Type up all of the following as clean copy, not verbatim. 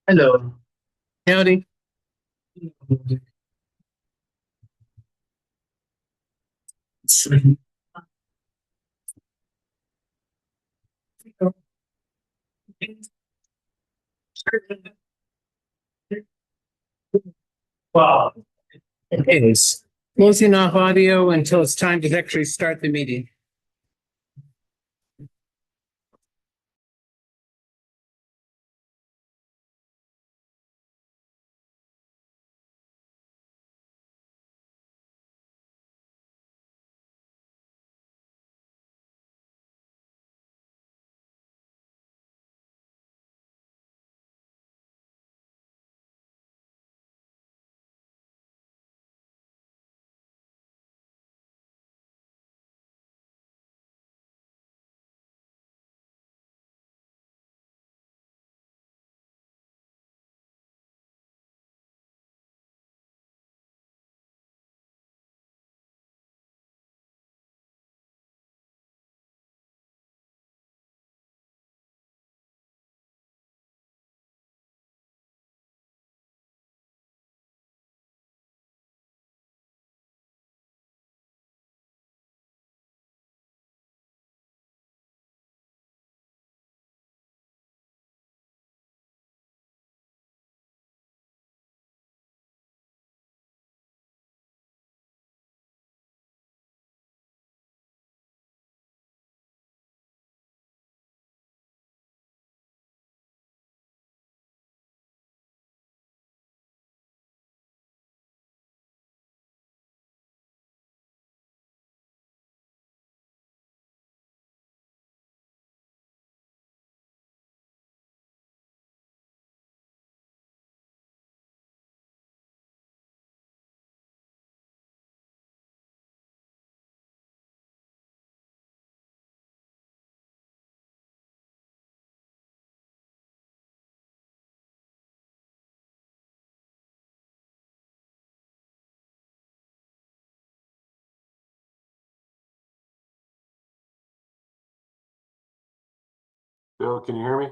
Hello. Howdy. Wow. Okay, it's closing off audio until it's time to actually start the meeting. Bill, can you hear me?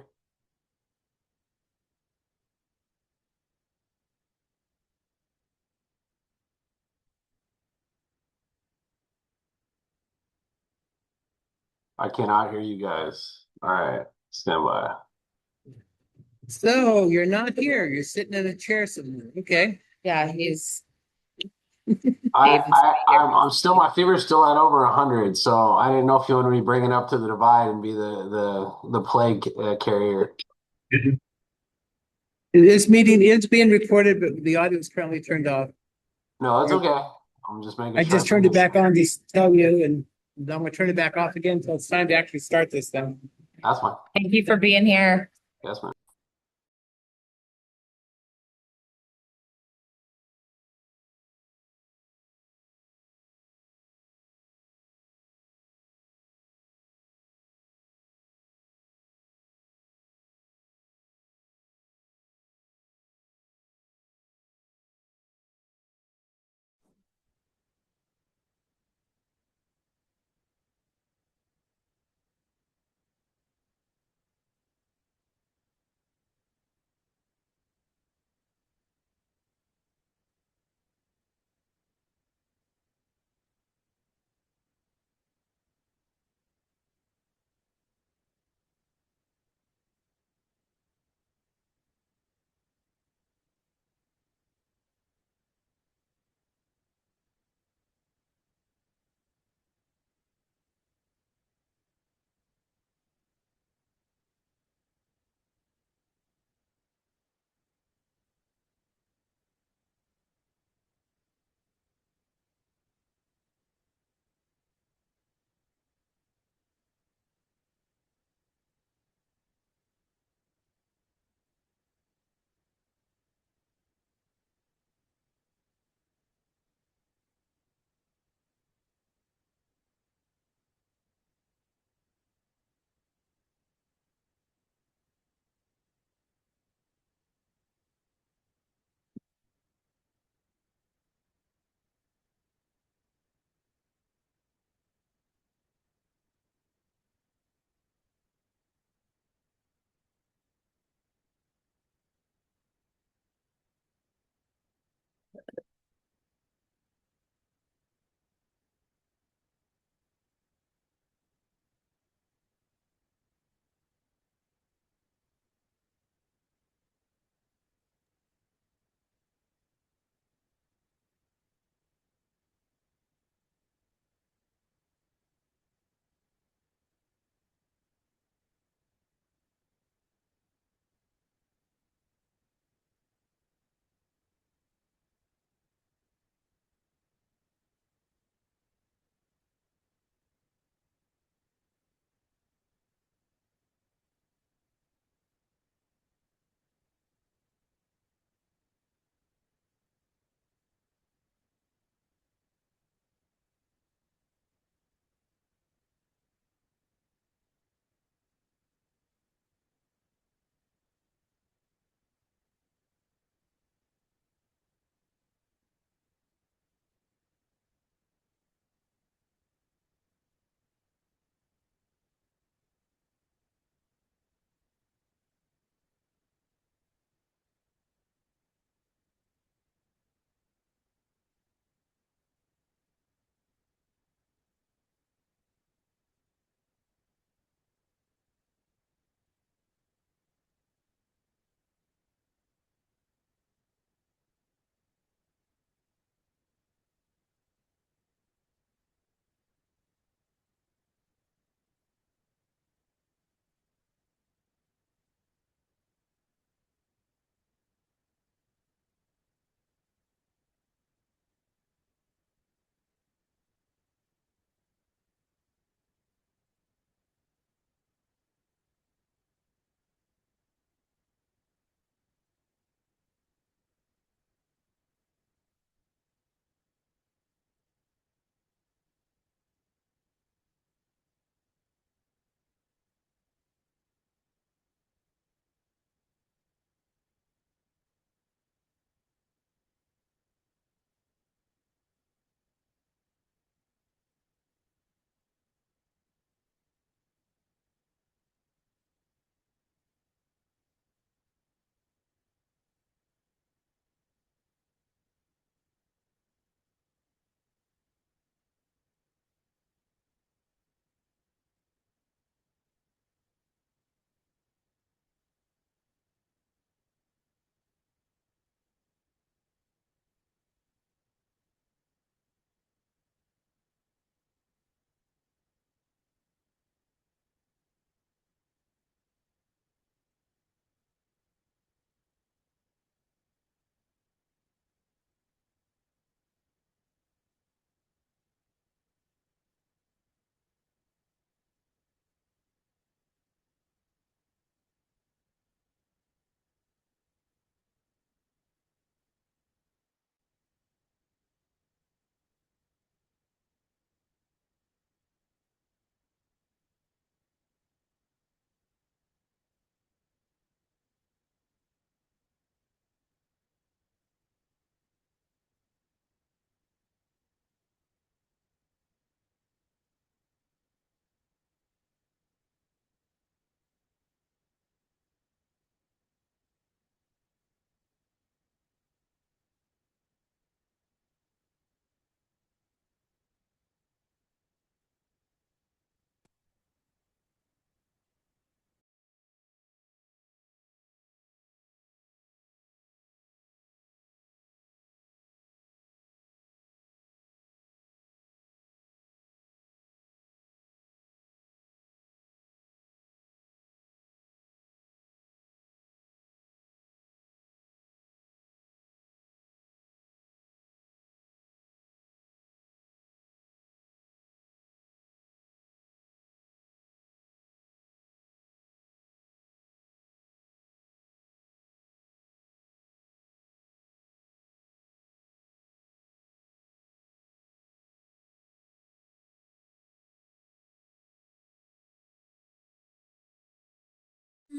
I cannot hear you guys. All right, stand by. So you're not here. You're sitting in a chair somewhere. Okay. Yeah, he's I, David's I, here. I'm still, my fever's still at over 100, so I didn't know if you wanted me to bring it up to the divide and be the plague carrier. This meeting is being recorded, but the audio is currently turned off. No, that's okay. I'm just making I sure. just turned it back on to tell you, and I'm going to turn it back off again until it's time to actually start this thing. That's fine. Thank you for being here. Yes, man.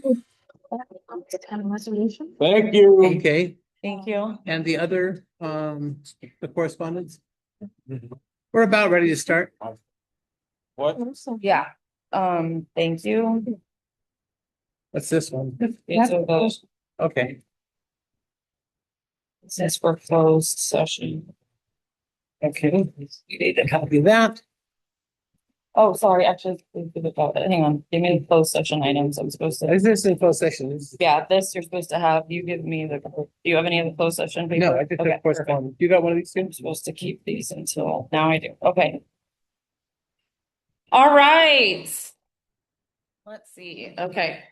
Thank you. Okay, Thank you. and the other, the correspondence? We're about ready to start. What? Yeah. Thank you. What's this one? These are those, Okay, this is for closed session. okay. You need to copy that. Oh, sorry, actually, hang on, give me the closed session items. I'm supposed to. Is this in closed session? Yeah, this you're supposed to have. You give me the, do you have any of the closed session paper? No, I just Okay, have correspondence. You got one of these I'm things? supposed to keep these until, now I do. Okay. All right. Let's see. Okay.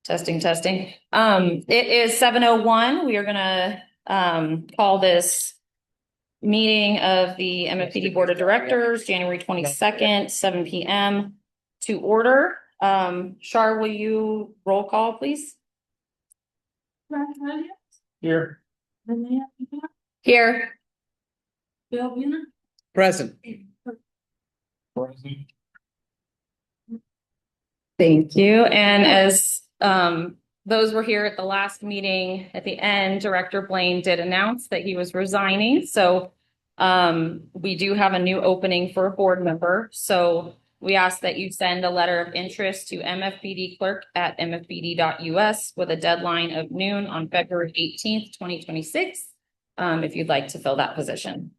Testing, testing. It is 7:01. We are gonna call this meeting of the MFPD Board of Directors, January 22nd, 7 p.m. to order. Shar, will you roll call, please? Here. Here. Present. Thank you. And as those were here at the last meeting, at the end, Director Blaine did announce that he was resigning. So we do have a new opening for a board member. So we ask that you send a letter of interest to MFPD clerk at mfpd.us with a deadline of noon on February 18th, 2026, if you'd like to fill that position.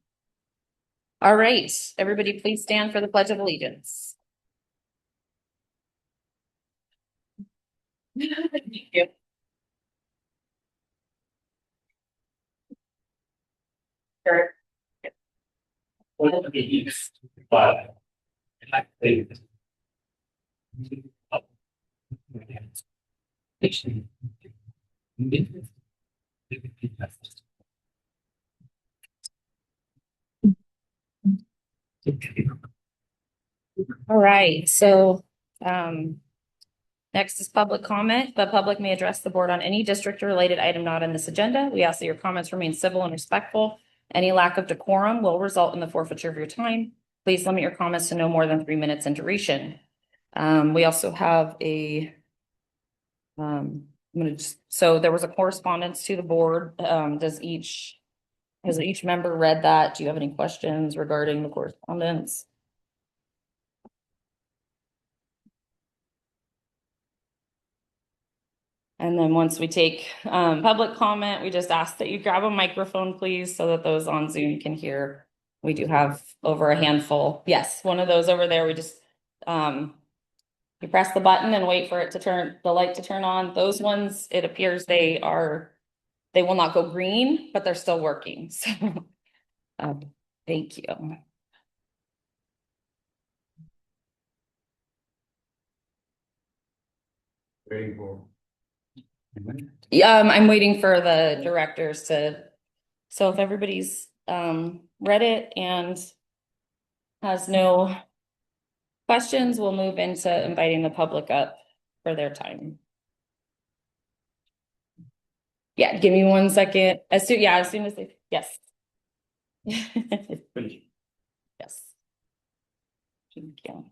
All right, everybody, please stand for the Pledge of Allegiance. Thank you. Sure. But I think. All right, so next is public comment. The public may address the board on any district related item not in this agenda. We ask that your comments remain civil and respectful. Any lack of decorum will result in the forfeiture of your time. Please limit your comments to no more than 3 minutes in duration. We also have a so there was a correspondence to the board. Has each member read that? Do you have any questions regarding the correspondence? And then once we take public comment, we just ask that you grab a microphone, please, so that those on Zoom can hear. We do have over a handful. Yes, one of those over there. We just you press the button and wait for it to turn the light to turn on. Those ones, it appears they will not go green, but they're still working. So thank you. Very cool. I'm waiting for the directors to, so if everybody's read it and has no questions, we'll move into inviting the public up for their time. Yeah, give me 1 second. As soon as they, yes. Yes. Thank you.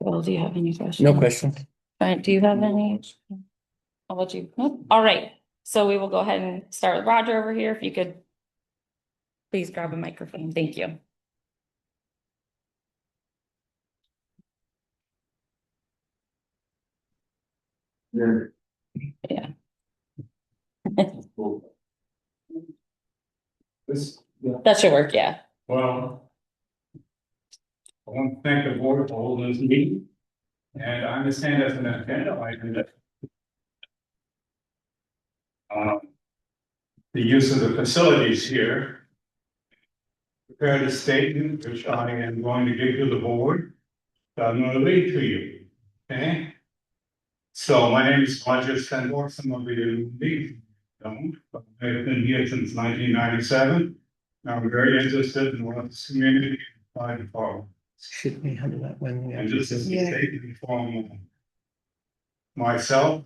Well, do you have any questions? No question. Brian, do you have any? I'll let you. Nope. All right. So we will go ahead and start with Roger over here. If you could please grab a microphone. Thank you. Yeah. That should work. Yeah. Well, I want to thank the board for holding this meeting, and I understand that's an agenda item that the use of the facilities here. Prepared a statement, which I am going to give to the board. So I'm going to read to you, okay? So my name is Roger Sendor. Some of you don't, but I've been here since 1997. I'm very interested in what this community is fighting for. Should we handle that when we And have this is a Yeah. statement from myself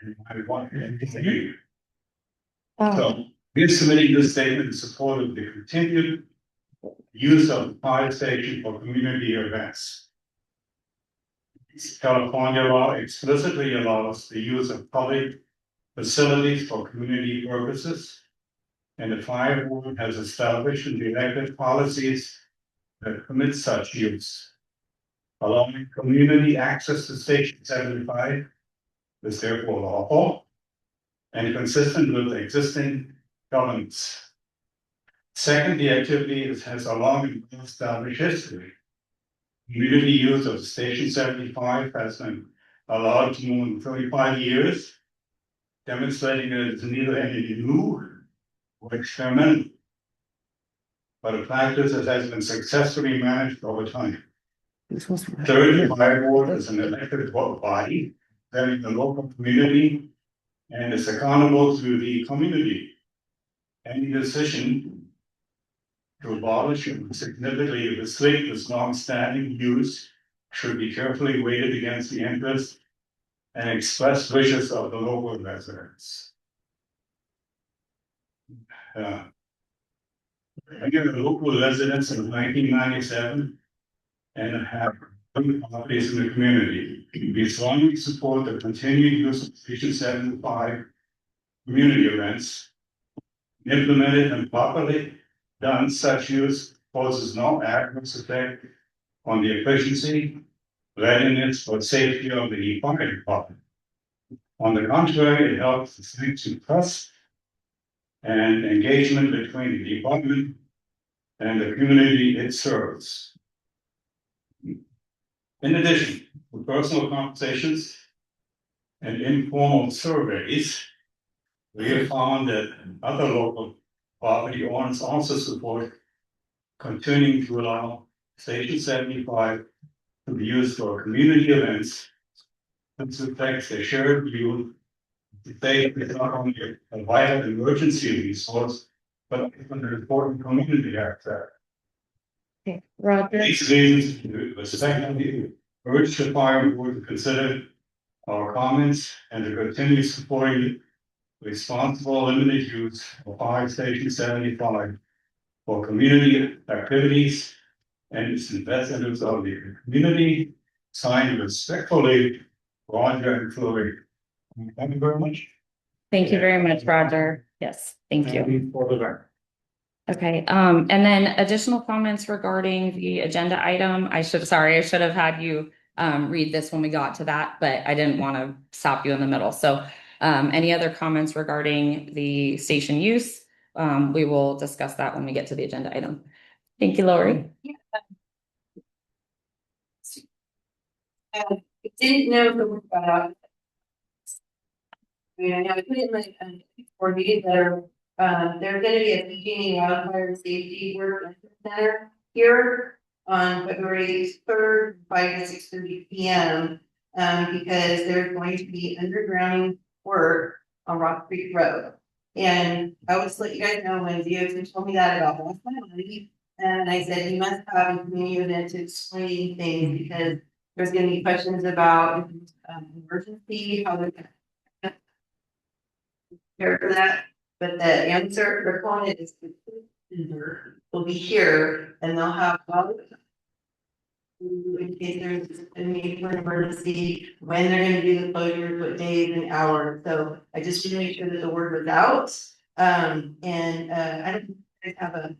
I want to continue. Oh, So we're submitting this statement in support of the continued use of the fire station for community events. California law explicitly allows the use of public facilities for community purposes. And the fire board has established and enacted policies that permit such use. Allowing community access to Station 75 is therefore lawful and consistent with existing governance. Second, the activity has a long and well-established history. Community use of Station 75 has been allowed for more than 35 years, demonstrating that it's neither any new or experimental, but a practice that has been successfully managed over time. Third, the fire board is an elected body serving the local community and is accountable to the community. Any decision to abolish or significantly restrict this long-standing use should be carefully weighted against the interests and express wishes of the local residents. Again, the local residents in 1997 and have properties in the community. We strongly support the continued use of Station 75 community events. Implemented and properly done, such use poses no adverse effect on the efficiency, readiness, or safety of the fire department. On the contrary, it helps to strengthen trust and engagement between the department and the community it serves. In addition to personal conversations and informal surveys, we have found that other local property owners also support continuing to allow Station 75 to be used for community events. This reflects a shared view that state is not only a vital emergency resource, but an important community asset. okay, Roger. These reasons, the second, urge the fire board to consider our comments and to continue supporting responsible limited use of Fire Station 75 for community activities and its investments of the community. Signed respectfully, Roger and Chloe. Thank you very much. Thank you very much, Roger. Yes, thank you. For the record. Okay, and then additional comments regarding the agenda item. I should have had you read this when we got to that, but I didn't want to stop you in the middle. So any other comments regarding the station use? We will discuss that when we get to the agenda item. Thank you, Lori. I didn't know the word about. I mean, I know I put it in my board meeting letter. There's gonna be a PG&E wildfire safety work center here on February 3rd, 5 to 6:30 p.m. Because there's going to be underground work on Rock Creek Road. And I will just let you guys know when DOT told me that about last night. And I said, you must have a community event to explain things because there's going to be questions about emergency, how they're going to prepare for that. But the answer, the component is will be here and they'll have in case there's a need for an emergency, when they're going to do the closures, what days and hours. So I just want to make sure that the word was out. I don't have a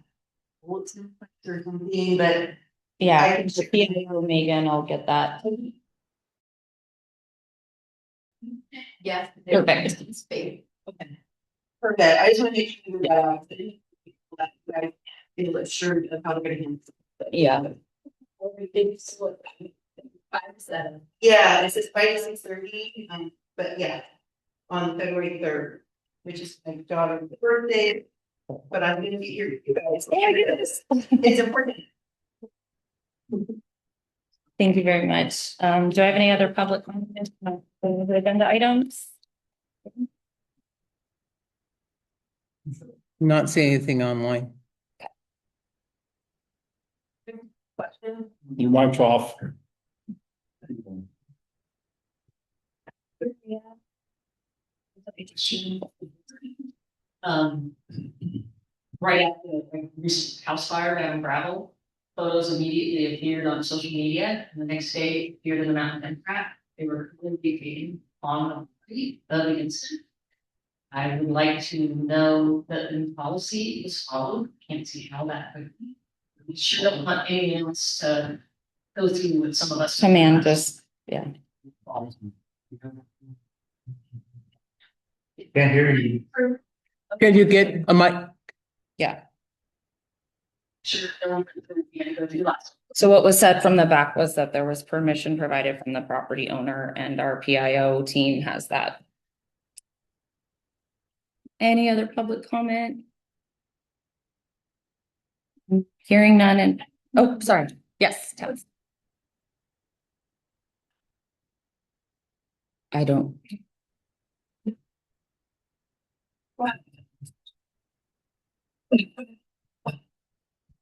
bulletin or something, but Yeah, I can Megan, I'll get that. yes. Perfect. Okay. Perfect. I just want to make sure that I feel assured of how they're going to handle it. Yeah. It's 5 to 7. Yeah, it says 5 to 6:30. But yeah, on February 3rd, which is my daughter's birthday. But I'm gonna be here with you guys. Oh my goodness. It's important. Thank you very much. Do I have any other public comments on the agenda items? Not seeing anything online. Question? Your mic's off. Yeah. Um, right after the recent house fire down in Gravel, photos immediately appeared on social media, and the next day appeared in the Mountain Democrat. They were communicating on the incident. I would like to know that the policy is followed. Can't see how that would be. We sure don't want anyone else to go through what some of us. Command just, yeah. Can't hear you. Can you get a mic? Yeah. Sure, don't go through lots. So what was said from the back was that there was permission provided from the property owner and our PIO team has that. Any other public comment? Hearing none and, oh, sorry. Yes, tell us. I don't.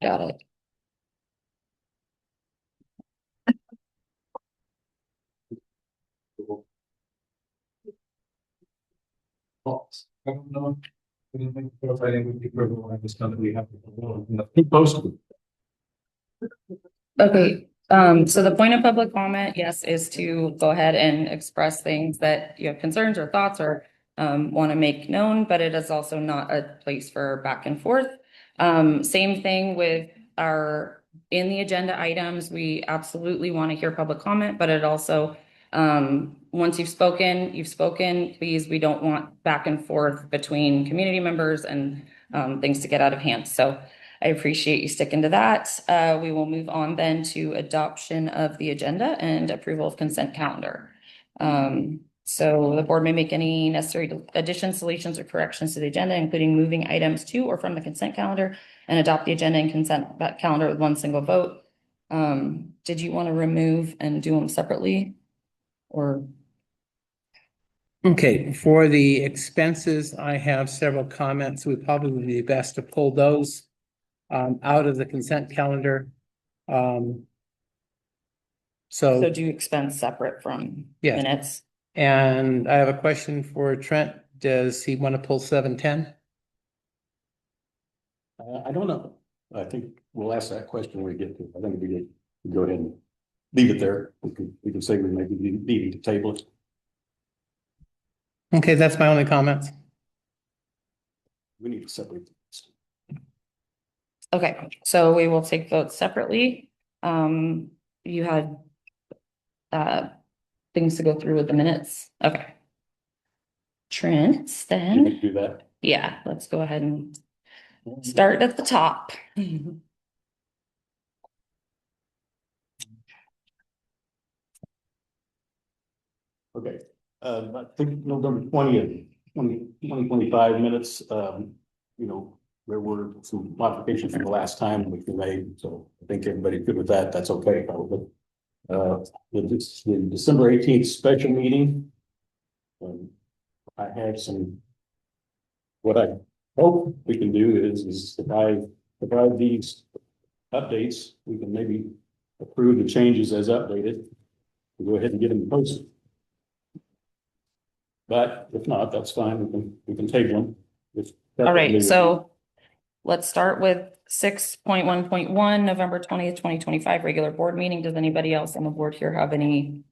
Got it. I don't know. I didn't think I just done that we have to post it. Okay, so the point of public comment, yes, is to go ahead and express things that you have concerns or thoughts or want to make known, but it is also not a place for back and forth. Same thing with our, in the agenda items, we absolutely want to hear public comment, but it also, once you've spoken, please, we don't want back and forth between community members and things to get out of hand. So I appreciate you sticking to that. We will move on then to adoption of the agenda and approval of consent calendar. So the board may make any necessary additions, deletions, or corrections to the agenda, including moving items to or from the consent calendar, and adopt the agenda and consent calendar with one single vote. Did you want to remove and do them separately? Or Okay, for the expenses, I have several comments. We probably would be best to pull those out of the consent calendar. so So, do expense separate from Yes. minutes? and I have a question for Trent. Does he want to pull 710? I don't know. I think we'll ask that question when we get to it. I think we can go ahead and leave it there. We can say we maybe need to table it. Okay, that's my only comments. We need to separate this. Okay, so we will take votes separately. You had things to go through with the minutes. Okay. Trent, Can then, we do that? yeah, let's go ahead and start at the top. Okay, I think November 20th, 2025 minutes, there were some modifications from the last time which we made, so I think everybody's good with that. That's okay, probably. The December 18th special meeting. I had some, what I hope we can do is if I provide these updates, we can maybe approve the changes as updated. We'll go ahead and get them posted. But if not, that's fine. We can table them. All right, so let's start with 6.1.1, November 20th, 2025, regular board meeting. Does anybody else on the board here have any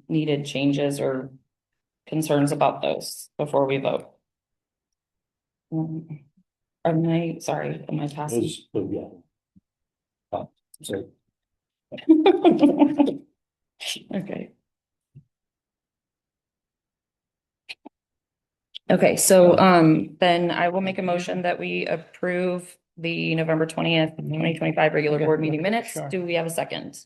needed changes or concerns about those before we vote? Am I passing? Yeah. So Okay. Okay, so then I will make a motion that we approve the November 20th, 2025 regular board meeting minutes. Sure. Do we have a second?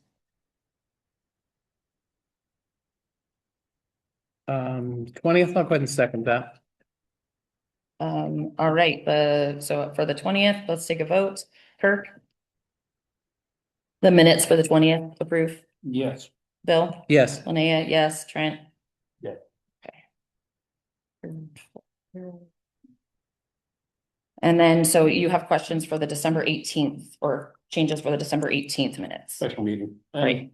20th, I'll go ahead and second that. All right, so for the 20th, let's take a vote. Kirk? The minutes for the 20th, approve. yes. Bill? Yes, Linnea, yes. Trent? Yeah. Okay. And then, so you have questions for the December 18th or changes for the December 18th minutes? Special meeting. Right.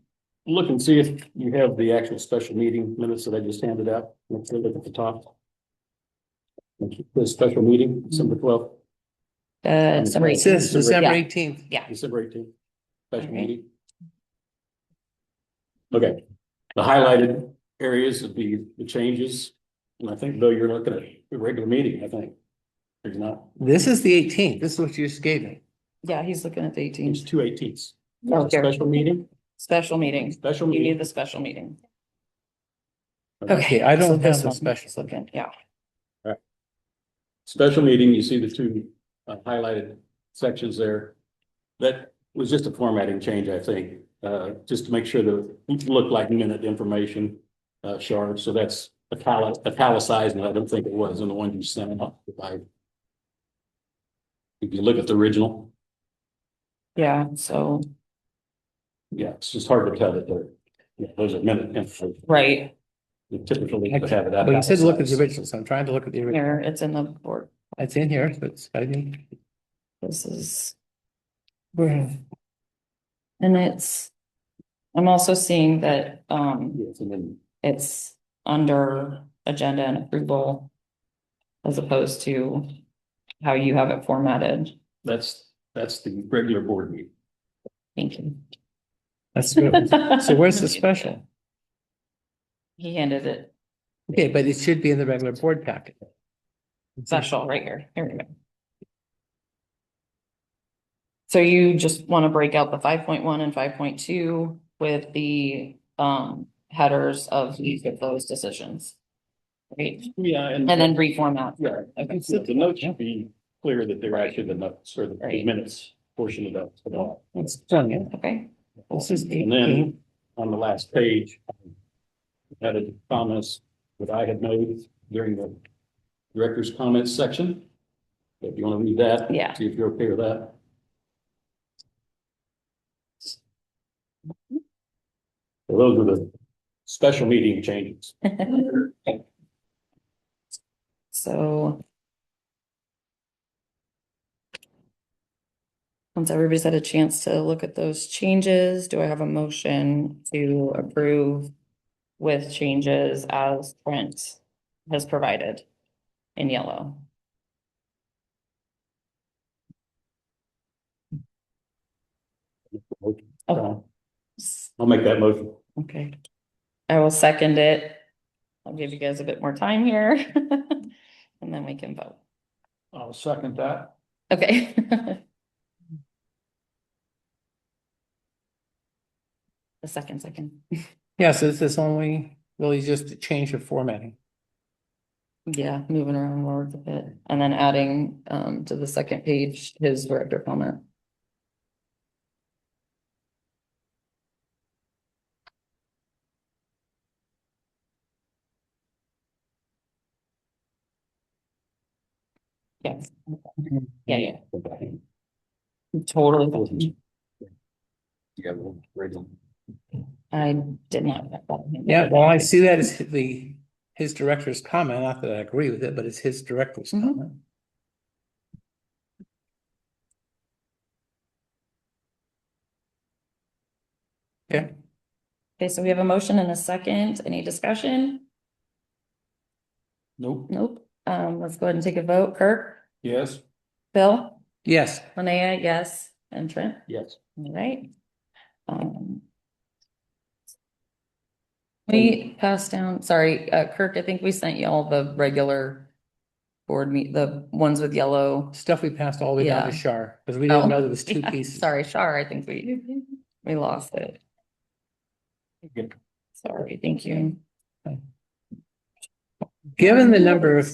Look and see if you have the actual special meeting minutes that I just handed out. Let's look at the top. The special meeting, December 12th, December It says 18th. December Yeah. 18th. December 18th, special Okay. meeting. Okay, the highlighted areas would be the changes, and I think, Bill, you're looking at the regular meeting, I think. There's not, This is the 18th. This is what you just gave me. Yeah, he's looking at the it's 18th. 2/18. Oh, here. Special meeting, Special meeting. special You need meeting. the special meeting. Okay, I don't so have this the one special. is looking, yeah. Special meeting, you see the two highlighted sections there. That was just a formatting change, I think, just to make sure that it looked like minute information, sharp. So that's italicized, and I don't think it was in the one you sent out. If you look at the original, Yeah, so, yeah, it's just hard to tell that they're, those are minute information. right, You typically have it. Well, you said look at the italicized. original, so I'm trying to look at the original. here, it's in the board. It's in here, but it's, I think, This is, where, and it's, I'm also seeing that, Yes, and then it's under agenda and approval as opposed to how you have it formatted. that's the regular board meeting. Thank you. that's good. So where's the special? He handed it Okay, but it should be in the regular board packet. special right here. Here we go. So you just want to break out the 5.1 and 5.2 with the headers of each of those decisions. Right, Yeah, and then reformat. Yeah, Okay. so the notes should be clear that they're actually the notes or the Right. minutes portion of that. It's done, yeah. Okay, This is And 18. then on the last page, I added comments that I had made during the director's comments section. If you want to read that. Yeah. See if you're okay with that. So those are the special meeting changes. so. Once everybody's had a chance to look at those changes, do I have a motion to approve with changes as Brent has provided in yellow? Oh. I'll make that motion. Okay. I will second it. I'll give you guys a bit more time here. And then we can vote. I'll second that. Okay. A second. Yeah, so this is only really just a change of formatting. Yeah, moving around words a bit and then adding to the second page, his director comment. Yes. Yeah. Totally. Yeah, well, regular. I did not. have that. Yeah, well, I see that as his director's comment, not that I agree with it, but it's his director's Mhm. comment. Yeah, Okay, so we have a motion and a second. Any discussion? Nope. Nope. Let's go ahead and take a vote. Kirk, Yes. Bill, yes, Linnea, yes, and Trent. Yes. All right. We passed down, sorry, Kirk, I think we sent you all the regular board the ones with yellow. stuff we passed all the way down to Yeah. Shar, because we didn't Oh, know there was two yeah, pieces. Sorry, Shar, I think we lost it. Sorry, thank you. Given the number of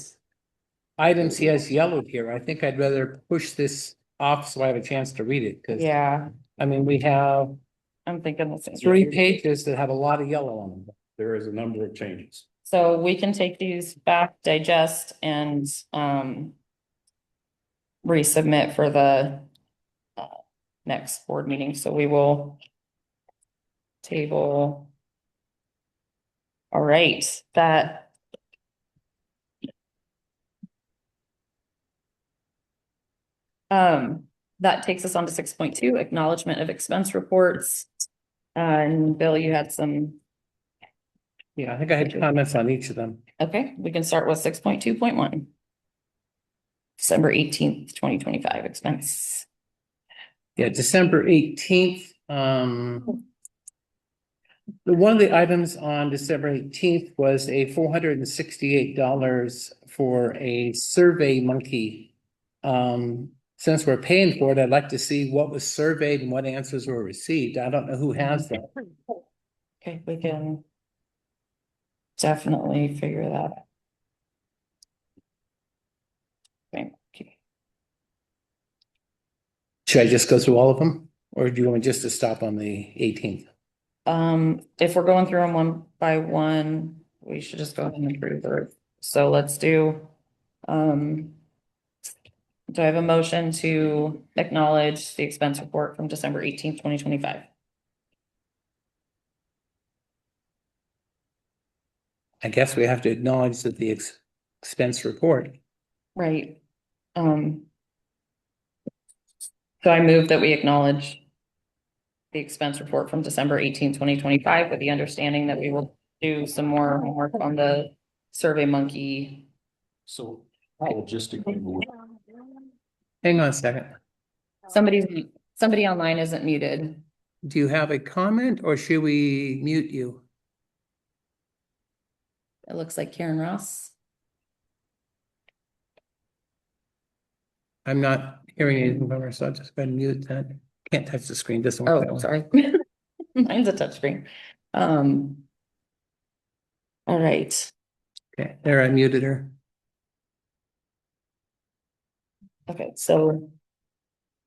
items he has yellowed here, I think I'd rather push this off so I have a chance to read it, because, Yeah, I mean, we have I'm thinking the same. 3 pages that have a lot of yellow on them. There is a number of changes. So we can take these back, digest and resubmit for the next board meeting. So we will table. All right, that takes us on to 6.2, acknowledgement of expense reports. And Bill, you had some. Yeah, I think I had comments on each of them. Okay, we can start with 6.2.1. December 18th, 2025 expense. Yeah, December 18th, one of the items on December 18th was a $468 for a Survey Monkey. Since we're paying for it, I'd like to see what was surveyed and what answers were received. I don't know who has that. Okay, we can definitely figure that out. Okay. Should I just go through all of them? Or do you want me just to stop on the 18th? If we're going through them one by one, we should just go ahead and approve the, so let's do. Do I have a motion to acknowledge the expense report from December 18th, 2025? I guess we have to acknowledge that the expense report. Right. So I move that we acknowledge the expense report from December 18th, 2025, with the understanding that we will do some more homework on the Survey Monkey. So logistically, Hang on a second. Somebody online isn't muted. Do you have a comment or should we mute you? It looks like Karen Ross. I'm not hearing anything from her, so I'll just go ahead and mute that. Can't touch the screen. Doesn't work that Oh, way. sorry. Mine's a touchscreen. All right. Okay, there, I muted her. Okay, so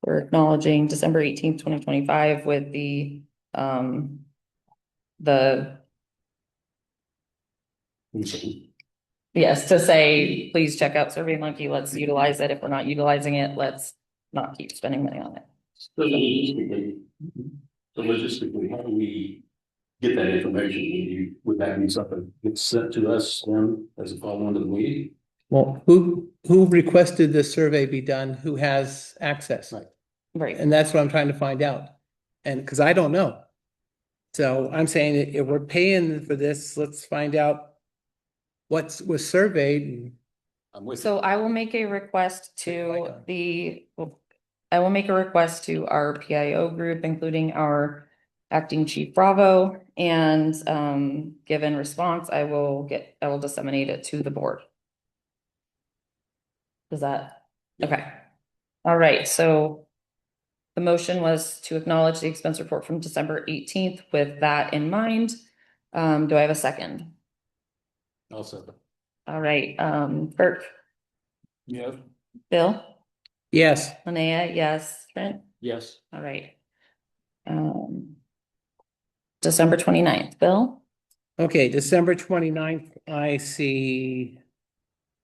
we're acknowledging December 18th, 2025 with the yes, to say, please check out Survey Monkey, let's utilize it. If we're not utilizing it, let's not keep spending money on it. so logistically, how do we get that information? Would that be something that's sent to us then as a follow-on to the meeting? Well, who requested the survey be done? Who has access? Right. And that's what I'm trying to find out. And because I don't know. So I'm saying if we're paying for this, let's find out what was surveyed. And I'm with you. So I will make a request to I will make a request to our PIO group, including our acting chief Bravo, and given response, I will disseminate it to the board. Is that okay? All right, so the motion was to acknowledge the expense report from December 18th with that in mind. Do I have a second? I'll second. All right, Kirk, Yeah. Bill, yes, Linnea, yes, Trent, Yes. all right. December 29th, Bill? okay, December 29th, I see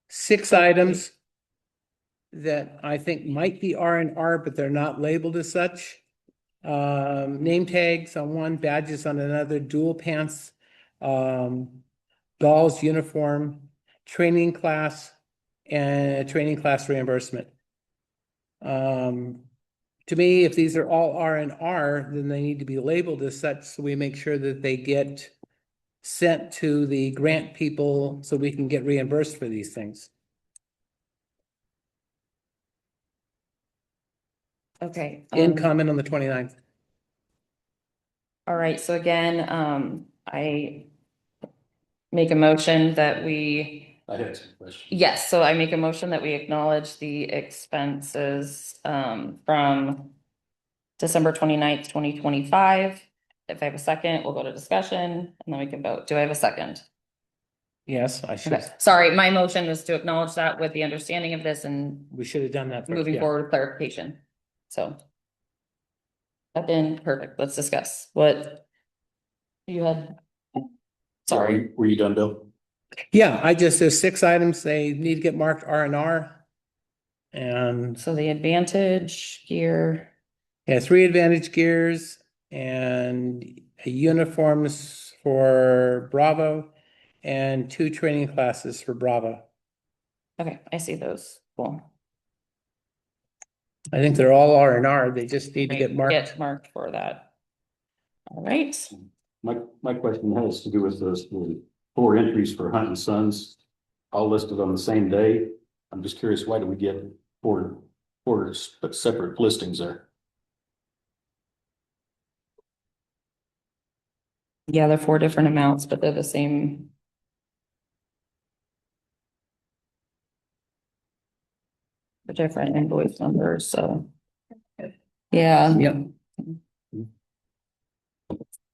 6 items that I think might be R&R, but they're not labeled as such. Name tags on one, badges on another, dual pants, dolls uniform, training class, and training class reimbursement. To me, if these are all R&R, then they need to be labeled as such, so we make sure that they get sent to the grant people so we can get reimbursed for these things. Okay. In comment on the 29th. All right, so again, I make a motion that I had some questions. yes, so I make a motion that we acknowledge the expenses from December 29th, 2025. If I have a second, we'll go to discussion and then we can vote. Do I have a second? Yes, I should. Okay, sorry, my motion was to acknowledge that with the understanding of this and We should have done that. first, moving yeah. forward with clarification. So. That's been perfect. Let's discuss what you had. Sorry. Were you done, Bill? Yeah, there's 6 items, they need to get marked R&R. And So the advantage gear, yeah, 3 advantage gears and uniforms for Bravo and 2 training classes for Bravo. okay, I see those. Cool. I think they're all R&R, they just need to get marked. Get marked for that. All right, My question has to do with those 4 entries for Hunt and Sons, all listed on the same day. I'm just curious, why do we get four separate listings there? Yeah, they're 4 different amounts, but they're the same. The different invoice numbers, so. Yeah. Yep.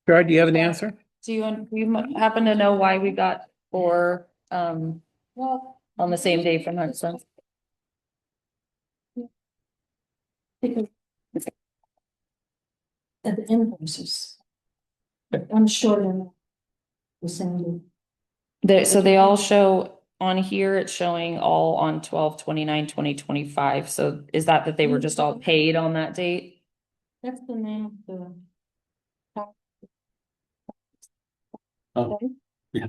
Gerard, do you have an answer? Do you happen to know why we got 4, on the same day from Hudson? Because at the invoices. I'm sure they're not the same. So they all show on here, it's showing all on 12/29/2025. So is that they were just all paid on that date? That's the name of the. Oh,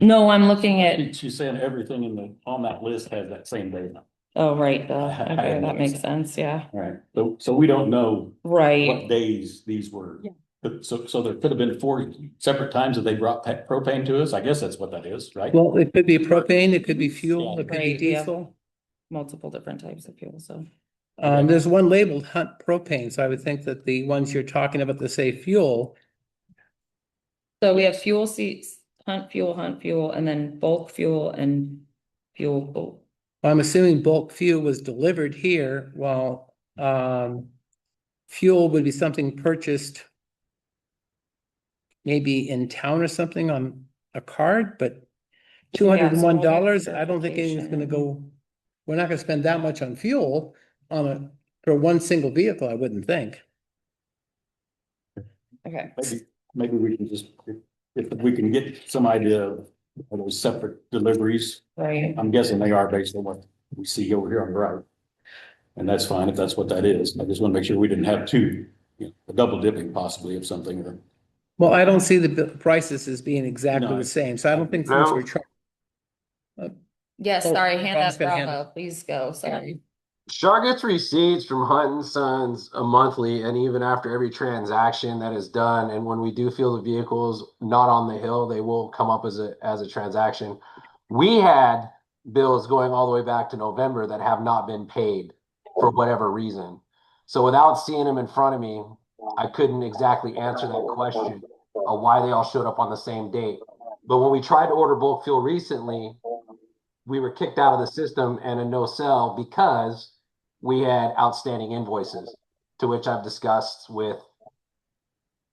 No, I'm looking at, she's saying everything on that list has that same date. oh, right, okay, that makes sense, yeah, All right, so we don't know what right. days these were. Yeah. But so there could have been 4 separate times that they brought propane to us. I guess that's what that is, right? Well, it could be propane, it could be fuel, it could be Right, yeah. diesel. Multiple different types of fuel, so. There's one labeled Hunt propane, so I would think that the ones you're talking about that say fuel, So we have fuel seats, hunt fuel, and then bulk fuel and fuel. I'm assuming bulk fuel was delivered here, while fuel would be something purchased maybe in town or something on a card, but $201, I don't think anyone's gonna go, we're not gonna spend that much on fuel for one single vehicle, I wouldn't think. Okay, Maybe we can just, if we can get some idea of those separate deliveries. right. I'm guessing they are based on what we see over here on the right. And that's fine if that's what that is. I just want to make sure we didn't have two, a double dipping possibly of something. Or Well, I don't see the prices as being exactly No. the same, so I don't think No. since we're trying. Yes, Oh, sorry, hand Rob's up, gonna hand Bravo, please go, sorry. Char gets receipts from Hunt and Sons a monthly and even after every transaction that is done. And when we do feel the vehicles not on the hill, they will come up as a transaction. We had bills going all the way back to November that have not been paid for whatever reason. So without seeing them in front of me, I couldn't exactly answer that question of why they all showed up on the same date. But when we tried to order bulk fuel recently, we were kicked out of the system and a no sell because we had outstanding invoices, to which I've discussed with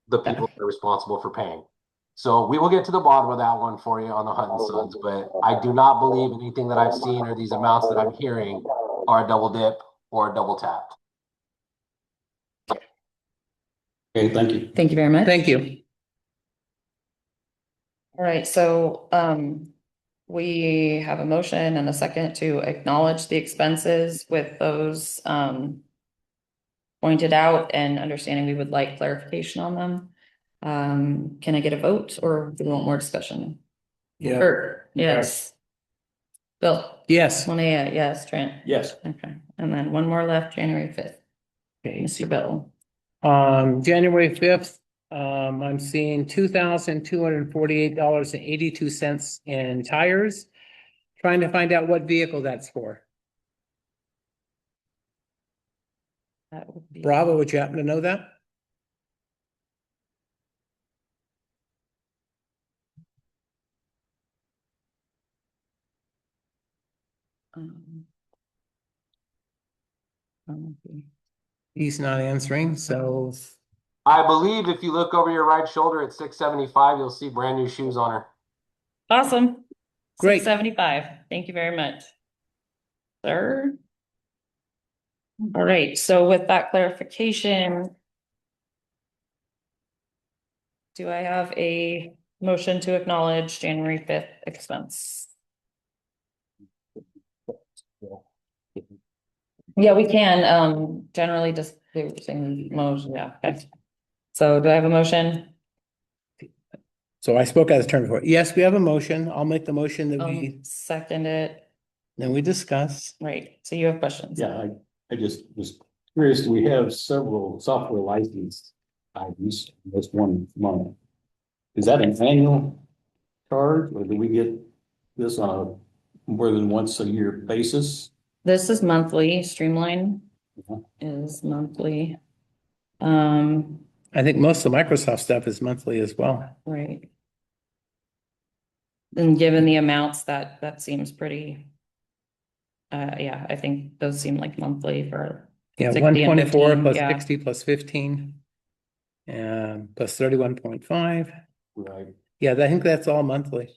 the people that are responsible for paying. So we will get to the bottom of that one for you on the Hunt and Sons, but I do not believe anything that I've seen or these amounts that I'm hearing are a double dip or a double tap. okay, thank you. Thank you very much. Thank you. All right, so, we have a motion and a second to acknowledge the expenses with those, pointed out and understanding we would like clarification on them. Can I get a vote or do we want more discussion? Yeah. Kurt, yes. Bill? Yes. Linnea, yes. Trent? Yes. Okay, and then one more left, January 5th. Okay. Mr. Bill? January 5th, I'm seeing $2,248.82 in tires. Trying to find out what vehicle that's for. That would be. Bravo, would you happen to know that? Okay. He's not answering, so I believe if you look over your right shoulder at 675, you'll see brand new shoes on her. Awesome. Great. 675. Thank you very much. Sir. All right, so with that clarification. Do I have a motion to acknowledge January 5th expense? Yeah, we can, generally just do same motion, yeah, okay. So do I have a motion? So I spoke out of turn before. Yes, we have a motion. I'll make the motion that we, Second it, then we discuss. right, so you have questions? Yeah, I just was curious, we have several software license items this one month. Is that an annual charge or do we get this on a more than once a year basis? This is monthly, Streamline Mhm. is monthly. I think most of Microsoft stuff is monthly as well. Right. And given the amounts, that seems pretty. Yeah, I think those seem like monthly for. Yeah, 60 one and twenty-four 15, plus yeah. 60 plus 15. Plus 31.5. Right. Yeah, I think that's all monthly.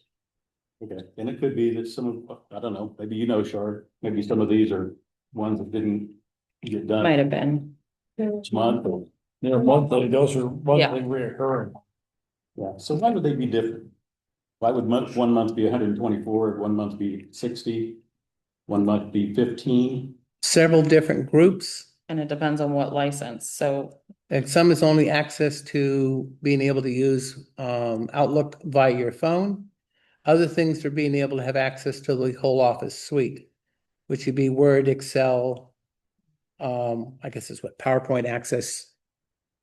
Okay, and it could be that some of, I don't know, maybe Shar, maybe some of these are ones that didn't get done Might have been. this month. Or- They're monthly, those are Yeah. monthly reoccurring. Yeah, so why would they be different? Why would one month be 124, one month be 60, one month be 15? Several different groups. And it depends on what license, so, And some is only access to being able to use Outlook via your phone. Other things are being able to have access to the whole Office suite, which would be Word, Excel. I guess it's what PowerPoint access.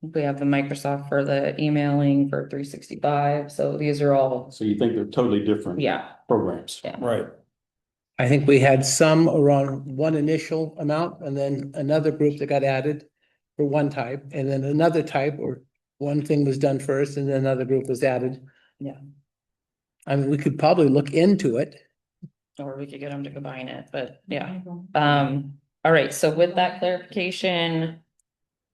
we have the Microsoft for the emailing for 365, so these are all, So you think they're totally different yeah, programs? yeah. Right. I think we had some around one initial amount and then another group that got added for one type, and then another type or one thing was done first and then another group was added. Yeah. I mean, we could probably look into it. Or we could get them to combine it, but yeah. All right, so with that clarification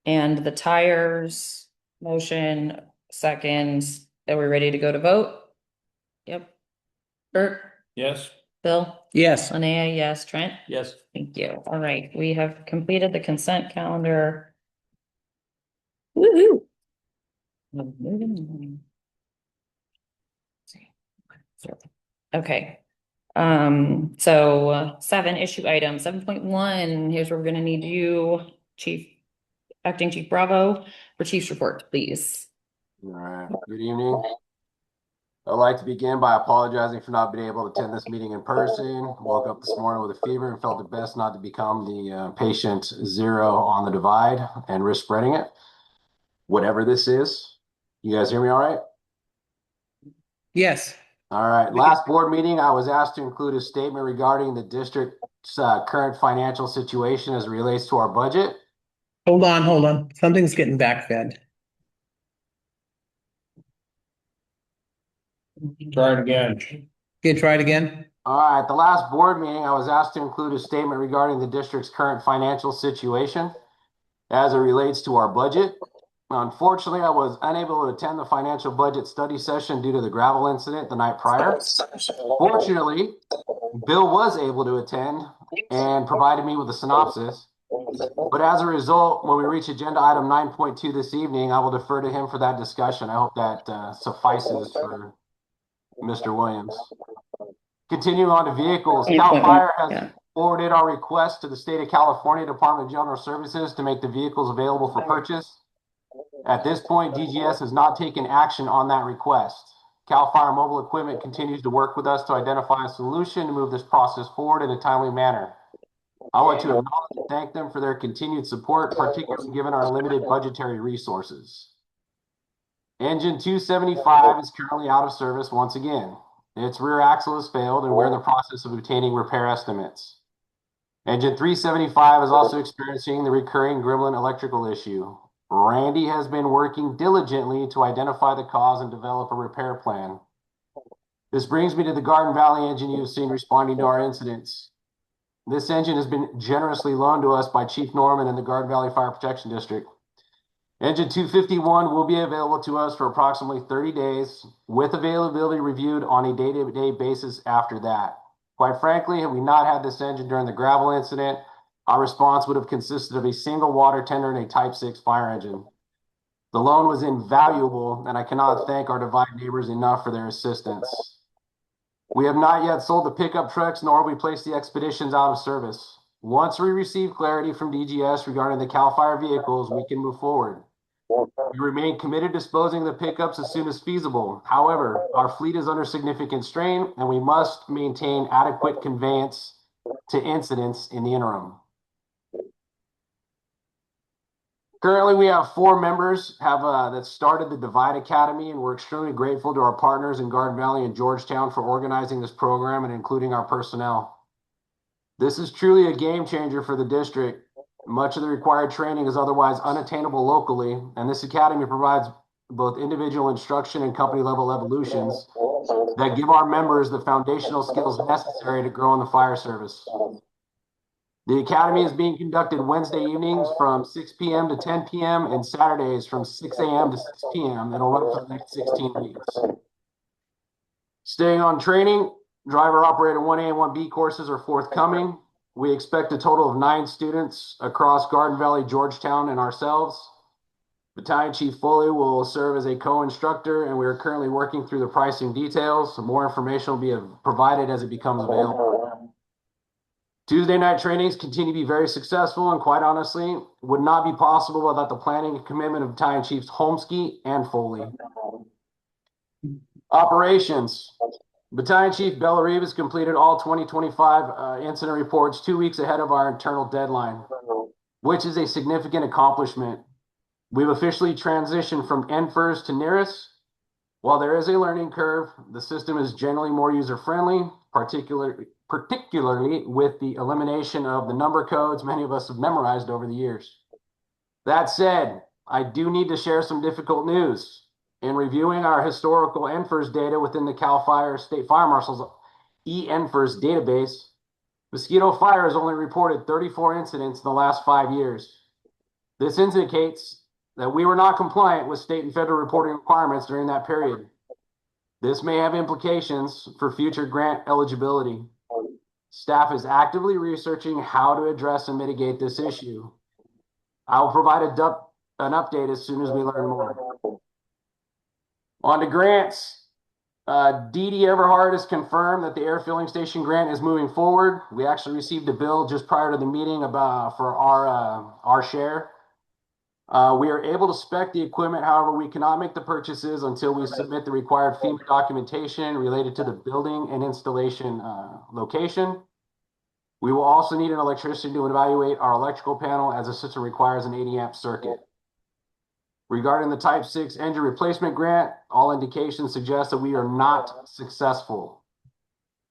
and the tires motion seconds, are we ready to go to vote? Yep. Bert, Yes. Bill, Yes, Linnea, yes, Trent? Yes. Thank you. All right, we have completed the consent calendar. Woo-hoo. Okay. So 7 issue item, 7.1, here's where we're gonna need you, Acting Chief Bravo, for Chief's report, please. All right, good evening. I'd like to begin by apologizing for not being able to attend this meeting in person. Woke up this morning with a fever and felt it best not to become the patient zero on the divide and risk spreading it. Whatever this is. You guys hear me all right? yes. All right. Last board meeting, I was asked to include a statement regarding the district's current financial situation as it relates to our budget. Hold on. Something's getting backfed. Try it again. Can you try it again? All right. At the last board meeting, I was asked to include a statement regarding the district's current financial situation as it relates to our budget. Unfortunately, I was unable to attend the financial budget study session due to the gravel incident the night prior. Fortunately, Bill was able to attend and provided me with a synopsis. But as a result, when we reach agenda item 9.2 this evening, I will defer to him for that discussion. I hope that suffices for Mr. Williams. Continuing on to vehicles, CAL FIRE has forwarded our request to the state of California Department of General Services to make the vehicles available for purchase. At this point, DGS has not taken action on that request. CAL FIRE Mobile Equipment continues to work with us to identify a solution to move this process forward in a timely manner. I want to acknowledge and thank them for their continued support, particularly given our limited budgetary resources. Engine 275 is currently out of service once again. Its rear axle has failed and we're in the process of obtaining repair estimates. Engine 375 is also experiencing the recurring gremlin electrical issue. Randy has been working diligently to identify the cause and develop a repair plan. This brings me to the Garden Valley engine you've seen responding to our incidents. This engine has been generously loaned to us by Chief Norman and the Garden Valley Fire Protection District. Engine 251 will be available to us for approximately 30 days, with availability reviewed on a day-to-day basis after that. Quite frankly, had we not had this engine during the gravel incident, our response would have consisted of a single water tender and a Type 6 fire engine. The loan was invaluable, and I cannot thank our Divide neighbors enough for their assistance. We have not yet sold the pickup trucks, nor have we placed the expeditions out of service. Once we receive clarity from DGS regarding the CAL FIRE vehicles, we can move forward. We remain committed to disposing of the pickups as soon as feasible. However, our fleet is under significant strain, and we must maintain adequate conveyance to incidents in the interim. Currently, we have 4 members that started the Divide Academy, and we're extremely grateful to our partners in Garden Valley and Georgetown for organizing this program and including our personnel. This is truly a game changer for the district. Much of the required training is otherwise unattainable locally, and this academy provides both individual instruction and company level evolutions that give our members the foundational skills necessary to grow in the fire service. The academy is being conducted Wednesday evenings from 6 p.m. to 10 p.m. and Saturdays from 6 a.m. to 6 p.m. It'll run for the next 16 weeks. Staying on training, driver operator 1A and 1B courses are forthcoming. We expect a total of 9 students across Garden Valley, Georgetown, and ourselves. Battalion Chief Foley will serve as a co-instructor, and we are currently working through the pricing details. More information will be provided as it becomes available. Tuesday night trainings continue to be very successful, and quite honestly, would not be possible without the planning and commitment of Battalion Chiefs Holmsky and Foley. Operations. Battalion Chief Bellarive has completed all 2025 incident reports 2 weeks ahead of our internal deadline, which is a significant accomplishment. We've officially transitioned from NFIRS to NERIS. While there is a learning curve, the system is generally more user-friendly, particularly with the elimination of the number codes many of us have memorized over the years. That said, I do need to share some difficult news. In reviewing our historical NFIRS data within the CAL FIRE State Fire Marshal's eNFIRS database, mosquito fire has only reported 34 incidents in the last 5 years. This indicates that we were not compliant with state and federal reporting requirements during that period. This may have implications for future grant eligibility. Staff is actively researching how to address and mitigate this issue. I will provide an update as soon as we learn more. On to grants. DD Everhart has confirmed that the air filling station grant is moving forward. We actually received a bill just prior to the meeting for our share. We are able to spec the equipment, however, we cannot make the purchases until we submit the required FEMA documentation related to the building and installation location. We will also need an electrician to evaluate our electrical panel as the system requires an 80 amp circuit. Regarding the Type 6 engine replacement grant, all indications suggest that we are not successful.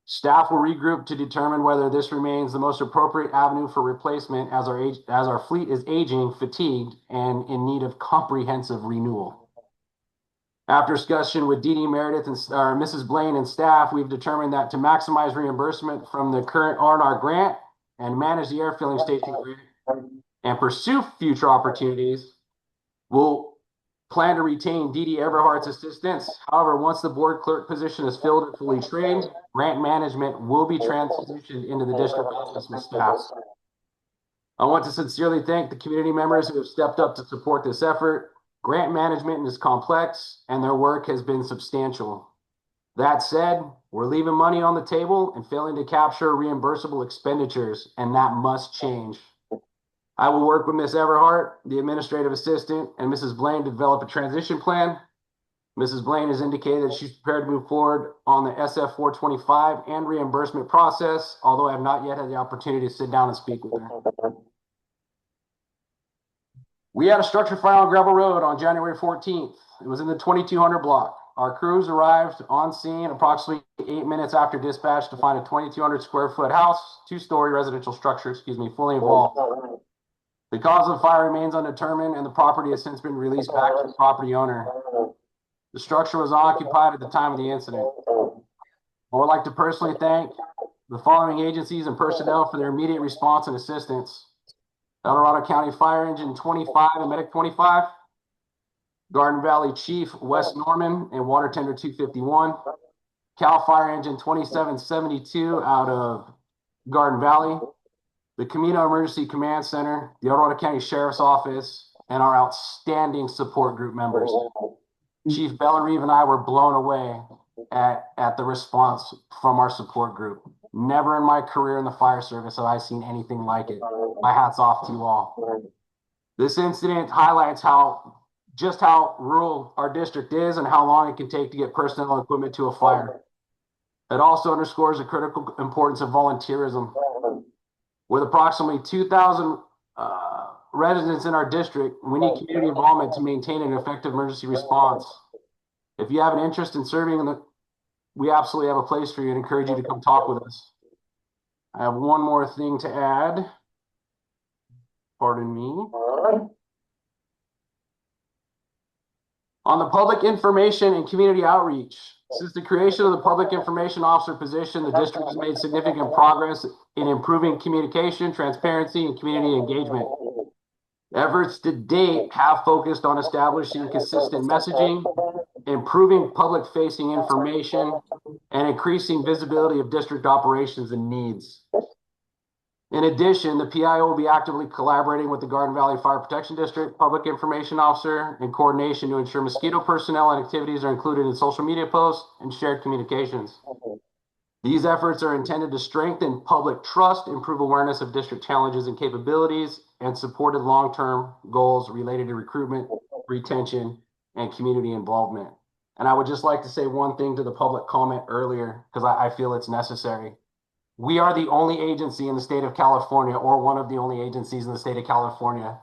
Staff will regroup to determine whether this remains the most appropriate avenue for replacement as our fleet is aging, fatigued, and in need of comprehensive renewal. After discussion with DD Meredith and Mrs. Blaine and staff, we've determined that to maximize reimbursement from the current R&R grant and manage the air filling station grant and pursue future opportunities, we'll plan to retain DD Everhart's assistance. However, once the board clerk position is filled and fully trained, grant management will be transitioned into the district office with staff. I want to sincerely thank the community members who have stepped up to support this effort. Grant management is complex and their work has been substantial. That said, we're leaving money on the table and failing to capture reimbursable expenditures, and that must change. I will work with Ms. Everhart, the administrative assistant, and Mrs. Blaine to develop a transition plan. Mrs. Blaine has indicated that she's prepared to move forward on the SF 425 and reimbursement process, although I have not yet had the opportunity to sit down and speak with her. We had a structure fire on Gravel Road on January 14th. It was in the 2200 block. Our crews arrived on scene approximately 8 minutes after dispatch to find a 2,200 square foot house, 2-story residential structure, fully involved. The cause of the fire remains undetermined, and the property has since been released back to the property owner. The structure was occupied at the time of the incident. I would like to personally thank the following agencies and personnel for their immediate response and assistance: El Dorado County Fire Engine 25 and Medic 25, Garden Valley Chief Wes Norman and Water Tender 251, Cal Fire Engine 2772 out of Garden Valley, the Camino Emergency Command Center, the El Dorado County Sheriff's Office, and our outstanding support group members. Chief Bellarive and I were blown away at the response from our support group. Never in my career in the fire service have I seen anything like it. My hat's off to you all. This incident highlights just how rural our district is and how long it can take to get personnel and equipment to a fire. It also underscores the critical importance of volunteerism. With approximately 2,000 residents in our district, we need community involvement to maintain an effective emergency response. If you have an interest in serving we absolutely have a place for you and encourage you to come talk with us. I have one more thing to add. Pardon me. On the public information and community outreach, since the creation of the public information officer position, the district has made significant progress in improving communication, transparency, and community engagement. Efforts to date have focused on establishing consistent messaging, improving public-facing information, and increasing visibility of district operations and needs. In addition, the PIO will be actively collaborating with the Garden Valley Fire Protection District Public Information Officer in coordination to ensure mosquito personnel and activities are included in social media posts and shared communications. These efforts are intended to strengthen public trust, improve awareness of district challenges and capabilities, and supported long-term goals related to recruitment, retention, and community involvement. And I would just like to say one thing to the public comment earlier, because I feel it's necessary. We are the only agency in the state of California, or one of the only agencies in the state of California,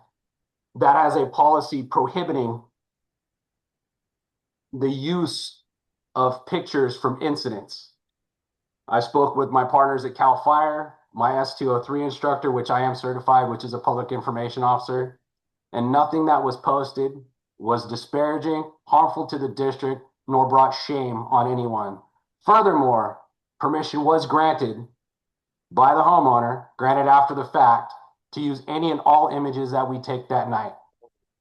that has a policy prohibiting the use of pictures from incidents. I spoke with my partners at CAL FIRE, my S203 instructor, which I am certified, which is a public information officer, and nothing that was posted was disparaging, harmful to the district, nor brought shame on anyone. Furthermore, permission was granted by the homeowner, granted after the fact, to use any and all images that we take that night.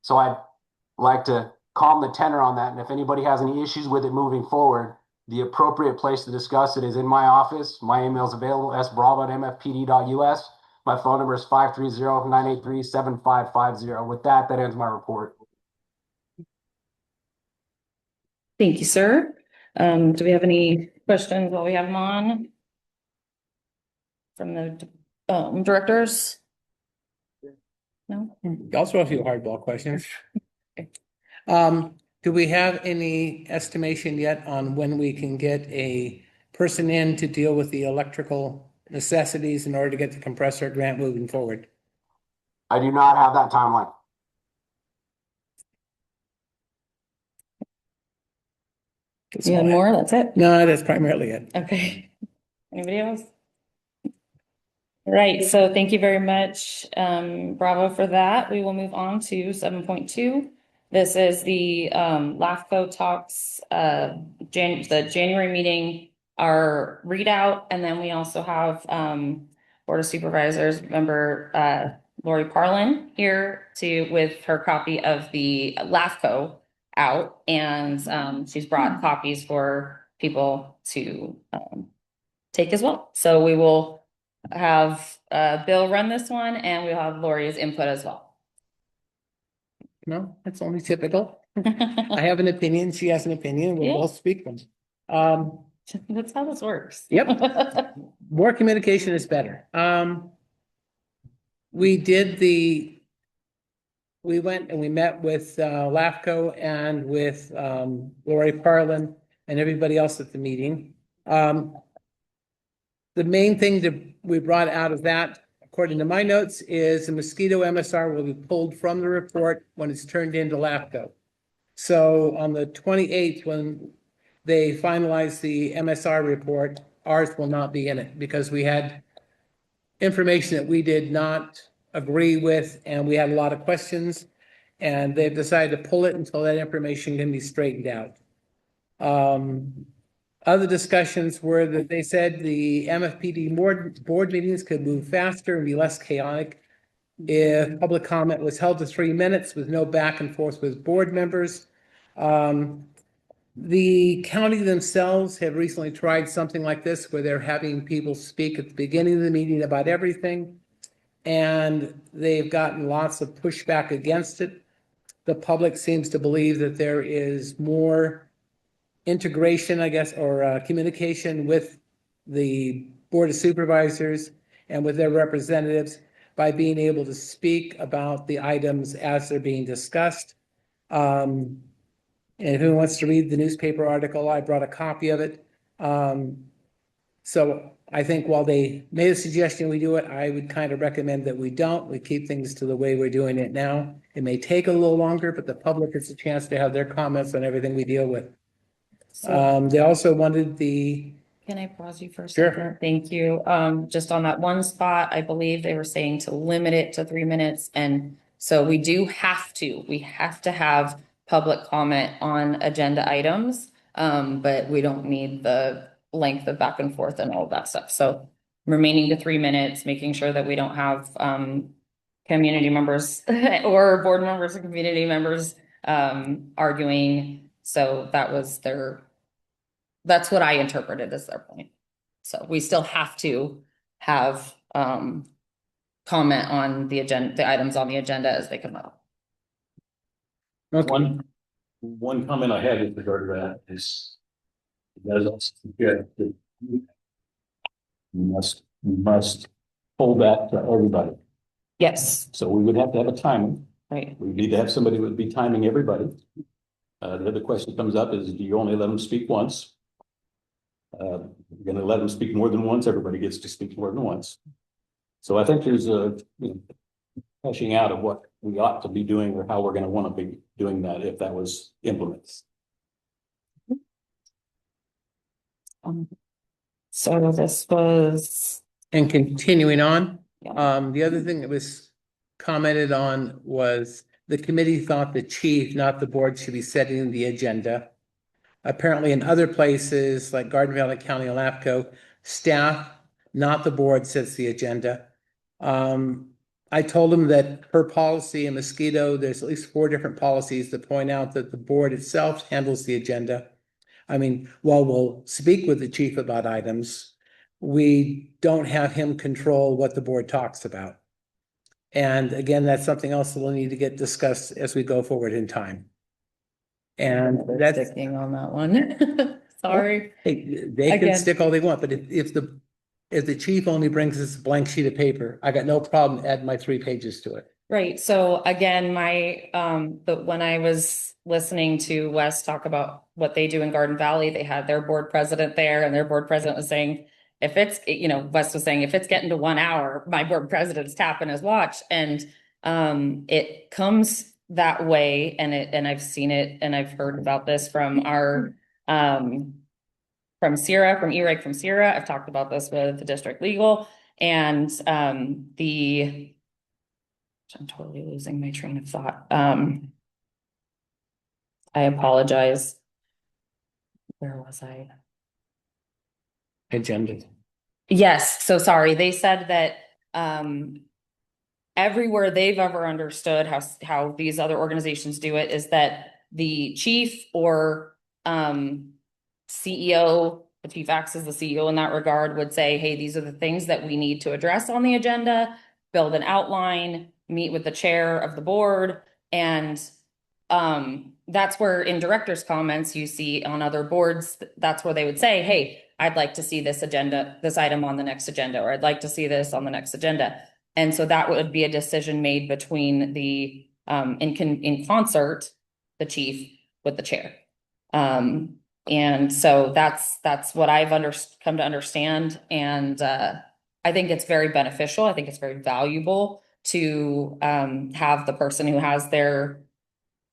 So I'd like to calm the tenor on that. And if anybody has any issues with it moving forward, the appropriate place to discuss it is in my office. My email is available, sbravo@mfpd.us. My phone number is 530-983-7550. With that, that ends my report. Thank you, sir. Do we have any questions while we have them on? From the directors? No? I'll throw a few hardball questions. Do we have any estimation yet on when we can get a person in to deal with the electrical necessities in order to get the compressor grant moving forward? I do not have that timeline. You have more? That's it? No, that's primarily it. Okay. Anybody else? Right, so thank you very much, Bravo, for that. We will move on to 7.2. This is the LAFCO talks, the January meeting, our readout, and then we also have Board of Supervisors member Lori Parlin here with her copy of the LAFCO out, and she's brought copies for people to take as well. So we will have Bill run this one, and we'll have Lori's input as well. No, that's only typical. I have an opinion, she has an opinion, we'll Yeah. both speak them. That's how this works. Yep. More communication is better. We went and we met with LAFCO and with Lori Parlin and everybody else at the meeting. The main thing that we brought out of that, according to my notes, is the mosquito MSR will be pulled from the report when it's turned into LAFCO. So on the 28th, when they finalize the MSR report, ours will not be in it because we had information that we did not agree with, and we had a lot of questions, and they've decided to pull it until that information can be straightened out. Other discussions were that they said the MFPD board meetings could move faster and be less chaotic if public comment was held to 3 minutes with no back and forth with board members. The county themselves have recently tried something like this where they're having people speak at the beginning of the meeting about everything, and they've gotten lots of pushback against it. The public seems to believe that there is more integration, I guess, or communication with the Board of Supervisors and with their representatives by being able to speak about the items as they're being discussed. And who wants to read the newspaper article? I brought a copy of it. So I think while they made a suggestion we do it, I would kind of recommend that we don't. We keep things to the way we're doing it now. It may take a little longer, but the public gets a chance to have their comments on everything we deal with. They also wanted the Can I pause you for a Sure. second? Thank you. Just on that one spot, I believe they were saying to limit it to 3 minutes. And so we have to have public comment on agenda items. But we don't need the length of back and forth and all of that stuff. So remaining to 3 minutes, making sure that we don't have, community members or board members and community members, arguing. So that's what I interpreted as their point. So we still have to have comment on the agenda, the items on the agenda as they come up. Okay. One comment I had with regard to that is, that is also good. You must hold that to everybody. Yes, So we would have to have a timing. right. We need to have somebody who would be timing everybody. The other question comes up is, do you only let them speak once? You're gonna let them speak more than once, everybody gets to speak more than once. So I think there's a fleshing out of what we ought to be doing or how we're gonna want to be doing that if that was implemented. So this was, And continuing on, yeah. the other thing that was commented on was the committee thought the chief, not the board, should be setting the agenda. Apparently in other places like Garden Valley County and LAFCO, staff, not the board, sets the agenda. I told him that per policy in mosquito, there's at least 4 different policies that point out that the board itself handles the agenda. I mean, while we'll speak with the chief about items, we don't have him control what the board talks about. And again, that's something else that will need to get discussed as we go forward in time. And that's, Sticking on that one. Sorry. hey, they can Again. stick all they want, but if the chief only brings us a blank sheet of paper, I got no problem adding my 3 pages to it. Right, so again, but when I was listening to Wes talk about what they do in Garden Valley, they had their board president there and their board president was saying, if it's, Wes was saying, if it's getting to 1 hour, my board president's tapping his watch and it comes that way and I've seen it and I've heard about this from our, from Sierra, from E-Reg from Sierra. I've talked about this with the district legal and I'm totally losing my train of thought. I apologize. Where was I? Agenda. Yes, so sorry. They said that everywhere they've ever understood how these other organizations do it is that the chief or CEO, the chief acts as the CEO in that regard, would say, hey, these are the things that we need to address on the agenda, build an outline, meet with the chair of the board. And that's where in director's comments, you see on other boards, that's where they would say, hey, I'd like to see this item on the next agenda, or I'd like to see this on the next agenda. And so that would be a decision made between the, in concert, the chief with the chair. And so that's what I've come to understand. And I think it's very beneficial. I think it's very valuable to have the person who has their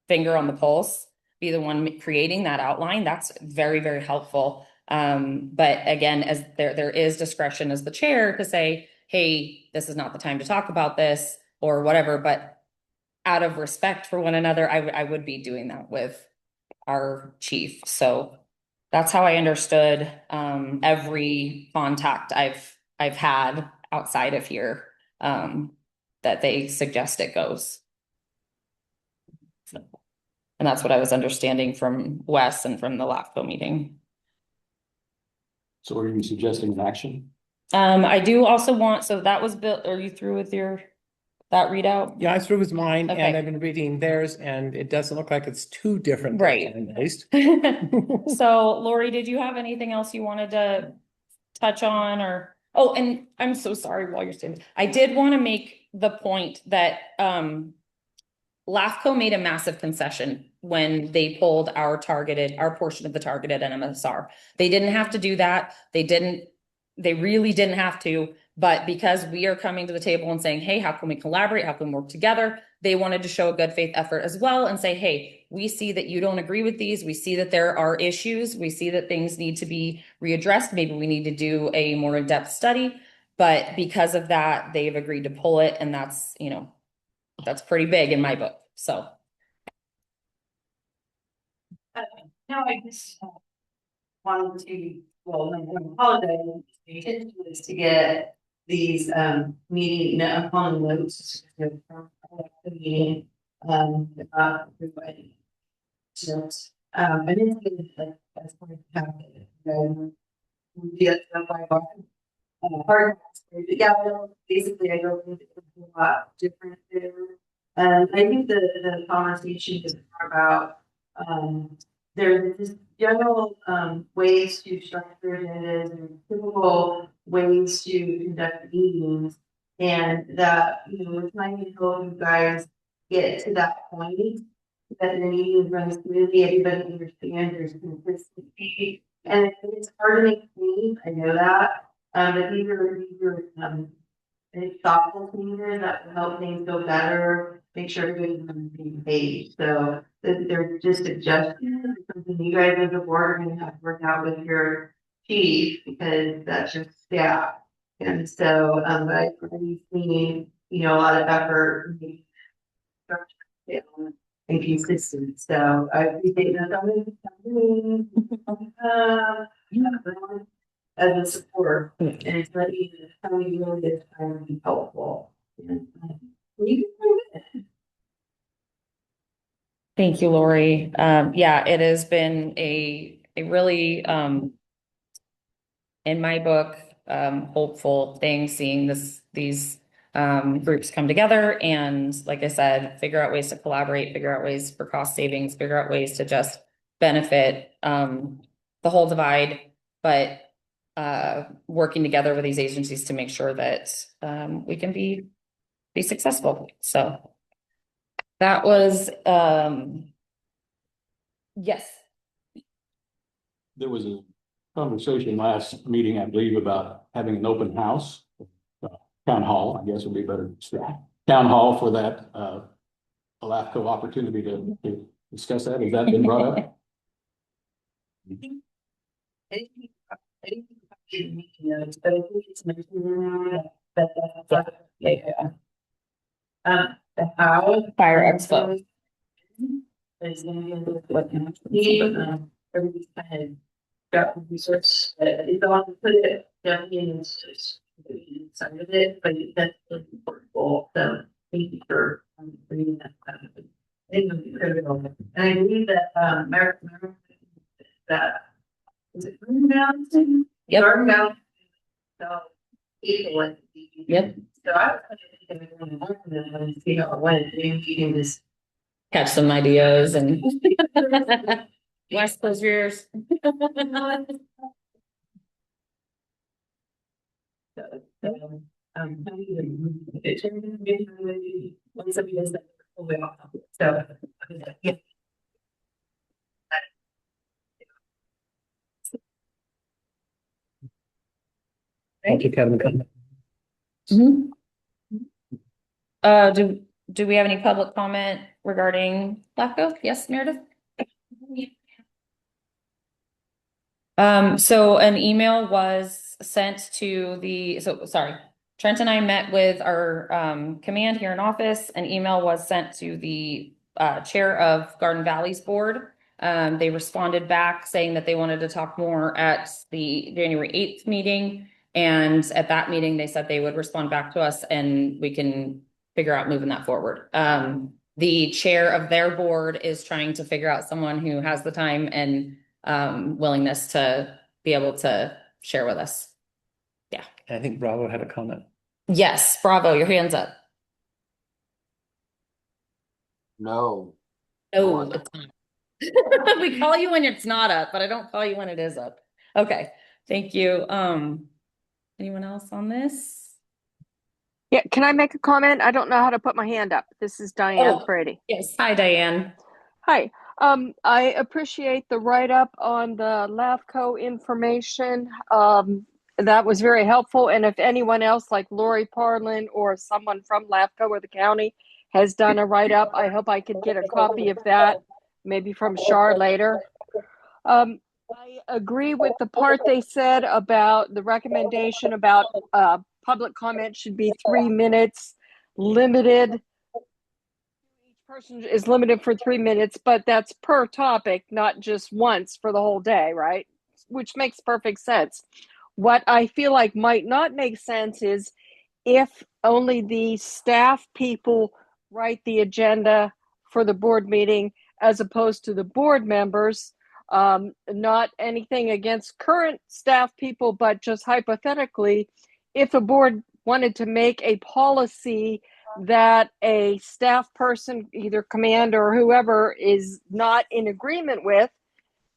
finger on the pulse be the one creating that outline. That's very, very helpful. But again, as there is discretion as the chair to say, hey, this is not the time to talk about this or whatever, but out of respect for one another, I would be doing that with our chief. So that's how I understood every contact I've had outside of here, that they suggest it goes. So, and that's what I was understanding from Wes and from the LAFCO meeting. So are you suggesting an action? I do also want, so that was built, are you through with that readout? Yeah, I through with mine Okay. and I've been reading theirs and it doesn't look like it's too different. Right. At least. So Lori, did you have anything else you wanted to touch on or, oh, and I'm so sorry while you're saying, I did want to make the point that, LAFCO made a massive concession when they pulled our portion of the targeted NMSR. They didn't have to do that. They really didn't have to, but because we are coming to the table and saying, hey, how can we collaborate? How can we work together? They wanted to show a good faith effort as well and say, hey, we see that you don't agree with these. We see that there are issues. We see that things need to be readdressed. Maybe we need to do a more in-depth study. But because of that, they've agreed to pull it. And that's, you know, that's pretty big in my book. So. No, I just wanted to, well, I apologize, the intention was to get these, meeting, I'm calling notes from the meeting, everybody. Notes, I didn't think like, that's going to happen, we get stuff like, hard, but yeah, well, basically, I don't think it's a lot different there. I think the conversation is more about, there's just general ways to structure agendas and typical ways to conduct meetings, and that, you know, we're trying to help you guys get to that point that the meeting runs smoothly, everybody understands there's consistency, and it's hard to make meetings, I know that, but these are thoughtful changes that will help things go better, make sure everybody's on the same page. So they're just suggestions, something you guys as a board are going to have to work out with your chief, because that's your staff. And so, but I've already seen, you know, a lot of effort in structure and consistent. So I appreciate that. As a support, and it's letting you how you really is trying to be helpful. And, you can do it. Thank you, Lori. Yeah, it has been a really, in my book, hopeful thing, seeing these groups come together and, like I said, figure out ways to collaborate, figure out ways for cost savings, figure out ways to just benefit the whole divide, but working together with these agencies to make sure that we can be successful. So that was yes. There was a conversation last meeting, I believe, about having an open house, town hall, I guess would be better. Town hall for that LAFCO opportunity to discuss that. Has that been brought up? But I think it's mentioned the how Fire Expo. is going to be what everybody's kind of got research. You don't want to put it definitely inside of it, but that's really important. So thank you for bringing that up. It would be critical, and I believe that that is it Garden Valley? Yep. Garden Valley. So people Yep. So I was kind of thinking and see how it went. Maybe you can just Catch some ideas and West close your ears. When somebody does that, way off. So yeah. Thank you, Kevin. Mhm. Do we have any public comment regarding LAFCO? Yes, Meredith? So an email was sent to Trent and I met with our command here in office. An email was sent to the chair of Garden Valley's board. They responded back saying that they wanted to talk more at the January 8th meeting. And at that meeting, they said they would respond back to us and we can figure out moving that forward. The chair of their board is trying to figure out someone who has the time and willingness to be able to share with us. Yeah. I think Bravo had a comment. Yes, Bravo, your hand's up. No. No, it's not. We call you when it's not up, but I don't call you when it is up. Okay, thank you. Anyone else on this? Yeah, can I make a comment? I don't know how to put my hand up. This is Diane Oh. Brady. Yes, hi, Diane. Hi. I appreciate the write-up on the LAFCO information. That was very helpful. And if anyone else like Lori Parlin or someone from LAFCO or the county has done a write-up, I hope I could get a copy of that maybe from Shar later. I agree with the part they said about the recommendation about public comment should be 3 minutes, limited. Each person is limited for 3 minutes, but that's per topic, not just once for the whole day, right? Which makes perfect sense. What I feel like might not make sense is if only the staff people write the agenda for the board meeting as opposed to the board members. Not anything against current staff people, but just hypothetically, if a board wanted to make a policy that a staff person, either command or whoever, is not in agreement with,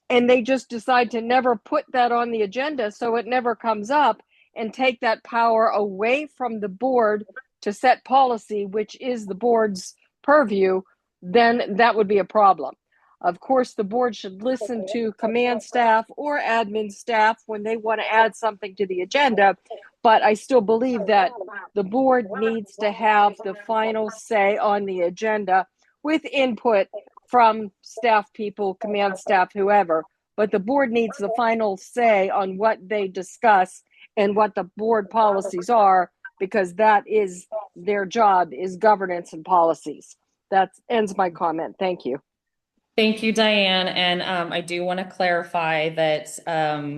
and they just decide to never put that on the agenda so it never comes up, and take that power away from the board to set policy, which is the board's purview, then that would be a problem. Of course, the board should listen to command staff or admin staff when they want to add something to the agenda, but I still believe that the board needs to have the final say on the agenda with input from staff people, command staff, whoever. But the board needs the final say on what they discuss and what the board policies are, because that is their job, is governance and policies. That ends my comment. Thank you. Thank you, Diane. And I do want to clarify that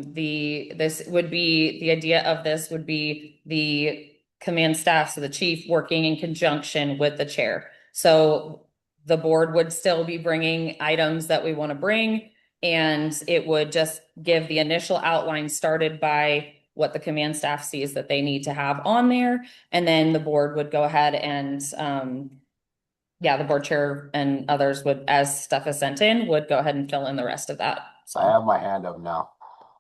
this would be the idea of this would be the command staff, so the chief working in conjunction with the chair. So the board would still be bringing items that we want to bring, and it would just give the initial outline started by what the command staff sees that they need to have on there, and then the board would go ahead and the board chair and others would, as stuff is sent in, would go ahead and fill in the rest of that. So I have my hand up now.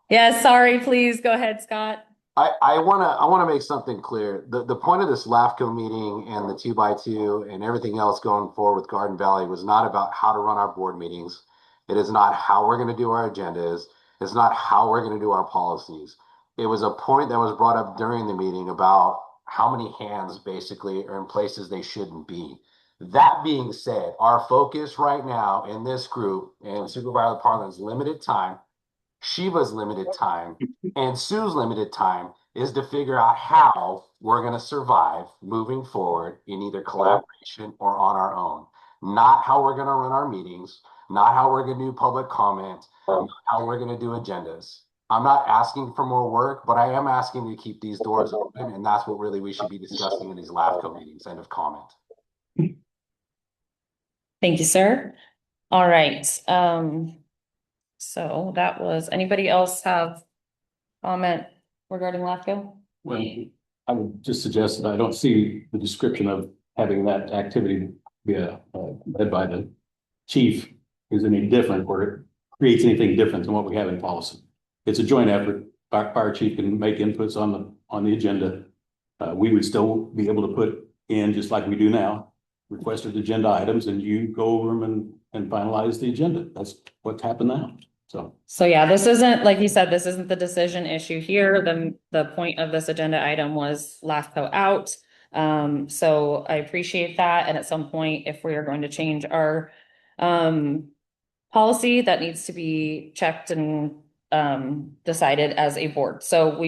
yeah, sorry, please go ahead, Scott. I wanna make something clear. The point of this LAFCO meeting and the 2x2 and everything else going forward with Garden Valley was not about how to run our board meetings. It is not how we're gonna do our agendas. It's not how we're gonna do our policies. It was a point that was brought up during the meeting about how many hands basically are in places they shouldn't be. That being said, our focus right now in this group and Supervisor Parlin's limited time, Shiva's limited time, and Sue's limited time is to figure out how we're going to survive moving forward in either collaboration or on our own. Not how we're going to run our meetings, not how we're going to do public comment, not how we're going to do agendas. I'm not asking for more work, but I am asking to keep these doors open, and that's what really we should be discussing in these LAFCO meetings. End of comment. Thank you, sir. All right. So that was, anybody else have comment regarding LAFCO? Well, I would just suggest that I don't see the description of having that activity be led by the chief is any different, or it creates anything different than what we have in policy. It's a joint effort. Fire chief can make inputs on the agenda. We would still be able to put in, just like we do now, requested agenda items, and you go over them and finalize the agenda. That's what's happened now. So yeah, this isn't, like you said, this isn't the decision issue here. The point of this agenda item was LAFCO out. So I appreciate that. And at some point, if we are going to change our policy, that needs to be checked and decided as a board. So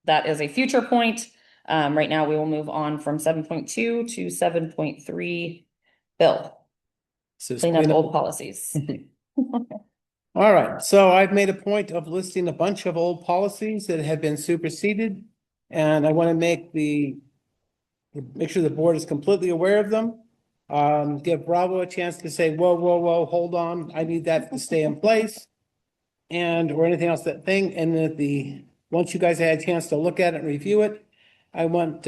that is a future point. Right now, we will move on from 7.2 to 7.3. Bill, clean up old policies. All right, so I've made a point of listing a bunch of old policies that have been superseded, and I want to make sure the board is completely aware of them. Give Bravo a chance to say, whoa, hold on, I need that to stay in place, or anything else and then once you guys had a chance to look at it and review it, I want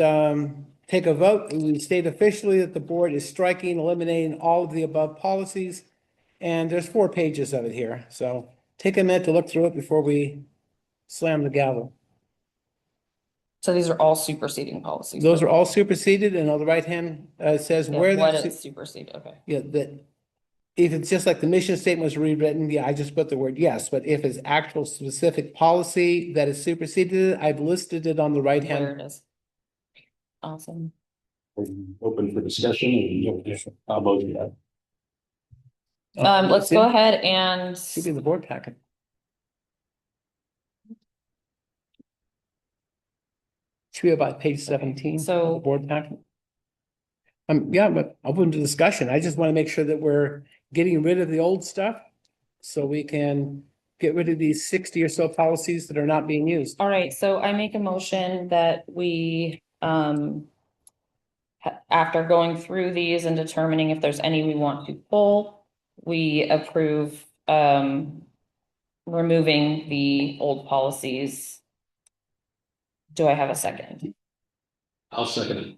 take a vote. We state officially that the board is striking, eliminating all of the above policies. And there's 4 pages of it here. So take a minute to look through it before we slam the gavel. So these are all superseding policies. Those are all superseded, and on the right hand says where what they're is superseded. Okay. Yeah, that if it's just like the mission statement was rewritten, I just put the word yes. But if it's actual specific policy that is superseded, I've listed it on the right hand. There it is. Awesome. open for discussion, and I'll vote for that. Let's go ahead and, Should be in the board packet. Should be about page 17 of So- the board packet. Yeah, but open to discussion. I just want to make sure that we're getting rid of the old stuff so we can get rid of these 60 or so policies that are not being used. all right, so I make a motion that we, after going through these and determining if there's any we want to pull, we approve, removing the old policies. Do I have a second? I'll second it.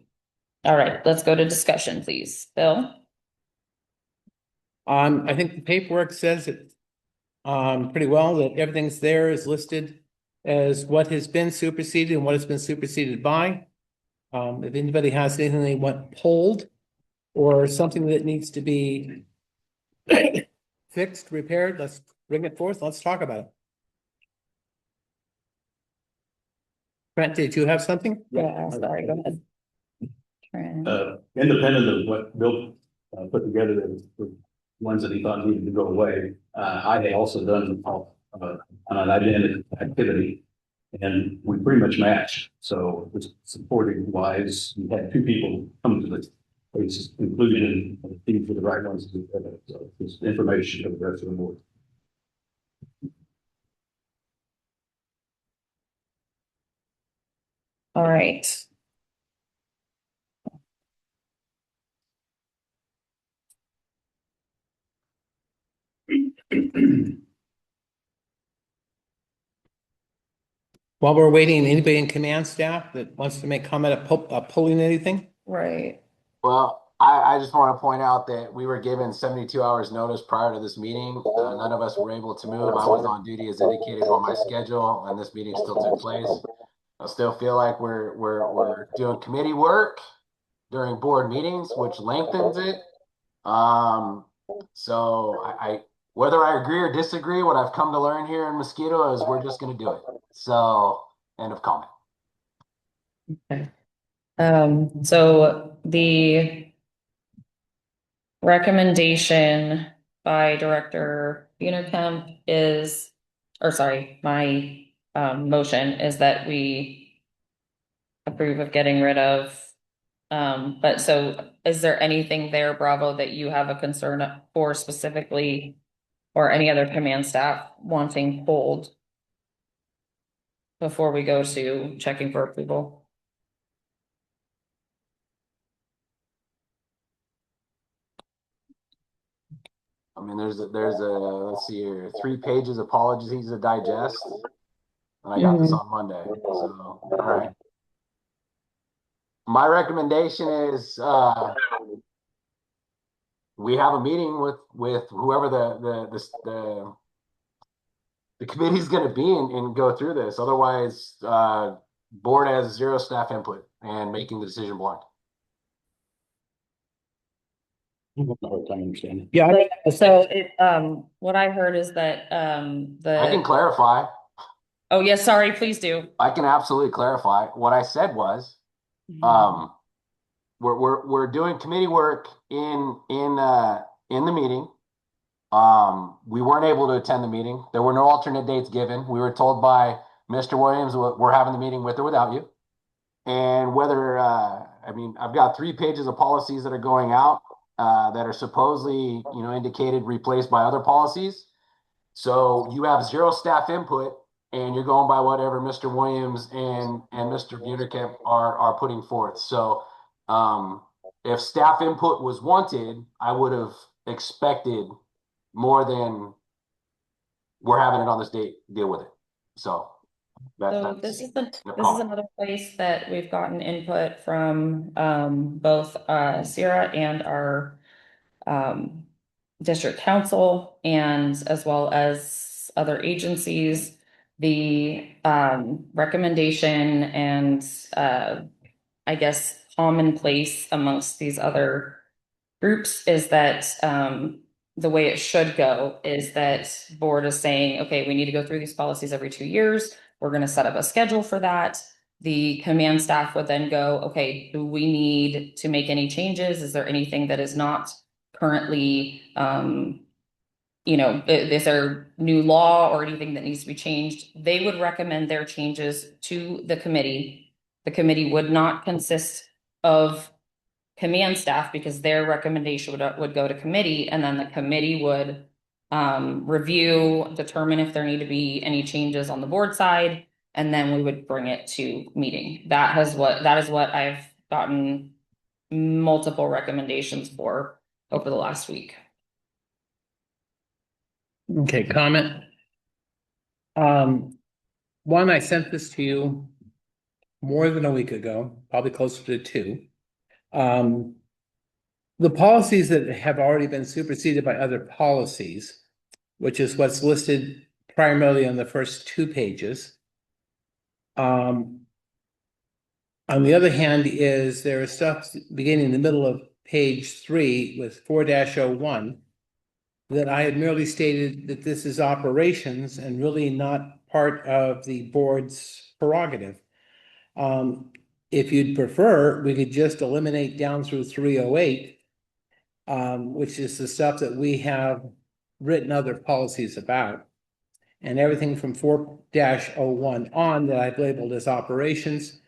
All right, let's go to discussion, please. Bill? I think the paperwork says it pretty well, that everything's there is listed as what has been superseded and what has been superseded by. If anybody has anything they want pulled or something that needs to be fixed, repaired, let's bring it forth. Let's talk about it. Brent, did you have something? Yeah, sorry, go ahead. Trent. Independent of what Bill put together, the ones that he thought needed to go away, I had also done an identity activity, and we pretty much matched. So it's supporting wise, we had two people come to the conclusion, I think for the right ones. So it's information for the rest of the board. All right. While we're waiting, anybody in command staff that wants to make comment of pulling anything? Right. Well, I just want to point out that we were given 72 hours notice prior to this meeting. None of us were able to move. I was on duty as indicated on my schedule, and this meeting still took place. I still feel like we're doing committee work during board meetings, which lengthens it. So I whether I agree or disagree, what I've come to learn here in Mosquito is we're just going to do it. So end of comment. Okay. So the recommendation by Director Unicamp is, or sorry, my motion is that we approve of getting rid of. But so is there anything there, Bravo, that you have a concern for specifically, or any other command staff wanting pulled before we go to checking for approval? I mean, there's a let's see here, 3 pages of apologies to digest, and I got this on Monday. So all right. My recommendation is we have a meeting with whoever the committee is going to be and go through this. Otherwise, board has 0 staff input and making the decision blind. I have a hard time understanding. Yeah, So it, what I heard is that, I can the, clarify. oh, yes, sorry, please do. I can absolutely clarify. What I said was, we're doing committee work in the meeting. We weren't able to attend the meeting. There were no alternate dates given. We were told by Mr. Williams, we're having the meeting with or without you. And whether, I mean, I've got 3 pages of policies that are going out that are supposedly, indicated replaced by other policies. So you have 0 staff input, and you're going by whatever Mr. Williams and Mr. Unicamp are putting forth. So if staff input was wanted, I would have expected more than we're having it on this date, deal with it. So So this is another place that we've gotten input from, both, Sierra and our, district council, and as well as other agencies. The, recommendation and, I guess commonplace amongst these other groups is that, the way it should go is that board is saying, okay, we need to go through these policies every 2 years. We're going to set up a schedule for that. The command staff would then go, okay, do we need to make any changes? Is there anything that is not currently is there new law or anything that needs to be changed? They would recommend their changes to the committee. The committee would not consist of command staff because their recommendation would go to committee, and then the committee would review, determine if there need to be any changes on the board side, and then we would bring it to meeting. That is what I've gotten multiple recommendations for over the last week. Okay, comment. One, I sent this to you more than a week ago, probably closer to 2. The policies that have already been superseded by other policies, which is what's listed primarily on the first 2 pages. On the other hand, there is stuff beginning in the middle of page 3 with 4-01 that I had merely stated that this is operations and really not part of the board's prerogative. If you'd prefer, we could just eliminate down through 308, which is the stuff that we have written other policies about. And everything from 4-01 on that I've labeled as operations.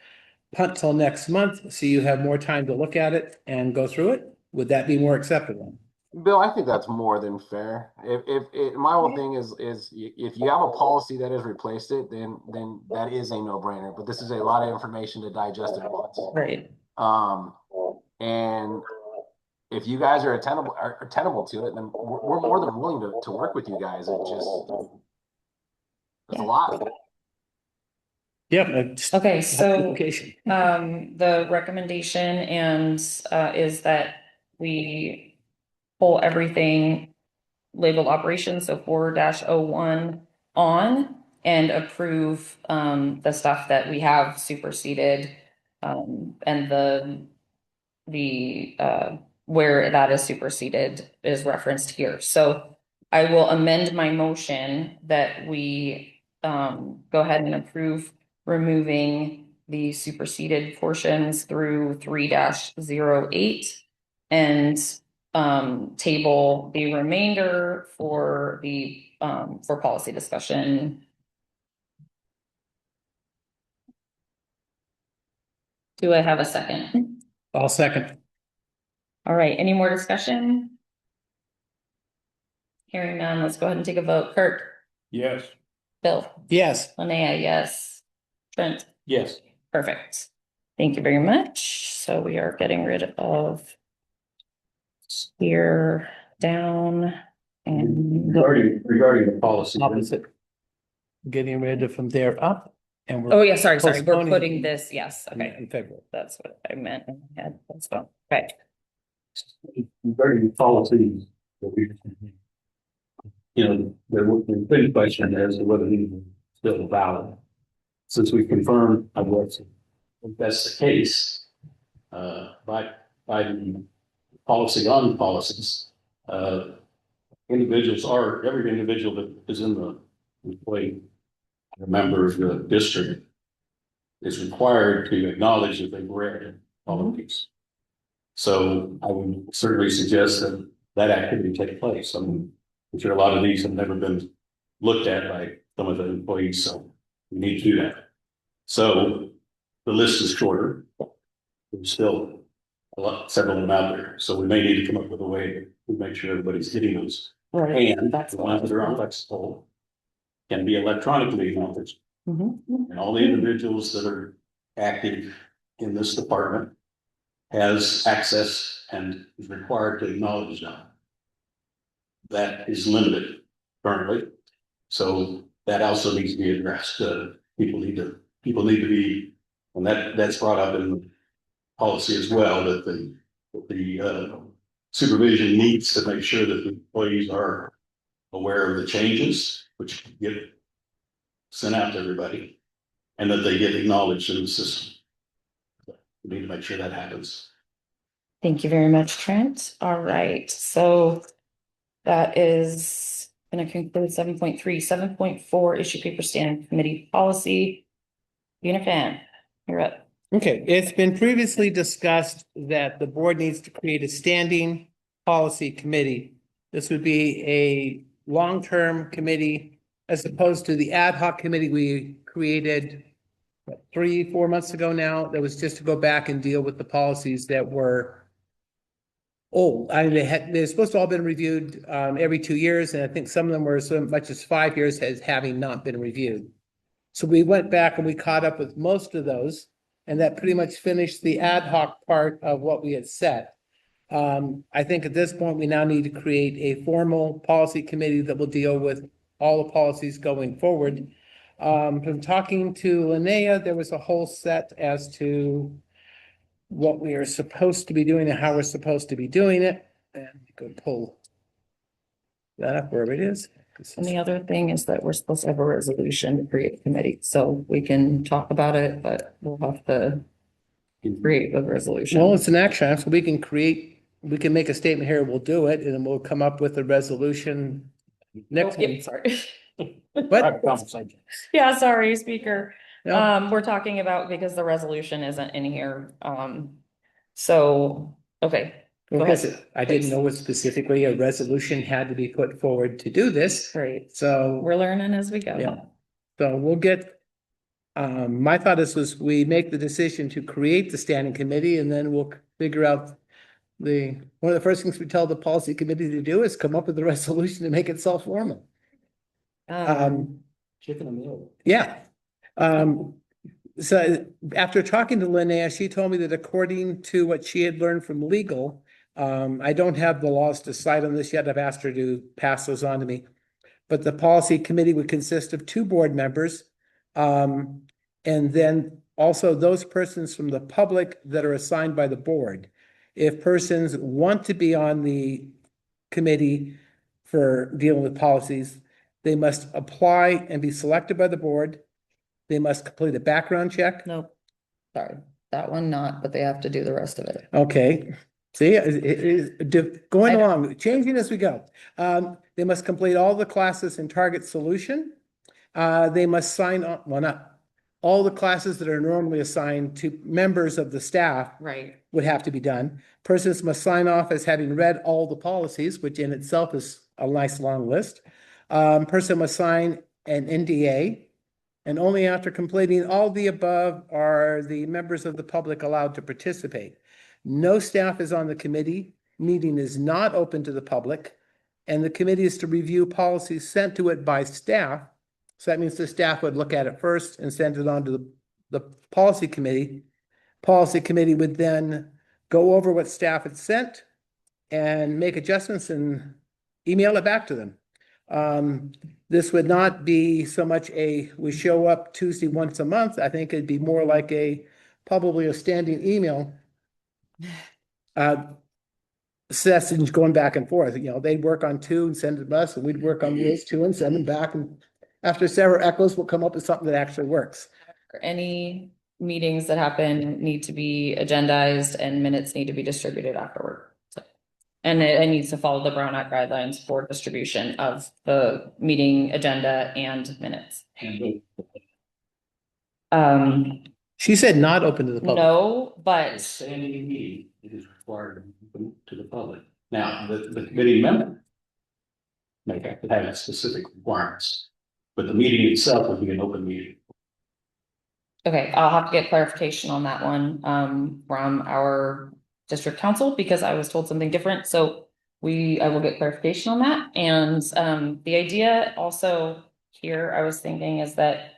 Punt till next month, so you have more time to look at it and go through it. Would that be more acceptable? Bill, I think that's more than fair. If my whole thing is if you have a policy that has replaced it, then that is a no-brainer. But this is a lot of information to digest at once. Right. And if you guys are tenable to it, then we're more than willing to work with you guys. It's a lot. Yep. Okay, so the recommendation is that we pull everything labeled operations, so 4-01 on, and approve the stuff that we have superseded, and the where that is superseded is referenced here. So I will amend my motion that we go ahead and approve removing the superseded portions through 3-08 and table the remainder for the for policy discussion. Do I have a second? I'll second. All right, any more discussion? Hearing none, let's go ahead and take a vote. Kurt? Yes. Bill? Yes. Linnea, yes. Trent? Yes. Perfect. Thank you very much. So we are getting rid of here down and Regarding the policy. Opposite. Getting rid of from there up, and we're. oh yeah, sorry. We're postponing putting this, yes, in okay. February. That's what I meant in my head. That's fine. Okay. Regarding the policies that we, there's been question as to whether these are still valid. Since we confirmed, I guess, if that's the case, by the policy on policies, every individual that is in the employee, a member of the district, is required to acknowledge that they've read all of these. So I would certainly suggest that that activity take place. I'm sure a lot of these have never been looked at by some of the employees, so we need to do that. So the list is shorter. There's still several of them out there, so we may need to come up with a way to make sure everybody's getting those. Right. And the ones that are flexible can be electronically acknowledged. And all the individuals that are active in this department has access and is required to acknowledge them. That is limited currently, so that also needs to be addressed. People need to be, and that's brought up in the policy as well, that the supervision needs to make sure that the employees are aware of the changes, which get sent out to everybody, and that they get acknowledged in the system. We need to make sure that happens. Thank you very much, Trent. All right, so that is going to conclude 7.3. 7.4, issue paper standing committee policy. Unifan, you're up. Okay, it's been previously discussed that the board needs to create a standing policy committee. This would be a long-term committee as opposed to the ad hoc committee we created 3, 4 months ago now, that was just to go back and deal with the policies that were old. I mean, they're supposed to all been reviewed every 2 years, and I think some of them were so much as 5 years as having not been reviewed. So we went back and we caught up with most of those, and that pretty much finished the ad hoc part of what we had set. I think at this point, we now need to create a formal policy committee that will deal with all the policies going forward. From talking to Linnea, there was a whole set as to what we are supposed to be doing and how we're supposed to be doing it. And we could pull that up wherever it is. And the other thing is that we're supposed to have a resolution to create a committee, so we can talk about it, but we'll have to create a resolution. Well, it's an action item, so we can make a statement here, we'll do it, and then we'll come up with a resolution next Oh, yeah, week. sorry. But, Private conversation. Yeah, sorry, speaker. no, We're talking about, because the resolution isn't in here, so, okay. Go because ahead. I didn't know what specifically a resolution had to be put forward to do this, Great, so. we're learning as we go. Yeah. So we'll get, my thought is was we make the decision to create the standing committee and then we'll figure out one of the first things we tell the policy committee to do is come up with a resolution to make it self-formal. Chicken and the egg. Yeah. So after talking to Linnea, she told me that according to what she had learned from legal, I don't have the laws to cite on this yet. I've asked her to pass those on to me. But the policy committee would consist of 2 board members. And then also those persons from the public that are assigned by the board. If persons want to be on the committee for dealing with policies, they must apply and be selected by the board. They must complete a background check. Nope, sorry, that one not, but they have to do the rest of it. Okay, see, it is going I know. along, changing as we go. They must complete all the classes in target solution. They must sign on, well, not all the classes that are normally assigned to members of the staff Right. would have to be done. Persons must sign off as having read all the policies, which in itself is a nice long list. Person must sign an NDA. And only after completing all the above are the members of the public allowed to participate. No staff is on the committee. Meeting is not open to the public. And the committee is to review policies sent to it by staff. So that means the staff would look at it first and send it on to the policy committee. Policy committee would then go over what staff had sent and make adjustments and email it back to them. This would not be so much we show up Tuesday once a month. I think it'd be more like probably a standing email sessions going back and forth. You know, they'd work on 2 and send it to us, and we'd work on those 2 and send them back. And after several echoes, we'll come up with something that actually works. Any meetings that happen need to be agendized and minutes need to be distributed afterward. So, and it needs to follow the Brown Act guidelines for distribution of the meeting agenda and minutes. She said not open to the public. No, but Standing meeting is required to the public. Now, the committee member may have to have specific requirements, but the meeting itself will be an open meeting. okay, I'll have to get clarification on that one from our district council because I was told something different. So I will get clarification on that. And the idea also here, I was thinking is that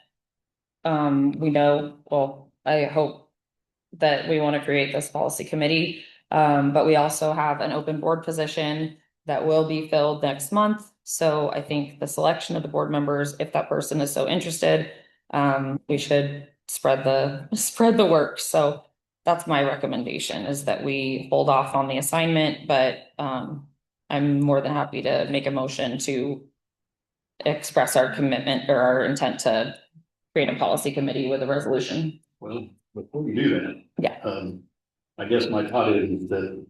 we know, well, I hope that we want to create this policy committee, but we also have an open board position that will be filled next month. So I think the selection of the board members, if that person is so interested, we should spread the work. So that's my recommendation, is that we hold off on the assignment, but I'm more than happy to make a motion to express our commitment or our intent to create a policy committee with a resolution. Well, before we do that. Yeah. I guess my thought is that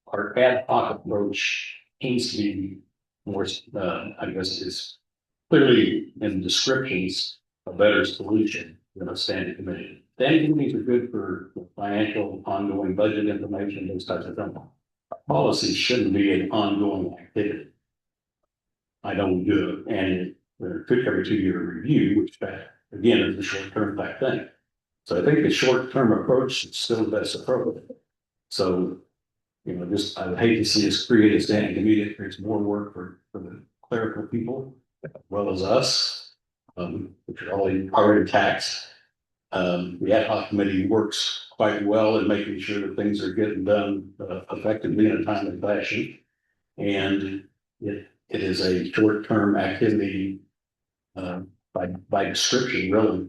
our ad hoc approach needs to be more, I guess is clearly in descriptions, a better solution than a standing committee. Standing committees are good for financial, ongoing budget information, those types of things. Policy shouldn't be an ongoing activity. I don't do it. And it took every 2-year review, which again is a short-term type thing. So I think the short-term approach is still the best approach. So, just, I would hate to see us create a standing committee that creates more work for the clerical people, as well as us, which are already taxed. The ad hoc committee works quite well in making sure that things are getting done effectively in a timely fashion. And it is a short-term activity by description, really.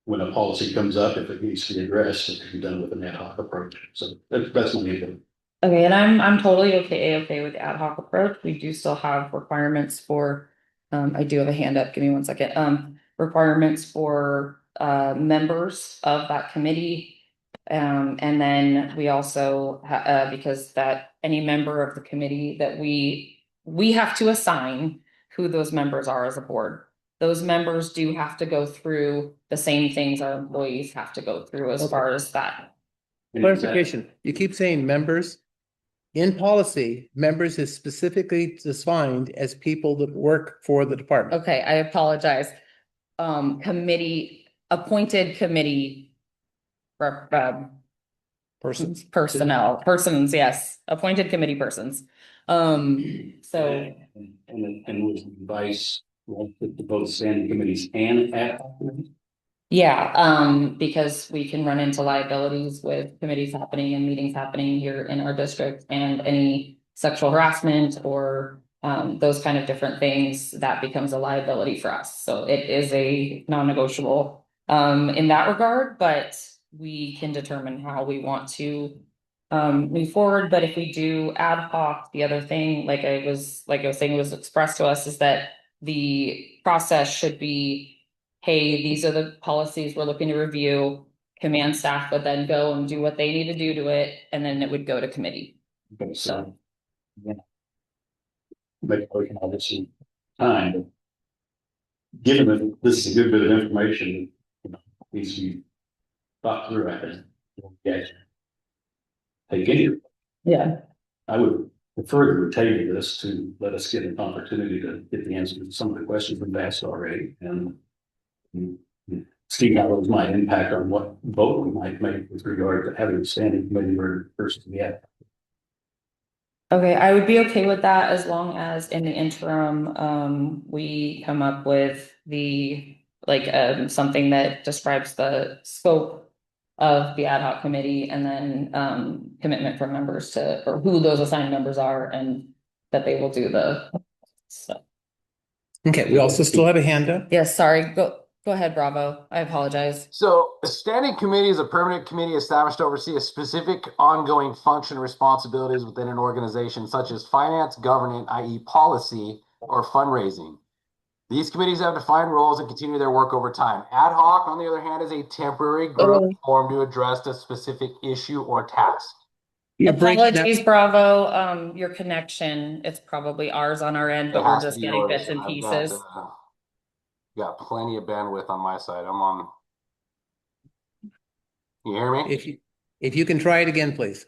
When a policy comes up, if it needs to be addressed, it can be done with an ad hoc approach. So that's my input. Okay, and I'm totally okay with the ad hoc approach. We do still have requirements for, I do have a hand up, give me 1 second. Requirements for members of that committee. And then we also because that any member of the committee that we have to assign who those members are as a board. Those members do have to go through the same things our employees have to go through as far as that. Clarification, you keep saying members. In policy, members is specifically defined as people that work for the department. Okay, I apologize. Appointed committee. Persons. Persons, yes, appointed committee persons. So, And with advice, with both standing committees and ad hoc committees. yeah, because we can run into liabilities with committees happening and meetings happening here in our district and any sexual harassment or those kind of different things, that becomes a liability for us. So it is a non-negotiable in that regard, but we can determine how we want to move forward. But if we do ad hoc, the other thing, like I was saying, was expressed to us is that the process should be, hey, these are the policies we're looking to review. Command staff would then go and do what they need to do to it, and then it would go to committee. Okay, so yeah. Make a motion on this time. But given that this is a good bit of information, needs to be thought through, I think. Yeah. Take it. Yeah. I would prefer to table this to let us get an opportunity to get the answers to some of the questions we've asked already and see how those might impact on what vote we might make with regard to having a standing committee versus the ad. Okay, I would be okay with that as long as in the interim, we come up with the, something that describes the scope of the ad hoc committee and then, commitment from members or who those assigned members are and that they will do the stuff. Okay, we also still have a hand up. Yes, sorry, go ahead, Bravo. I apologize. So a standing committee is a permanent committee established to oversee a specific ongoing function and responsibilities within an organization, such as finance, governance, i.e. policy, or fundraising. These committees have defined roles and continue their work over time. Ad hoc, on the other hand, is a temporary group formed to address a specific issue or task. Apologies, Bravo. Your connection, it's probably ours on our end, but we're just getting bits and pieces. Got plenty of bandwidth on my side. I'm on. You hear me? If you can try it again, please.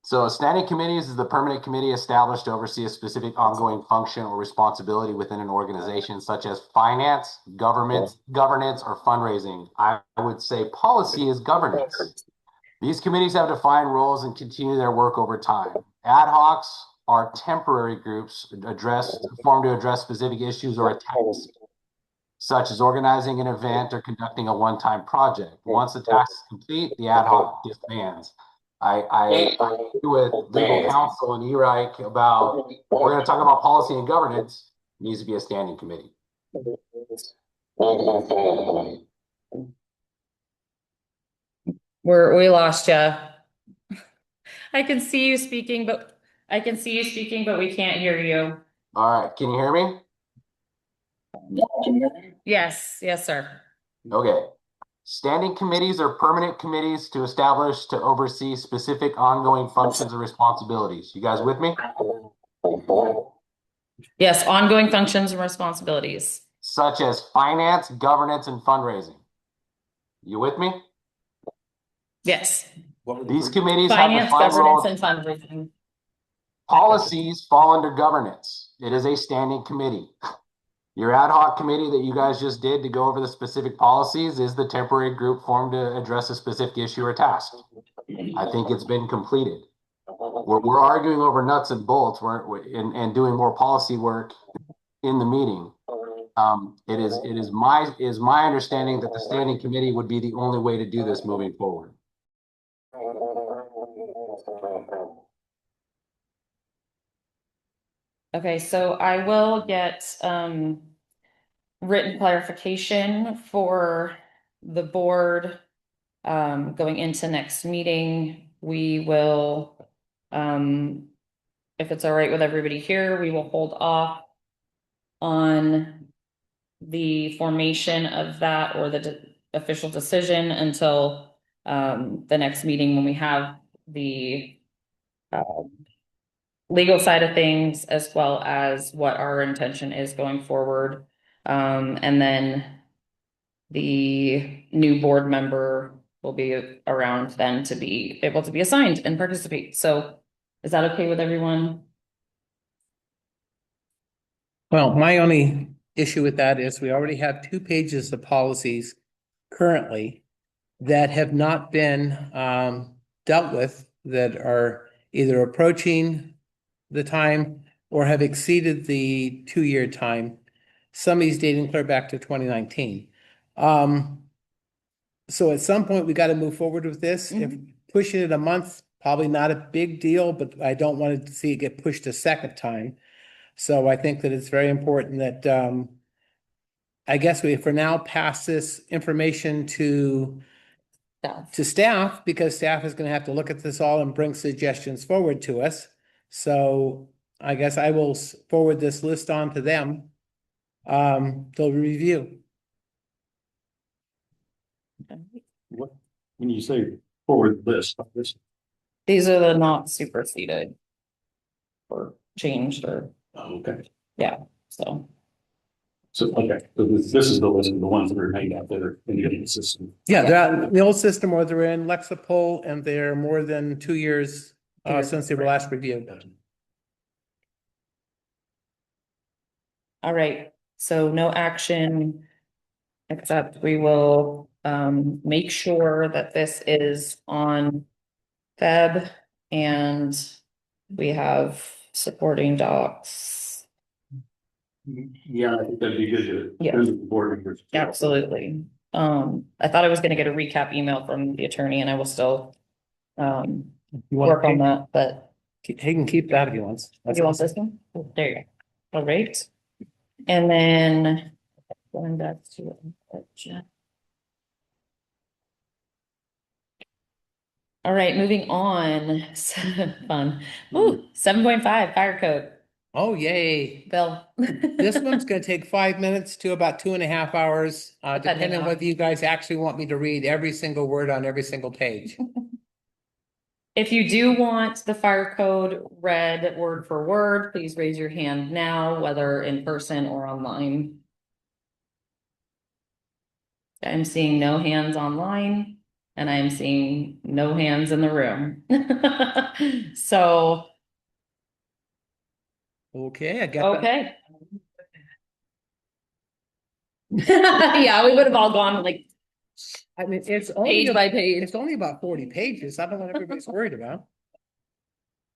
So standing committees is the permanent committee established to oversee a specific ongoing function or responsibility within an organization, such as finance, governance, or fundraising. I would say policy is governance. These committees have defined roles and continue their work over time. Ad hocs are temporary groups formed to address specific issues or tasks, such as organizing an event or conducting a one-time project. Once the task is complete, the ad hoc disbands. I agree with legal counsel and ERIC about, we're going to talk about policy and governance, it needs to be a standing committee. We lost you. I can see you speaking, but we can't hear you. All right, can you hear me? Yes, sir. Okay. Standing committees are permanent committees to oversee specific ongoing functions and responsibilities. You guys with me? Yes, ongoing functions and responsibilities. Such as finance, governance, and fundraising. You with me? Yes. These committees Finance, have defined governance, roles. and fundraising. Policies fall under governance. It is a standing committee. Your ad hoc committee that you guys just did to go over the specific policies is the temporary group formed to address a specific issue or task. I think it's been completed. We're arguing over nuts and bolts and doing more policy work in the meeting. It is my understanding that the standing committee would be the only way to do this moving forward. Okay, so I will get written clarification for the board going into next meeting. We will, if it's all right with everybody here, we will hold off on the formation of that or the official decision until the next meeting when we have the legal side of things as well as what our intention is going forward. And then the new board member will be around then to be able to be assigned and participate. So is that okay with everyone? Well, my only issue with that is we already have 2 pages of policies currently that have not been dealt with, that are either approaching the time or have exceeded the 2-year time. Some of these dating clear back to 2019. So at some point, we got to move forward with this. If pushing it a month, probably not a big deal, but I don't want to see it get pushed a second time. So I think that it's very important that I guess we for now pass this information to staff, because staff is going to have to look at this all and bring suggestions forward to us. So I guess I will forward this list on to them. They'll review. What, when you say forward list, These are the not superseded or changed or, okay. yeah, so. So, okay, so this is the list of the ones that are made out there in the system. Yeah, they're in the old system, or they're in Lexipol, and they're more than 2 years since they were last reviewed. All right, so no action, except we will make sure that this is on Feb and we have supporting docs. Yeah, I think that'd be good to. Yeah. send to the board members. Absolutely. I thought I was gonna get a recap email from the attorney and I will still You work on want, that, but he can keep that if he wants. you want this one? There you go. All right. And then going back to all right, moving on. Fun. Ooh, 7.5 fire code. Oh, yay. Bill. This one's gonna take 5 minutes to about 2.5 hours, depending on whether you guys actually want me to read every single word on every single page. If you do want the fire code read word for word, please raise your hand now, whether in person or online. I'm seeing no hands online and I'm seeing no hands in the room. So, Okay, I got that. okay. Yeah, we would have all gone like I mean, it's only, page by page. it's only about 40 pages. I don't know what everybody's worried about.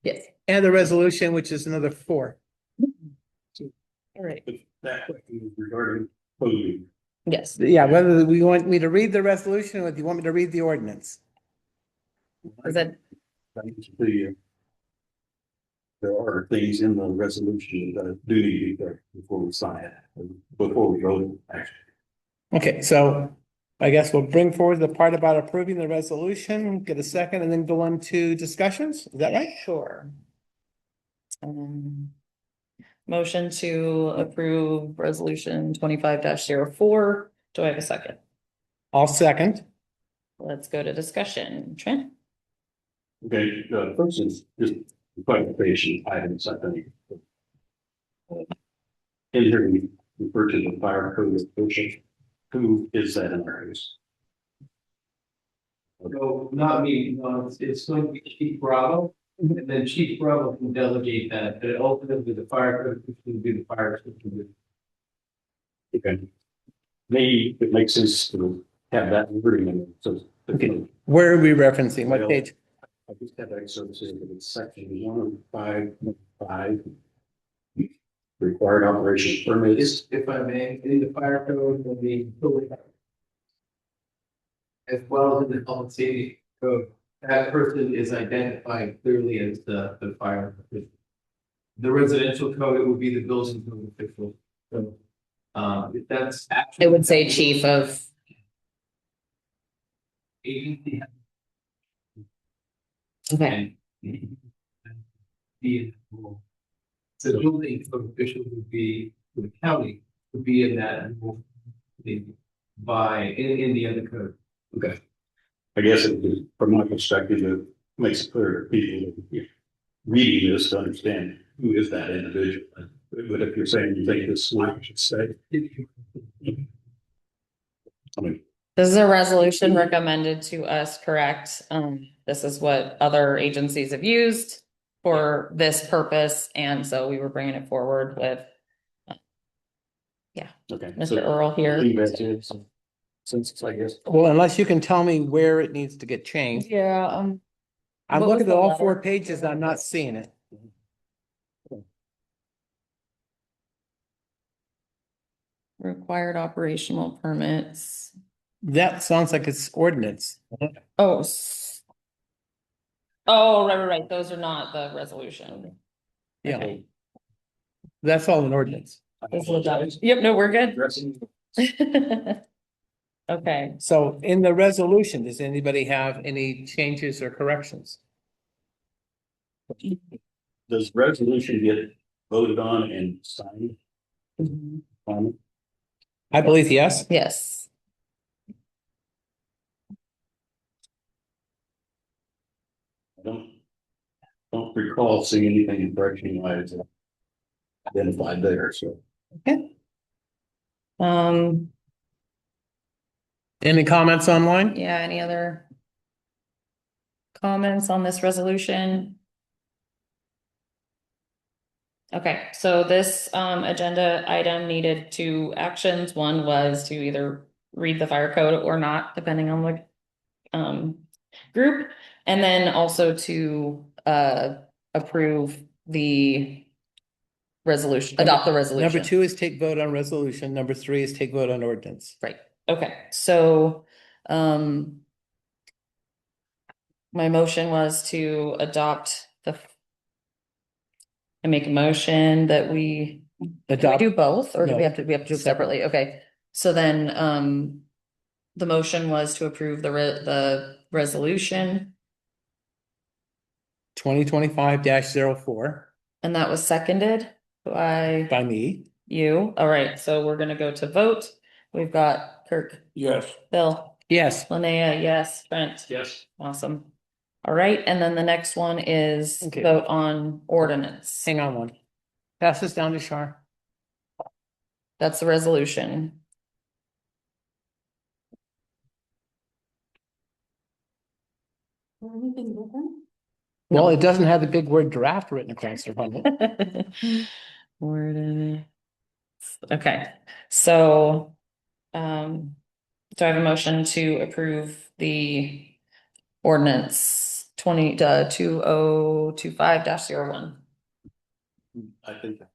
Yes. And the resolution, which is another 4. All right. But that question is regarding coding. Yes. Yeah, whether we want me to read the resolution or if you want me to read the ordinance. Is that There are things in the resolution that do need to be there before we sign it, before we go to action. Okay, so I guess we'll bring forward the part about approving the resolution, get a second, and then go on to discussions. Is that right? sure? Motion to approve resolution 25-04. Do I have a second? I'll second. Let's go to discussion. Trent? Okay, the first is just clarification items, I think. In here, we refer to the fire code of OSHA. Who is that in our case? No, not me, no, it's going to be Chief Bravo, And then Chief Bravo can delegate that, but ultimately the fire code will be the fire system. Okay. Maybe it makes sense to have that wording in it, so. Okay. Where are we referencing? What Well, page? I just have that services, but it's section 105.5. Required operation permits. If I may, in the fire code will be as well as in the public safety code, that person is identified clearly as the fire. The residential code, it would be the building code official. So, if that's actually. It would say chief of, Agency. okay, And be in. So the building code official would be, for the county, would be in that. By, in the other code. Okay. I guess from my perspective, it makes it clear to people reading this to understand who is that individual. But if you're saying you think this line should say. I mean, this is a resolution recommended to us, correct? This is what other agencies have used for this purpose, and so we were bringing it forward with okay. Mr. Earl here. Leave that to some sense, I guess. Well, unless you can tell me where it needs to get changed. Yeah, I'm what was looking at the all letter? 4 pages. I'm not seeing it. required operational permits. That sounds like it's ordinance. Oh. Oh, right. Those are not the resolution. Yeah, Okay. that's all an ordinance. Yep, no, we're good. Addressing Okay, So in the resolution, does anybody have any changes or corrections? Does resolution get voted on and signed? I believe yes. yes. I don't recall seeing anything in correction wise identified there, so. Okay. Any comments online? Yeah, any other comments on this resolution? Okay, so this agenda item needed 2 actions. One was to either read the fire code or not, depending on the group, and then also to approve the resolution, adopt the resolution. Number 2 is take vote on resolution. Number 3 is take vote on ordinance. Right, okay, so my motion was to adopt and make a motion that we do we Adopt. do both, or do No. we have to do it separately? Okay, so then the motion was to approve the resolution, 2025-04 and that was seconded by by me. you. All right, so we're gonna go to vote. We've got Kirk, Yes. Bill, Yes. Linnea, yes, Brent. Yes. Awesome. All right, and then the next one is Okay. vote on ordinance. Hang on one. Pass this down to Shar. That's the resolution. Anything different? Well, it doesn't have the big word draft written across the front. Ordinance. Okay, so do I have a motion to approve the ordinance 2025-01? I think that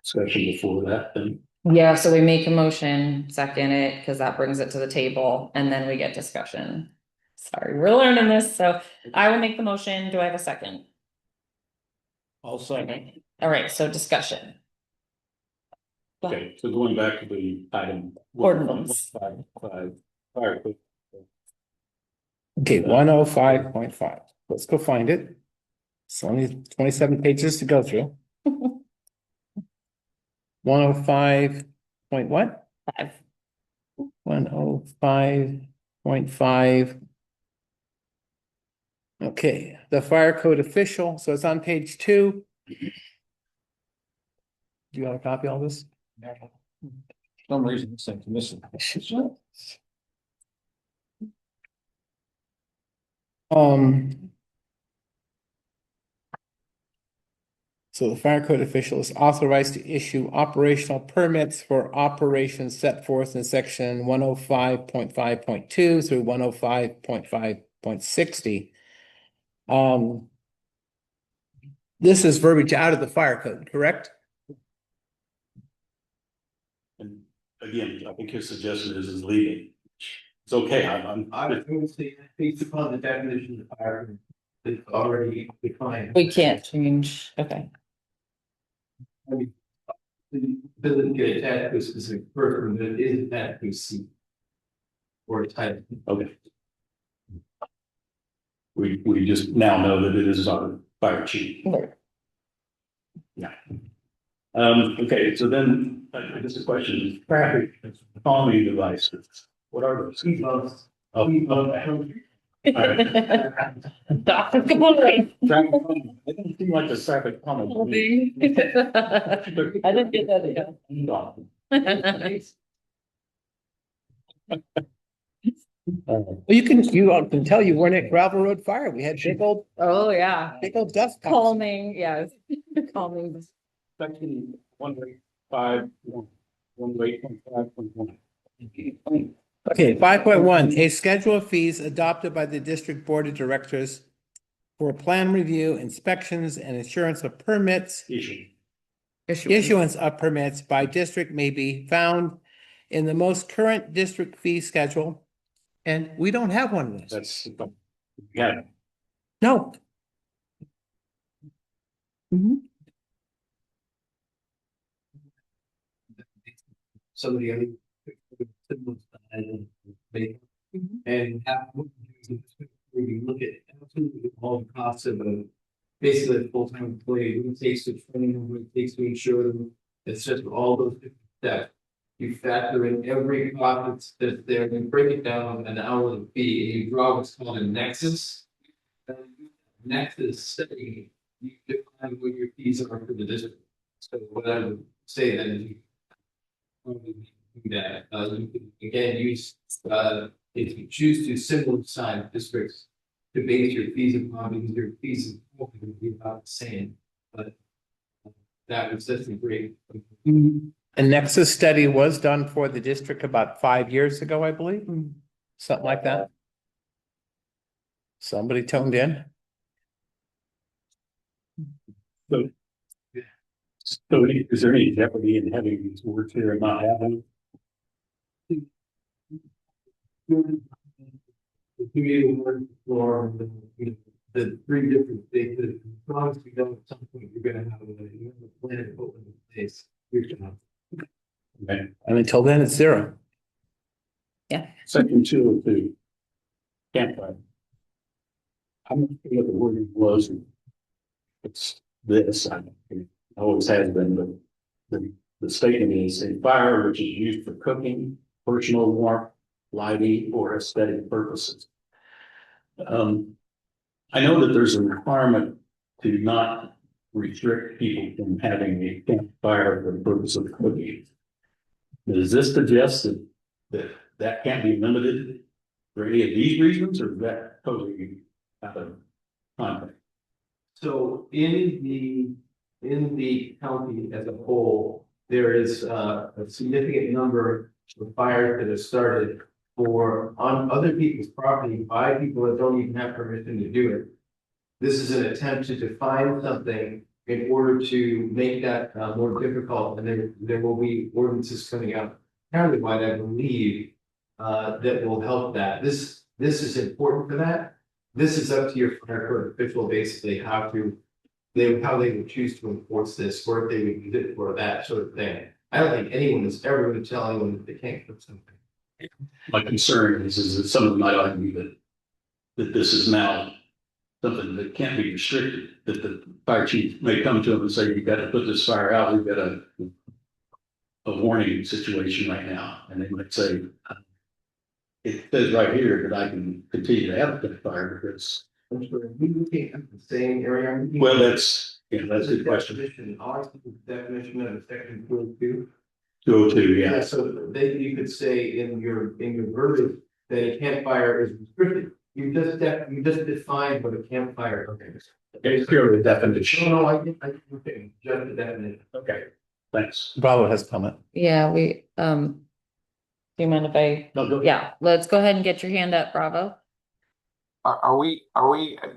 discussion before that, then. Yeah, so we make a motion, second it, because that brings it to the table, and then we get discussion. Sorry, we're learning this, so I will make the motion. Do I have a second? I'll second. All right, so discussion. Okay, so going back to the item. Ordinance. 105.5, fire code. Okay, 105.5. Let's go find it. It's only 27 pages to go through. 105 point what? 5. 105.5. Okay, the fire code official, so it's on page 2. Do you have a copy of all this? For some reason, this thing's missing. So the fire code official is authorized to issue operational permits for operations set forth in section 105.5.2 through 105.5.60. This is verbiage out of the fire code, correct? And again, I think his suggestion is leaving. It's okay, I would say, based upon the definition of fire, it's already defined. We can't change, okay. I mean, it doesn't get attached to a specific person, but it is attached to a seat. Or a title. okay. We just now know that it is our fire chief. Right. Yeah. Okay, so then, I guess the question is, traffic calming devices, what are those? Speed bumps. Oh, Come on. traffic calming. They don't seem like the traffic calming. to me. I didn't get that yet. No. You all can tell you weren't at gravel road fire. We had Oh, yeah. big old dust. clouds. Calming, yes. Calming. Section 1.5.1. Okay, 5.1, a schedule of fees adopted by the district board of directors for plan review, inspections, and insurance of permits. Issuance of permits by district may be found in the most current district fee schedule. And we don't have one of those. That's, yeah, No. Some of the other. And have, we look at absolutely all the costs of a, basically a full-time employee, what it takes to train them, what it takes to insure them. It's just all those different steps. You factor in every cost that's there, and break it down an hourly fee, and you draw what's called a nexus. Nexus study, you define what your fees are for the district. So what I would say then is you probably do that, you can again use, if you choose to similar sign districts to base your fees upon, because your fees will be about the same, but that was definitely great. A Nexus study was done for the district about 5 years ago, I believe, something like that. Somebody toned in. so is there any jeopardy in having these words here and not having? The community work for the three different things, as long as you know at some point you're gonna have a plan to put in place, you're gonna. Okay. And until then, it's zero. Section 202. Campfire. I'm not sure what the wording was. It's this, I always has been, but the statement is a fire which is used for cooking, personal warmth, lighting, or aesthetic purposes. I know that there's a requirement to not restrict people from having a campfire for the purpose of cooking. Does this suggest that can't be limited for any of these reasons, or is that totally out of context? So in the county as a whole, there is a significant number of fires that have started on other people's property by people that don't even have permission to do it. This is an attempt to define something in order to make that more difficult, and there will be ordinances coming out countywide, I believe, that will help that. This is important for that. This is up to your fire code official, basically, how they would choose to enforce this, or if they would use it for that sort of thing. I don't think anyone is ever going to tell anyone that they can't put something. My concern is that some of them might argue that this is now something that can't be restricted, that the fire chief may come to them and say, you've got to put this fire out, we've got a warning situation right now, and they might say, it says right here that I can continue to have that fire because. I'm sorry, we looking at the same area. Well, that's a good question. Definition of section 202. 202, yeah. So you could say in your verbiage that a campfire is restricted. You just defined what a campfire is. Okay, purely the definition. No, okay, just the definition. Okay, thanks. Bravo has comment. Yeah, do you mind if I, No, go. yeah, let's go ahead and get your hand up, Bravo. Are we,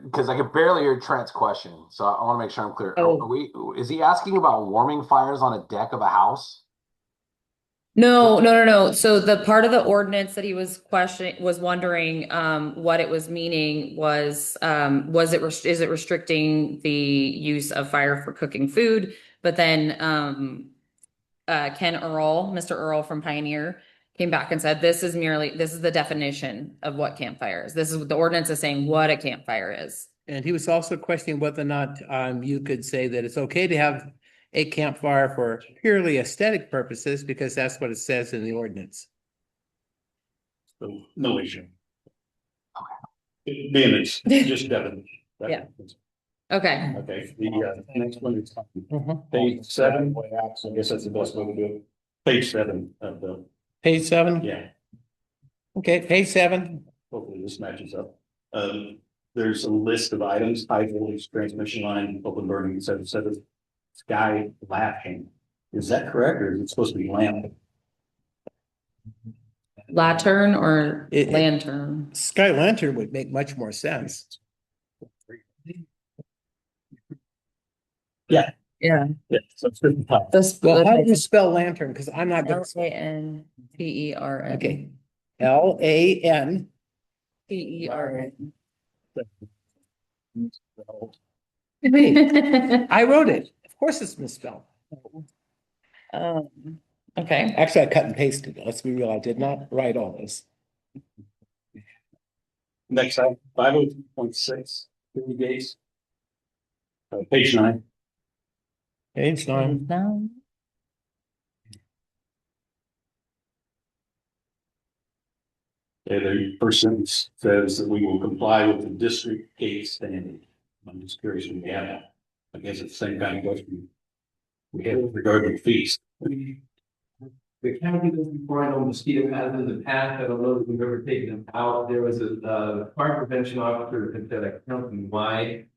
because I could barely hear Trent's question, so I want to make sure I'm clear. Oh. Are we, is he asking about warming fires on a deck of a house? No. So the part of the ordinance that he was wondering, what it was meaning was is it restricting the use of fire for cooking food? But then, Mr. Earl from Pioneer came back and said, this is the definition of what campfire is. This is what the ordinance is saying, what a campfire is. And he was also questioning whether or not you could say that it's okay to have a campfire for purely aesthetic purposes, because that's what it says in the ordinance. So, no issue. Okay. Being it's just definition. Yeah. Okay. Okay, the next one is page 7. I guess that's the best way to do it. Page 7 of the, Page 7? yeah, Okay, page 7. hopefully this matches up. There's a list of items: high voltage transmission line, open burning, et cetera, sky flashing. Is that correct, or is it supposed to be lamp? Lantern or It- lantern? Sky lantern would make much more sense. Yeah. Yeah, so it's 55. This. Well, how do you spell lantern? Because I'm not good. LANTERN. Okay. LAN. PERN. I wrote it. Of course it's misspelled. Okay. Actually, I cut and pasted it. Let's be real. I did not write all this. Next item, 502.6, gates. Page 9. Page 9. Now. Okay, the first sentence says that we will comply with the district gate standard. I'm just curious when we have that. I guess it's the same kind of question we have with regard to fees. The county does before I know mosquito hazards in the past, I don't know if we've ever taken them out. There was a fire prevention officer that did a county-wide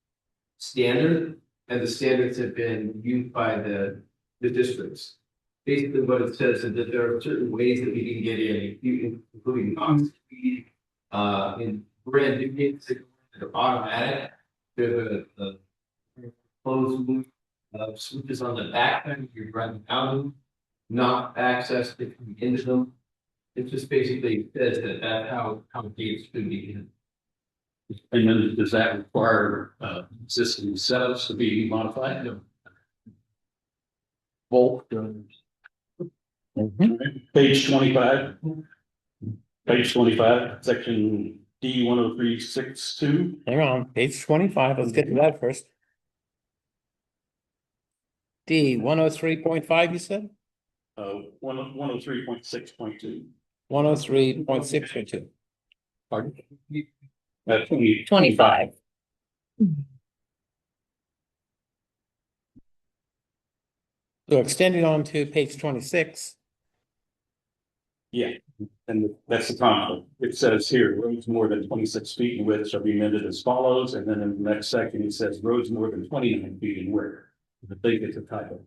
standard, and the standards have been used by the districts. Basically, what it says is that there are certain ways that we can get in, including oxygen, in brand new gates that are automatic. There's a closed loop switches on the back end, you're running out of them, not access to come into them. It just basically says that that's how gates should be in. And then does that require existing setups to be modified? No. Volt. Page 25. Page 25, section D 103.62. Hang on, page 25. Let's get to that first. D 103.5, you said? 103.6.2. 103.6.2. Pardon? 25. So extending on to page 26. Yeah, and that's the conflict. It says here, roads more than 26 feet in width shall be amended as follows, and then in the next section, it says roads more than 29 feet in width. I think it's a typo.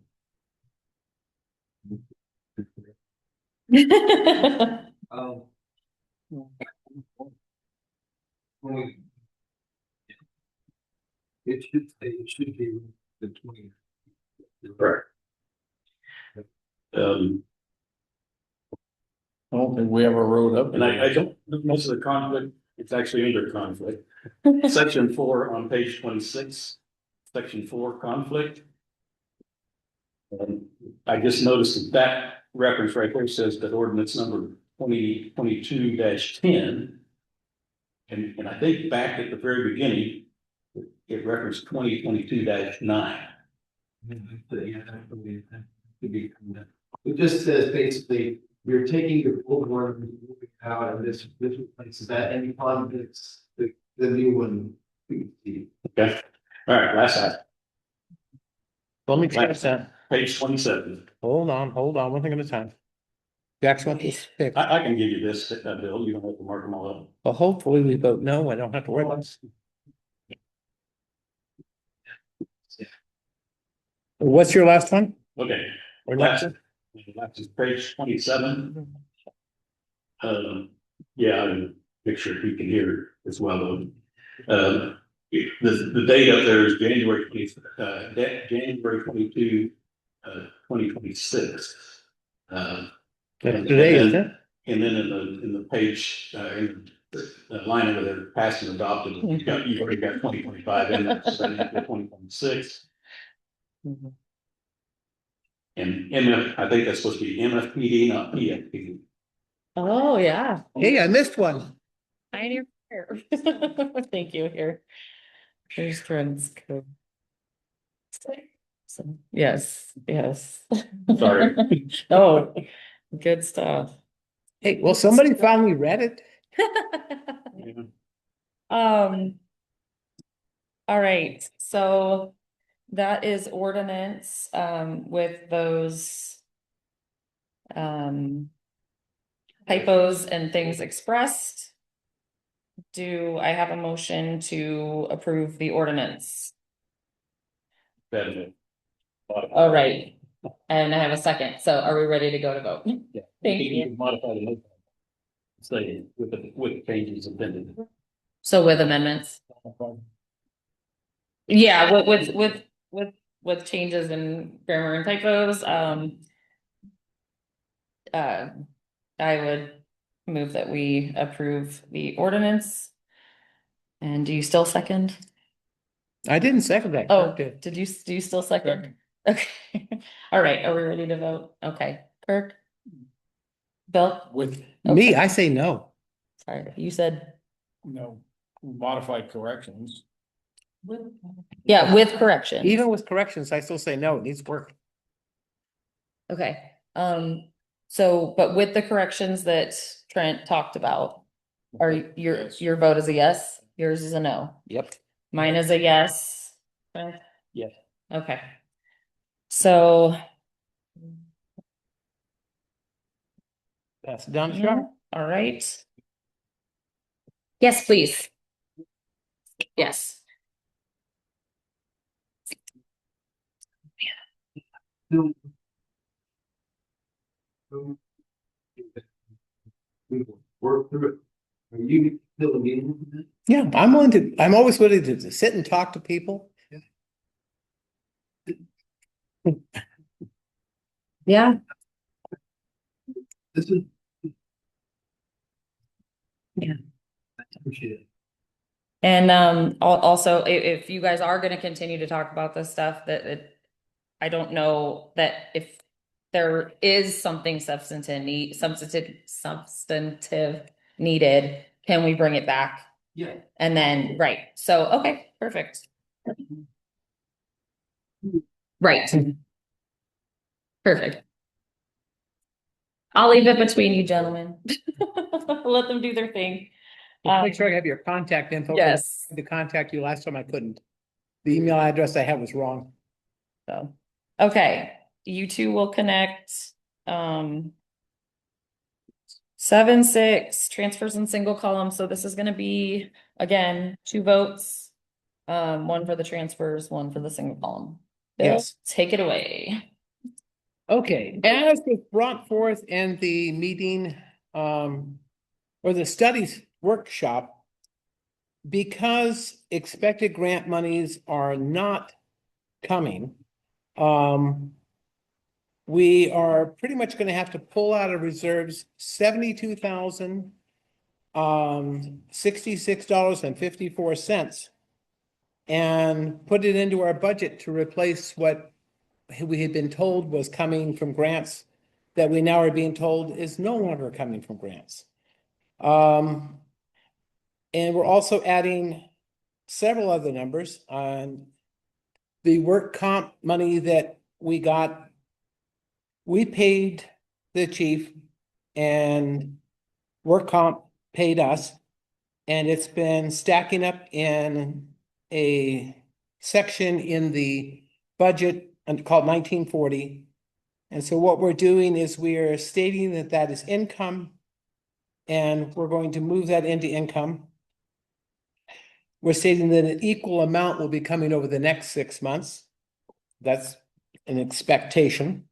When we, it should be the 20. Correct. I don't think we ever wrote up. And I don't, most of the conflict, it's actually under conflict. Section 4 on page 26, section 4 conflict. I just noticed that reference right there says that ordinance number 2022-10. And I think back at the very beginning, it referenced 2022-9. It just says basically, we're taking the old one and moving it out, and this replaces that, any conflicts, the new one. We see. Okay, all right, last item, Let me check that. page 27. Hold on, one thing at a time. Jack's want this fixed. I can give you this, Bill, you don't have to mark them all up. Well, hopefully we vote no, I don't have to worry about this. What's your last one? Okay, Or next last, one? last is page 27. Yeah, and make sure he can hear as well. The date up there is January 22, 2026. That's today, isn't it? And then in the page, in the line over there, passed and adopted, you've already got 2025 in there, so then you have 2026. And I think that's supposed to be MFPD, not PFPD. Oh, yeah. Hey, I missed one. Pioneer Fire. Thank you here. Here's trends code. So, yes, yes. Sorry. Oh, good stuff. Hey, well, somebody finally read it. Yeah. All right, so that is ordinance, with those typos and things expressed. Do I have a motion to approve the ordinance? That is it. All right, and I have a second, so are we ready to go to vote? Yeah. Thank You you. can modify the motion. Say with the changes appended. So with amendments? Yeah, with changes in grammar and typos, I would move that we approve the ordinance. And do you still second? I didn't second that. Oh, Kirk did. do you still second? Okay, all right, are we ready to vote? Okay, Kirk? Bill? With Me, I say no. Sorry, you said, modified corrections. yeah, with correction. Even with corrections, I still say no, it needs work. Okay, so, but with the corrections that Trent talked about, are your vote is a yes, yours is a no? Yep. Mine is a yes. Trent? Yes. Okay. So. Pass it down to Sean. All right. Yes, please. Yes. Work through it. Are you still meeting with that? Yeah, I'm always willing to sit and talk to people. Yeah. This is. Yeah. I appreciate it. And also, if you guys are gonna continue to talk about this stuff, I don't know that if there is something substantive needed, can we bring it back? Yeah. And then, right, so, okay, perfect. Right. Perfect. I'll leave it between you gentlemen. Let them do their thing. Make sure I have your contact info. Yes. To contact you last time I couldn't. The email address I had was wrong. So, okay, you two will connect. 7-6 transfers in single column. So this is gonna be, again, 2 votes. One for the transfers, one for the single column. Bill, Yes. take it away. Okay, as was brought forth in the meeting, or the studies workshop, because expected grant monies are not coming, we are pretty much gonna have to pull out of reserves $72,000, $66.54, and put it into our budget to replace what we had been told was coming from grants that we now are being told is no longer coming from grants. And we're also adding several other numbers on the work comp money that we got. We paid the chief and work comp paid us. And it's been stacking up in a section in the budget called 1940. And so what we're doing is we are stating that that is income, and we're going to move that into income. We're stating that an equal amount will be coming over the next 6 months. That's an expectation.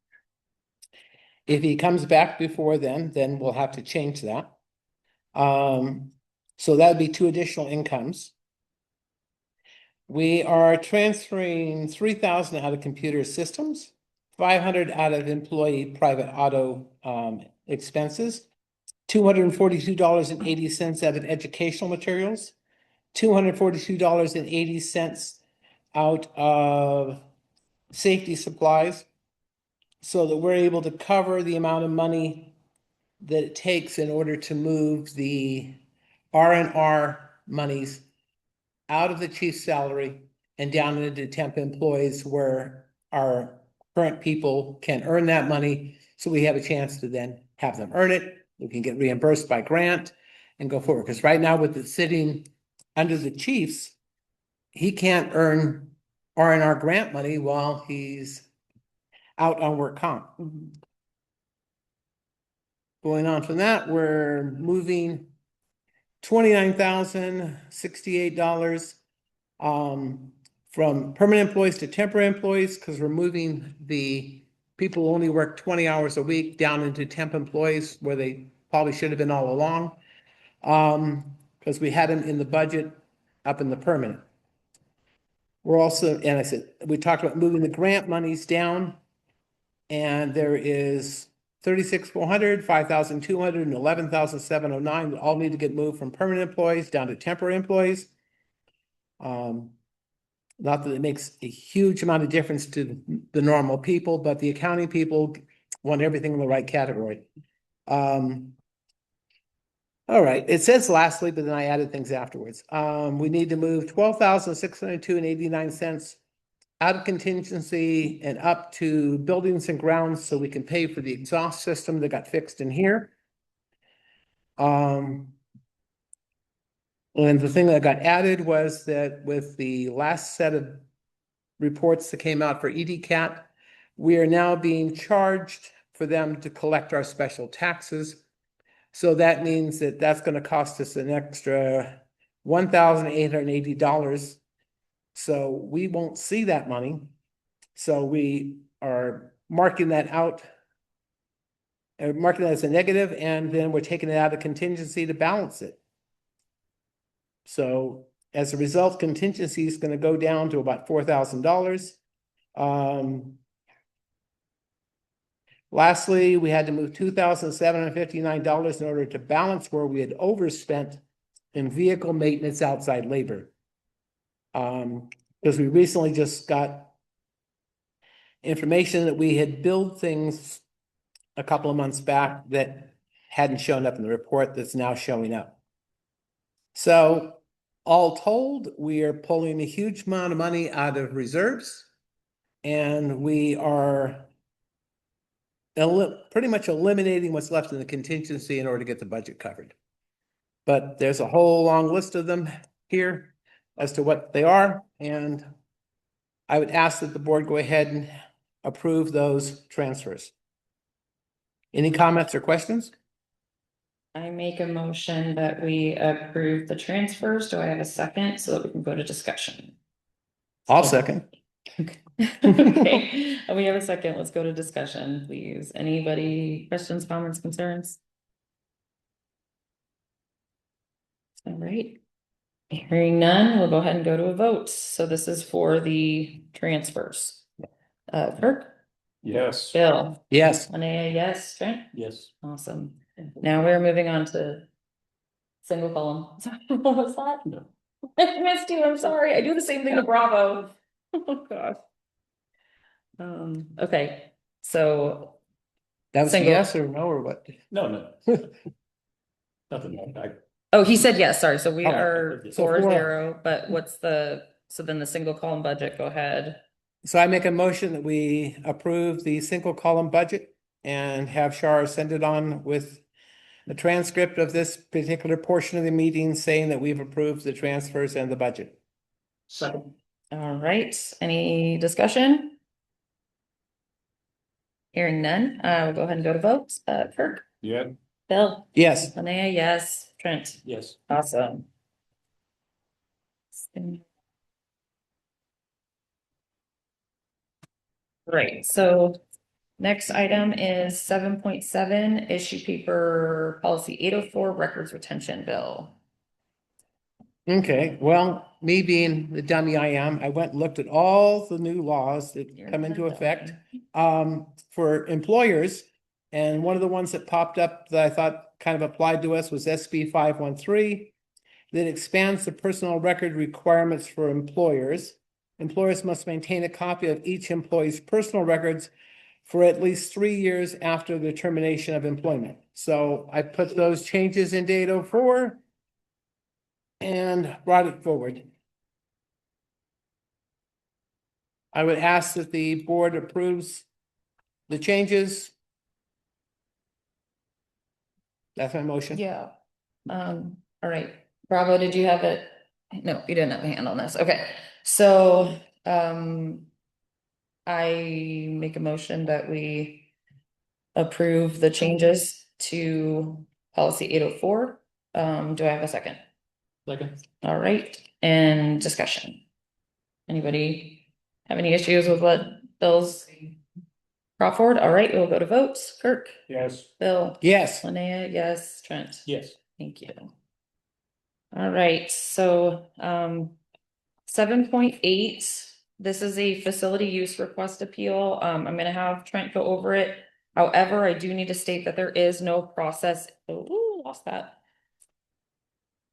If he comes back before then we'll have to change that. So that'd be 2 additional incomes. We are transferring 3,000 out of computer systems, 500 out of employee private auto expenses, $242.80 out of educational materials, $242.80 out of safety supplies, so that we're able to cover the amount of money that it takes in order to move the R&R monies out of the chief's salary and down into temp employees where our current people can earn that money. So we have a chance to then have them earn it. We can get reimbursed by grant and go forward. Because right now with it sitting under the chiefs, he can't earn R&R grant money while he's out on work comp. Going on from that, we're moving $29,068 from permanent employees to temporary employees, because we're moving the people who only work 20 hours a week down into temp employees where they probably should have been all along. Because we had them in the budget up in the permanent. We're also, and I said, we talked about moving the grant monies down, and there is 36,400, 5,200, and 11,709 that all need to get moved from permanent employees down to temporary employees. Not that it makes a huge amount of difference to the normal people, but the accounting people want everything in the right category. All right, it says lastly, but then I added things afterwards. We need to move 12,602.89 out of contingency and up to buildings and grounds so we can pay for the exhaust system that got fixed in here. And the thing that got added was that with the last set of reports that came out for EDCAT, we are now being charged for them to collect our special taxes. So that means that that's going to cost us an extra $1,880. So we won't see that money. So we are marking that out, marking that as a negative, and then we're taking it out of contingency to balance it. So as a result, contingency is going to go down to about $4,000. Lastly, we had to move $2,759 in order to balance where we had overspent in vehicle maintenance outside labor. Because we recently just got information that we had billed things a couple of months back that hadn't shown up in the report that's now showing up. So all told, we are pulling a huge amount of money out of reserves, and we are pretty much eliminating what's left in the contingency in order to get the budget covered. But there's a whole long list of them here as to what they are, and I would ask that the board go ahead and approve those transfers. Any comments or questions? I make a motion that we approve the transfers. Do I have a second so that we can go to discussion? I'll second. Okay, we have a second. Let's go to discussion, please. Anybody, questions, comments, concerns? All right. Hearing none, we'll go ahead and go to a vote. So this is for the transfers. Kirk? Yes. Bill? Yes. Linnea, yes. Trent? Yes. Awesome. Now we're moving on to single column. Sorry, what was that? No. I missed you. I'm sorry. I do the same thing to Bravo. Oh gosh. Okay, so That was a Single. yes or no or what? No. Nothing. oh, he said yes. Sorry. So we Oh, are so 4-0. But what's the so then the single column budget? Go ahead. So I make a motion that we approve the single column budget and have Shar send it on with a transcript of this particular portion of the meeting saying that we've approved the transfers and the budget. Second. All right. Any discussion? Hearing none, we'll go ahead and go to votes. Kirk, Yeah, Bill, Yes, Linnea, yes, Trent, Yes. awesome. Great, so next item is 7.7, issue paper policy 804, records retention bill. okay, well, me being the dummy I am, I went and looked at all the new laws that You're come into good, effect though. for employers. And one of the ones that popped up that I thought kind of applied to us was SB 513. That expands the personal record requirements for employers. Employers must maintain a copy of each employee's personal records for at least 3 years after the termination of employment. So I put those changes in 804 and brought it forward. I would ask that the board approves the changes. That's my motion. Yeah. All right. Bravo, did you have it? No, you didn't have a hand on this. Okay, so, I make a motion that we approve the changes to policy 804. Do I have a second? Second. All right, and discussion. Anybody have any issues with what Bill's brought forward? All right, we'll go to votes. Kirk, yes, Bill, Yes, Linnea, yes, Trent. Yes. Thank you. All right, so 7.8, this is a facility use request appeal. I'm gonna have Trent go over it. However, I do need to state that there is no process. Oh, lost that.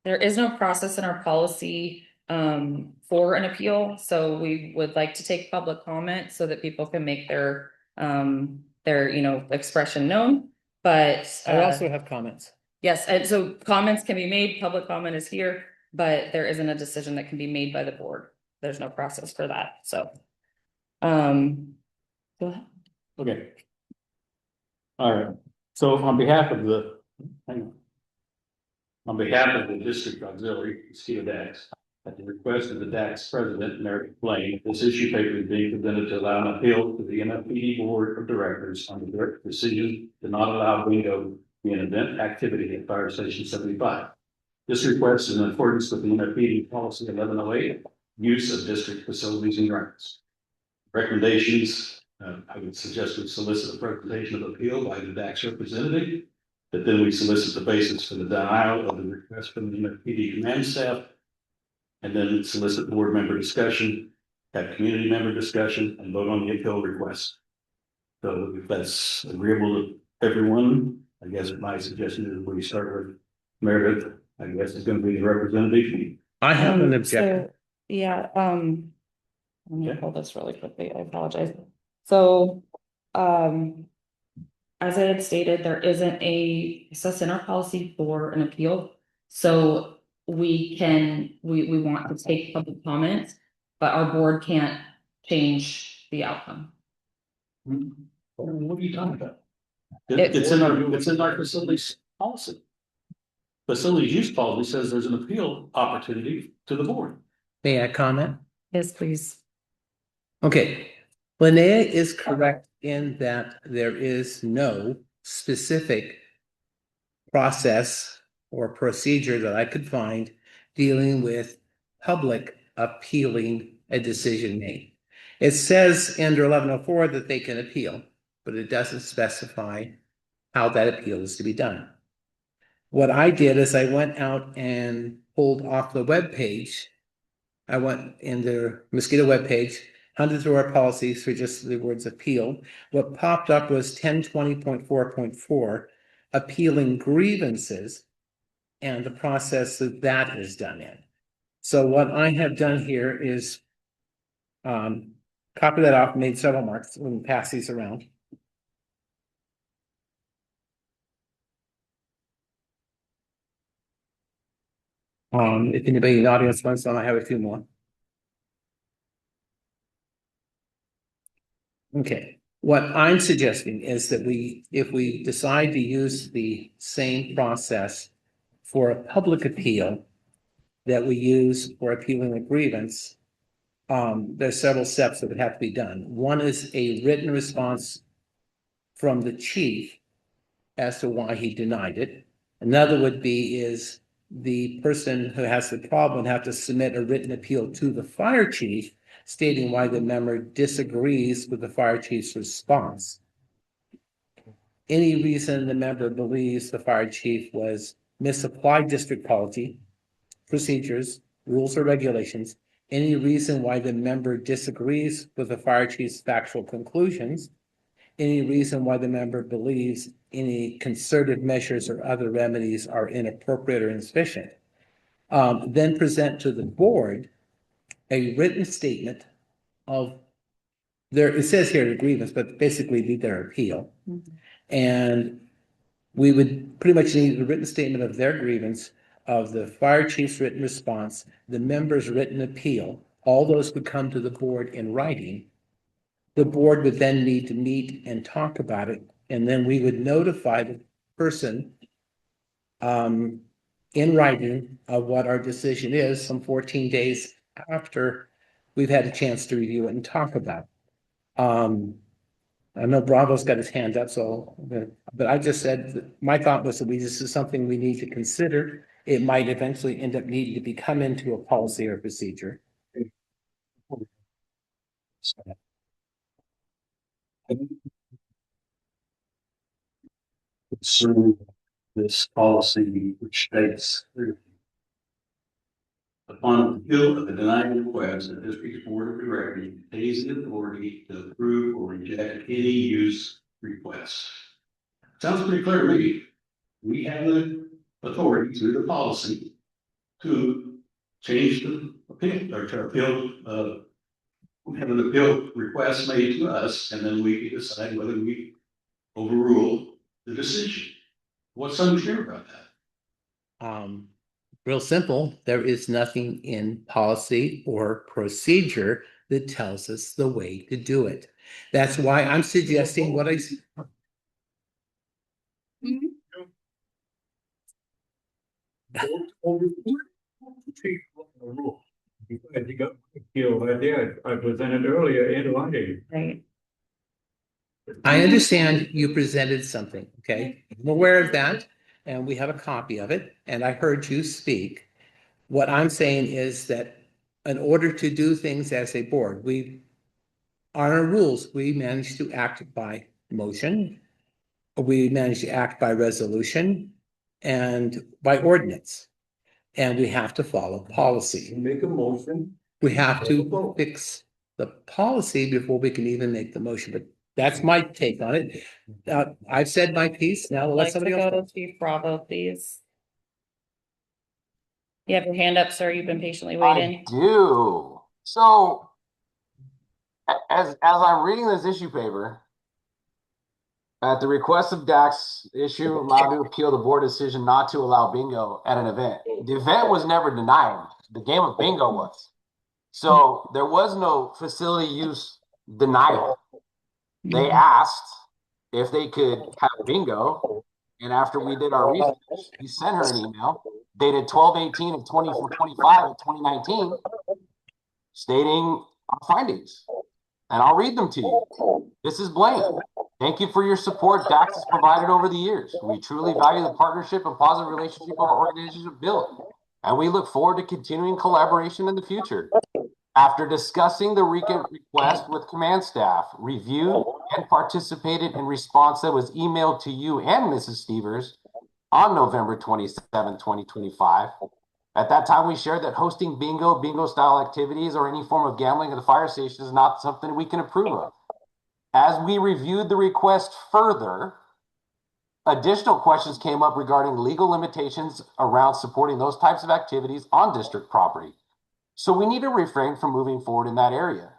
There is no process in our policy for an appeal, so we would like to take public comment so that people can make their expression known. But I also have comments. yes, and so comments can be made, public comment is here, but there isn't a decision that can be made by the board. There's no process for that, so. Go ahead. Okay. All right, so on behalf of the, hang on. On behalf of the district auxiliary, Steve Dax, at the request of the DAX president, Merrick Blaine, this issue paper is being presented to allow an appeal to the MFPD Board of Directors on the direct decision to not allow bingo to be an event activity at Fire Station 75. This request is in accordance with the MFPD policy 1108, use of district facilities and grounds. Recommendations, I would suggest we solicit a representation of appeal by the DAX representative, that then we solicit the basis for the denial of the request from the MFPD command staff, and then solicit board member discussion, have community member discussion, and vote on the appeal request. So if that's agreeable to everyone, I guess my suggestion is we start with Meredith. I guess it's going to be the representative. I have an objection. So, yeah, let me Okay. pull this really quickly, I apologize. So, as I had stated, there isn't a such in our policy for an appeal. So we want to take public comments, but our board can't change the outcome. What are you talking about? It's in our facilities policy. Facilities use policy says there's an appeal opportunity to the board. May I comment? Yes, please. Okay, Linnea is correct in that there is no specific process or procedure that I could find dealing with public appealing a decision made. It says under 1104 that they can appeal, but it doesn't specify how that appeal is to be done. What I did is I went out and pulled off the web page. I went in the Mosquito webpage, hunted through our policies for just the words appeal. What popped up was 1020.4.4, appealing grievances and the process that is done in. So what I have done here is copy that off, made several marks, and pass these around. If anybody in the audience wants some, I have a few more. Okay, what I'm suggesting is that if we decide to use the same process for a public appeal that we use for appealing a grievance, there's several steps that would have to be done. One is a written response from the chief as to why he denied it. Another would be is the person who has the problem would have to submit a written appeal to the fire chief stating why the member disagrees with the fire chief's response. Any reason the member believes the fire chief was misapplied district policy, procedures, rules, or regulations, any reason why the member disagrees with the fire chief's factual conclusions, any reason why the member believes any concerted measures or other remedies are inappropriate or insufficient. Then present to the board a written statement of it says here the grievance, but basically be their appeal. And we would pretty much need a written statement of their grievance, of the fire chief's written response, the member's written appeal. All those would come to the board in writing. The board would then need to meet and talk about it, and then we would notify the person in writing of what our decision is some 14 days after we've had a chance to review it and talk about it. I know Bravo's got his hand up, but I just said that my thought was that this is something we need to consider. It might eventually end up needing to become into a policy or procedure. Through this policy, which states clearly, upon appeal of the denied request, the district's board of directors retains the authority to approve or reject any use request. Sounds pretty clear to me. We have the authority through the policy to change the appeal or to appeal. We have an appeal request made to us, and then we decide whether we overrule the decision. What's unclear about that? Real simple. There is nothing in policy or procedure that tells us the way to do it. That's why I'm suggesting what I. I presented earlier in writing. Right. I understand you presented something, okay? I'm aware of that, and we have a copy of it, and I heard you speak. What I'm saying is that in order to do things as a board, on our rules, we manage to act by motion, we manage to act by resolution, and by ordinance. And we have to follow policy. Make a motion. We have to fix the policy before we can even make the motion, but that's my take on it. I've said my piece, now let Like to somebody go else. to Chief Bravo, please. You have your hand up, sir. You've been patiently waiting. I do. So, as I'm reading this issue paper, at the request of Dax, issue allowed to appeal the board decision not to allow bingo at an event. The event was never denied. The game of bingo was. So there was no facility use denial. They asked if they could have bingo, and after we did our research, we sent her an email dated 12/18 of 2025 of 2019 stating our findings. And I'll read them to you. This is Blaine. Thank you for your support Dax has provided over the years. We truly value the partnership and positive relationship our organization have built, and we look forward to continuing collaboration in the future. After discussing the request with command staff, reviewed and participated in response that was emailed to you and Mrs. Stevers on November 27, 2025. At that time, we shared that hosting bingo style activities, or any form of gambling at the fire station is not something we can approve of. As we reviewed the request further, additional questions came up regarding legal limitations around supporting those types of activities on district property. So we need to refrain from moving forward in that area.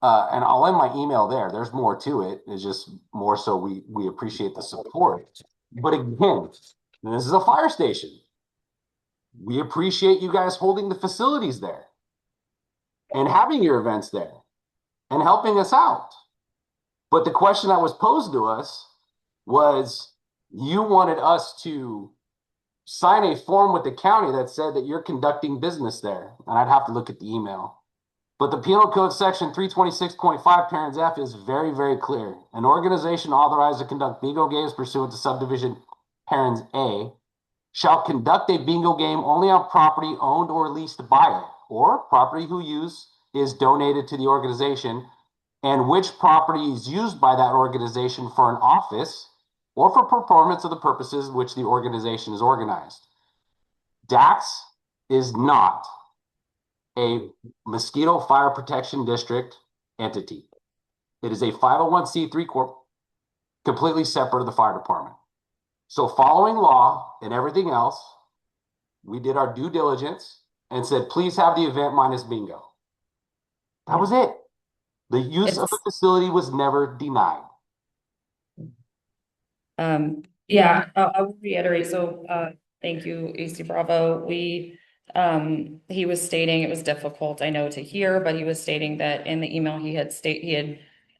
And I'll end my email there. There's more to it. It's just more so we appreciate the support. But again, this is a fire station. We appreciate you guys holding the facilities there and having your events there and helping us out. But the question that was posed to us was, you wanted us to sign a form with the county that said that you're conducting business there. And I'd have to look at the email. But the Penal Code Section 326.5, parens F, is very, very clear. An organization authorized to conduct bingo games pursuant to subdivision parens A shall conduct a bingo game only on property owned or leased by it, or property whose use is donated to the organization, and which property is used by that organization for an office or for performance of the purposes which the organization is organized. DAX is not a mosquito fire protection district entity. It is a 501c3 corp, completely separate of the fire department. So following law and everything else, we did our due diligence and said, please have the event minus bingo. That was it. The use of the facility was never denied. Yeah, I will reiterate. So, thank you, AC Bravo. He was stating it was difficult, I know, to hear, but he was stating that in the email he had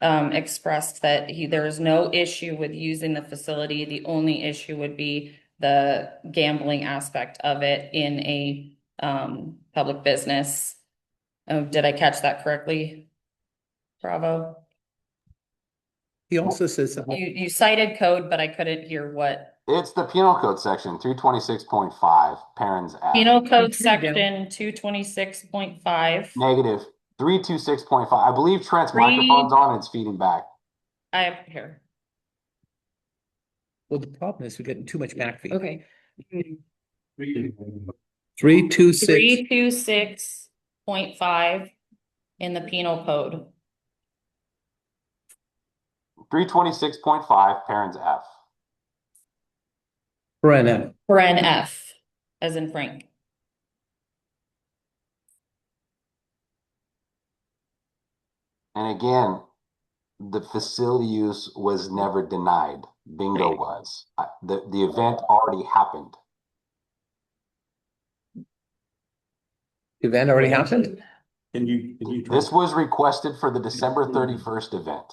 expressed that there is no issue with using the facility. The only issue would be the gambling aspect of it in a, public business. Oh, did I catch that correctly? Bravo. He also says, You cited code, but I couldn't hear what. It's the Penal Code Section 326.5, parens F. Penal Code Section 226.5. Negative 326.5. I believe Trent's Three- microphone's on and it's feeding back. I have here. well, the problem is we're getting too much back feed. Okay. 326. 326.5 in the penal code. 326.5, parens F. Brennan. Paren F, as in Frank. And again, the facility use was never denied. Bingo was. The event already happened. The event already happened? Can you? This was requested for the December 31st event.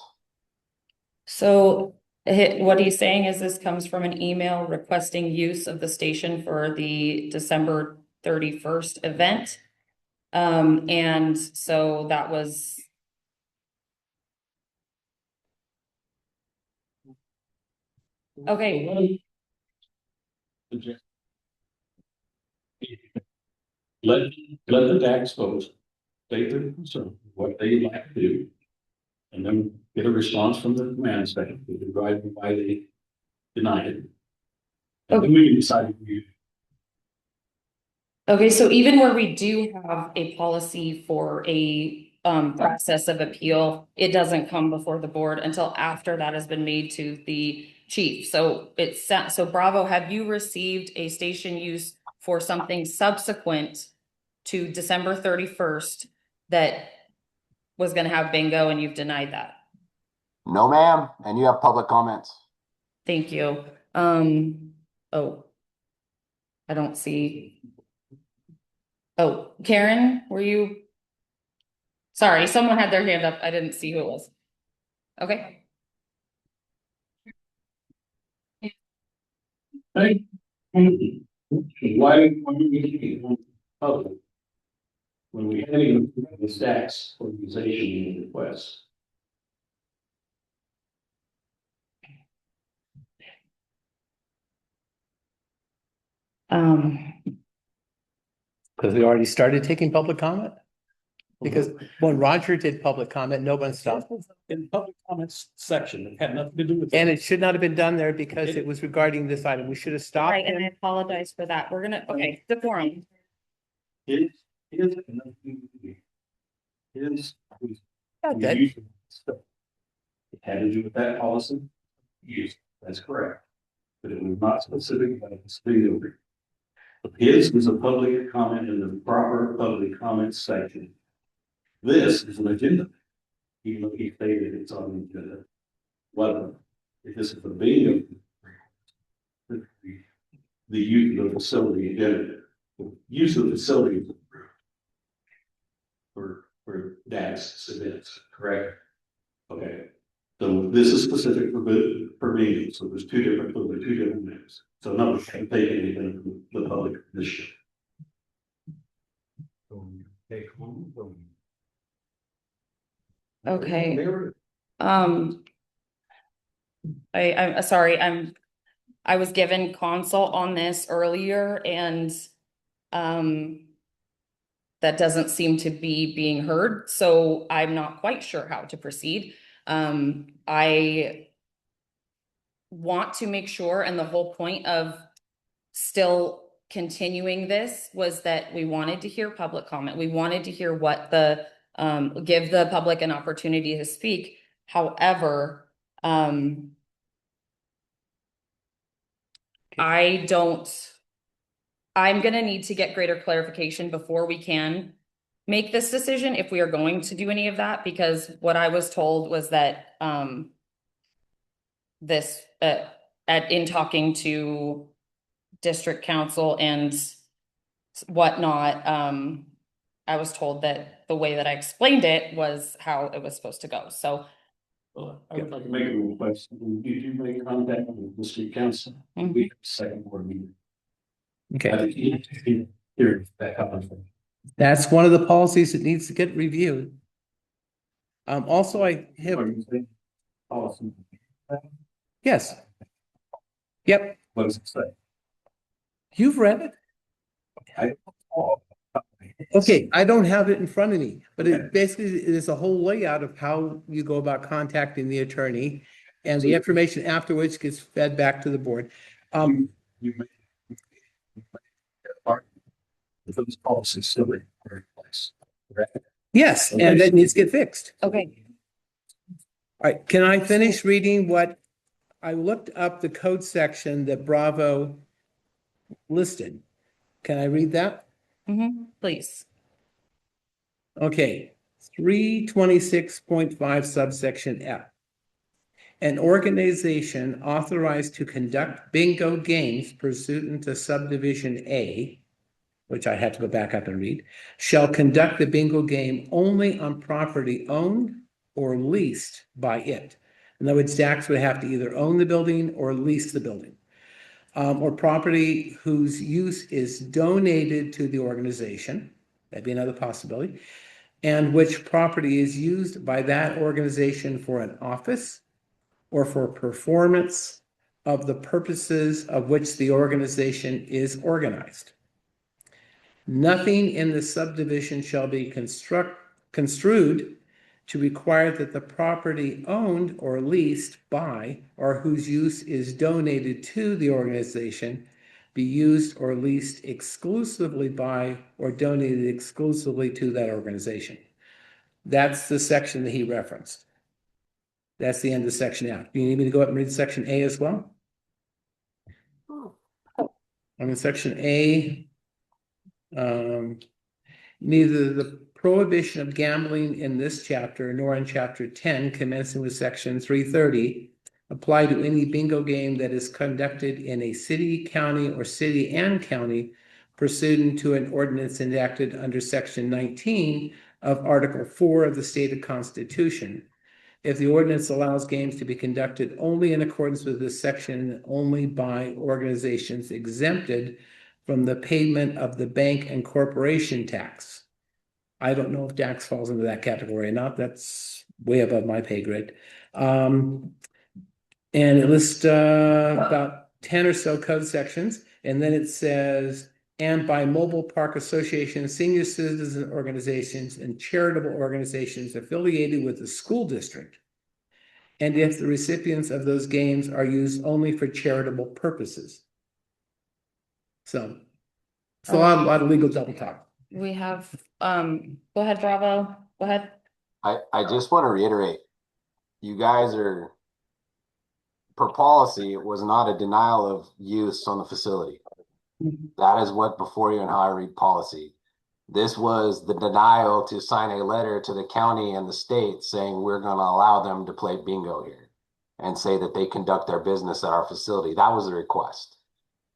So what he's saying is this comes from an email requesting use of the station for the December 31st event. And so that was. Okay. Let the tax folks state their concern, what they'd like to do. And then get a response from the command center, why they denied it. And then we can decide. Okay, so even where we do have a policy for a process of appeal, it doesn't come before the board until after that has been made to the chief. So so Bravo, have you received a station use for something subsequent to December 31st that was gonna have bingo and you've denied that? No, ma'am. And you have public comments. Thank you. Oh, I don't see. Oh, Karen, were you? Sorry, someone had their hand up. I didn't see who it was. Okay. Hey, why we public? When we had the stacks organization request. Because we already started taking public comment? Because when Roger did public comment, no one stopped. In the public comments section, it had nothing to do with. And it should not have been done there because it was regarding this item. We should have stopped Right, and I him. apologize for that. We're gonna, okay, the forum. His. Yeah, that- It had to do with that policy. Yes, that's correct. But it was not specific about the city of. His was a public comment in the proper public comment section. This is an agenda. Even though he stated it's on the agenda. Well, if this is a bingo. The use of the facility agenda, the use of the facility. For DAX events, correct? Okay. So this is specific for me, so there's two different names. So none of can take anything from the public initiative. Take home. Okay. I'm sorry, I was given consult on this earlier and, that doesn't seem to be being heard, so I'm not quite sure how to proceed. I want to make sure, and the whole point of still continuing this was that we wanted to hear public comment. We wanted to hear what the, give the public an opportunity to speak. However, I'm gonna need to get greater clarification before we can make this decision, if we are going to do any of that, because what I was told was that, this, in talking to district council and whatnot, I was told that the way that I explained it was how it was supposed to go, so. Well, I would like to make a request. When you do make contact with the district council, we have a second board meeting. Okay, I think you need to hear that happen. that's one of the policies that needs to get reviewed. Also, I have, Awesome. yes. Yep, What does it say? you've read it. Okay, I don't have it in front of me, but it basically is a whole layout of how you go about contacting the attorney. And the information afterwards gets fed back to the board. You may those policies still in place. Correct? Yes, and that needs to get fixed. Okay. All right, can I finish reading what I looked up the code section that Bravo listed? Can I read that? Please. Okay, 326.5 subsection F. An organization authorized to conduct bingo games pursuant to subdivision A, which I had to go back up and read, shall conduct the bingo game only on property owned or leased by it. In other words, Dax would have to either own the building or lease the building. Or property whose use is donated to the organization, that'd be another possibility, and which property is used by that organization for an office or for performance of the purposes of which the organization is organized. Nothing in the subdivision shall be construed to require that the property owned or leased by or whose use is donated to the organization be used or leased exclusively by or donated exclusively to that organization. That's the section that he referenced. That's the end of section F. Do you need me to go up and read section A as well? I'm in section A. Neither the prohibition of gambling in this chapter nor in chapter 10, commencing with section 330, apply to any bingo game that is conducted in a city, county, or city and county pursuant to an ordinance enacted under section 19 of Article 4 of the stated Constitution. If the ordinance allows games to be conducted only in accordance with this section, only by organizations exempted from the payment of the bank and corporation tax. I don't know if Dax falls into that category or not. That's way above my pay grade. And it lists about 10 or so code sections. And then it says, and by mobile park associations, senior citizen organizations, and charitable organizations affiliated with the school district. And if the recipients of those games are used only for charitable purposes. So it's a lot of legal double talk. We have, go ahead, Bravo, go ahead. I just want to reiterate, you guys are, per policy, it was not a denial of use on the facility. That is what before you and how I read policy. This was the denial to sign a letter to the county and the state saying we're going to allow them to play bingo here and say that they conduct their business at our facility. That was the request.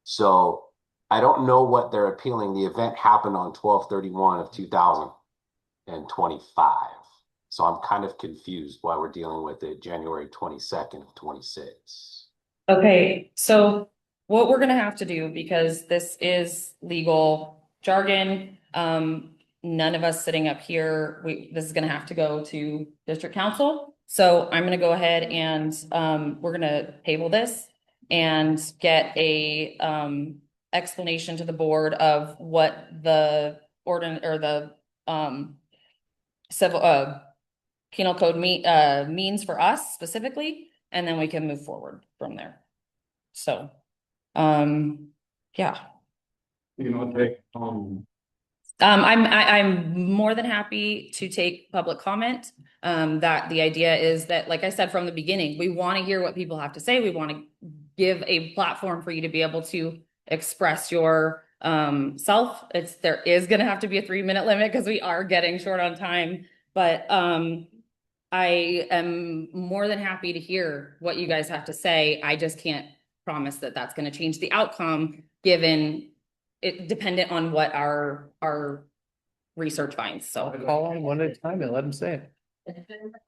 So I don't know what they're appealing. The event happened on 12/31 of 2025. So I'm kind of confused why we're dealing with it January 22nd of 26. Okay, so what we're gonna have to do, because this is legal jargon, none of us sitting up here, this is gonna have to go to district council. So I'm gonna go ahead and, we're gonna table this and get a, explanation to the board of what the or the, civil, penal code means for us specifically, and then we can move forward from there. So, yeah. You know, take, I'm more than happy to take public comment. That the idea is that, like I said from the beginning, we want to hear what people have to say. We want to give a platform for you to be able to express your self. There is going to have to be a 3-minute limit because we are getting short on time. But I am more than happy to hear what you guys have to say. I just can't promise that that's going to change the outcome, given it dependent on what our research finds. So Call on one at a time and let them say it.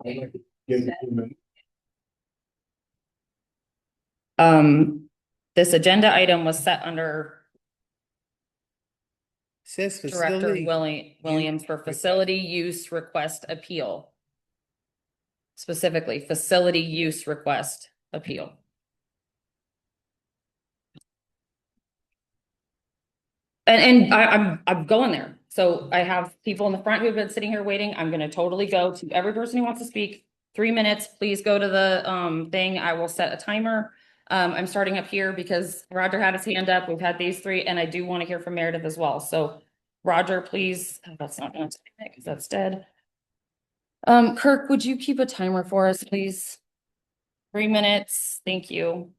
Give it 2 minutes. This agenda item was set under Says Director facility. Williams for facility use request appeal. Specifically, facility use request appeal. And I'm going there. So I have people in the front who have been sitting here waiting. I'm gonna totally go to every person who wants to speak. 3 minutes, please go to the thing. I will set a timer. I'm starting up here because Roger had his hand up. We've had these 3, and I do want to hear from Meredith as well. So Roger, please, that's not gonna take it because that's dead. Kirk, would you keep a timer for us, please? 3 minutes, thank you.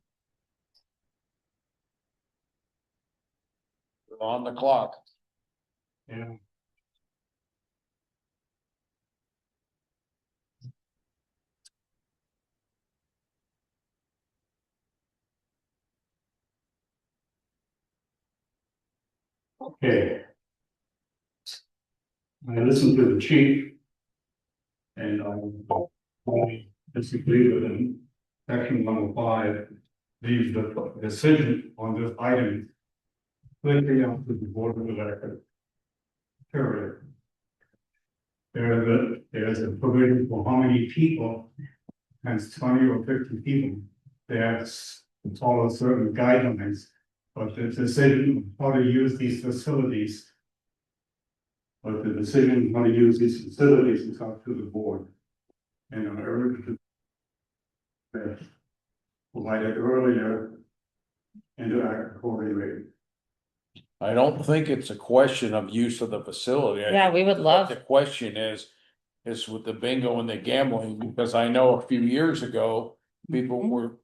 On the clock. Yeah. Okay. I listened to the chief. And I disagree with him. Section 105 leaves the decision on this item clearly up to the board of directors. Period. There's a provision for how many people, and it's 20 or 50 people. They have to follow certain guidelines, but the decision on how to use these facilities. But the decision on how to use these facilities is up to the board. And I urge to provided earlier and to act accordingly. I don't think it's a question of use of the facility. Yeah, we would love. The question is with the bingo and the gambling, because I know a few years ago, people were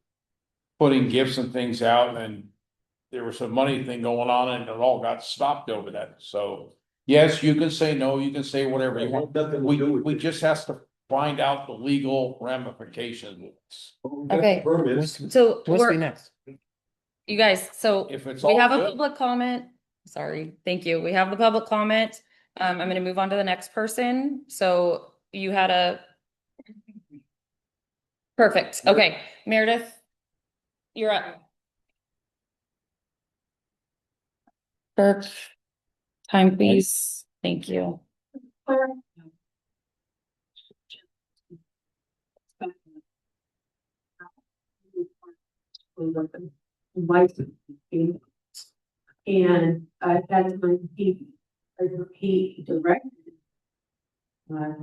putting gifts and things out, and there was a money thing going on, and it all got stopped over that. So yes, you can say no, you can say whatever you want. We just has to find out the legal ramifications. Okay, so What's be next? you guys, so If it's we all have a good. public comment. Sorry, thank you. We have the public comment. I'm gonna move on to the next person. So you had a. Perfect. Okay, Meredith, you're up. Kirk, time please. Thank you. And I've had to repeat directed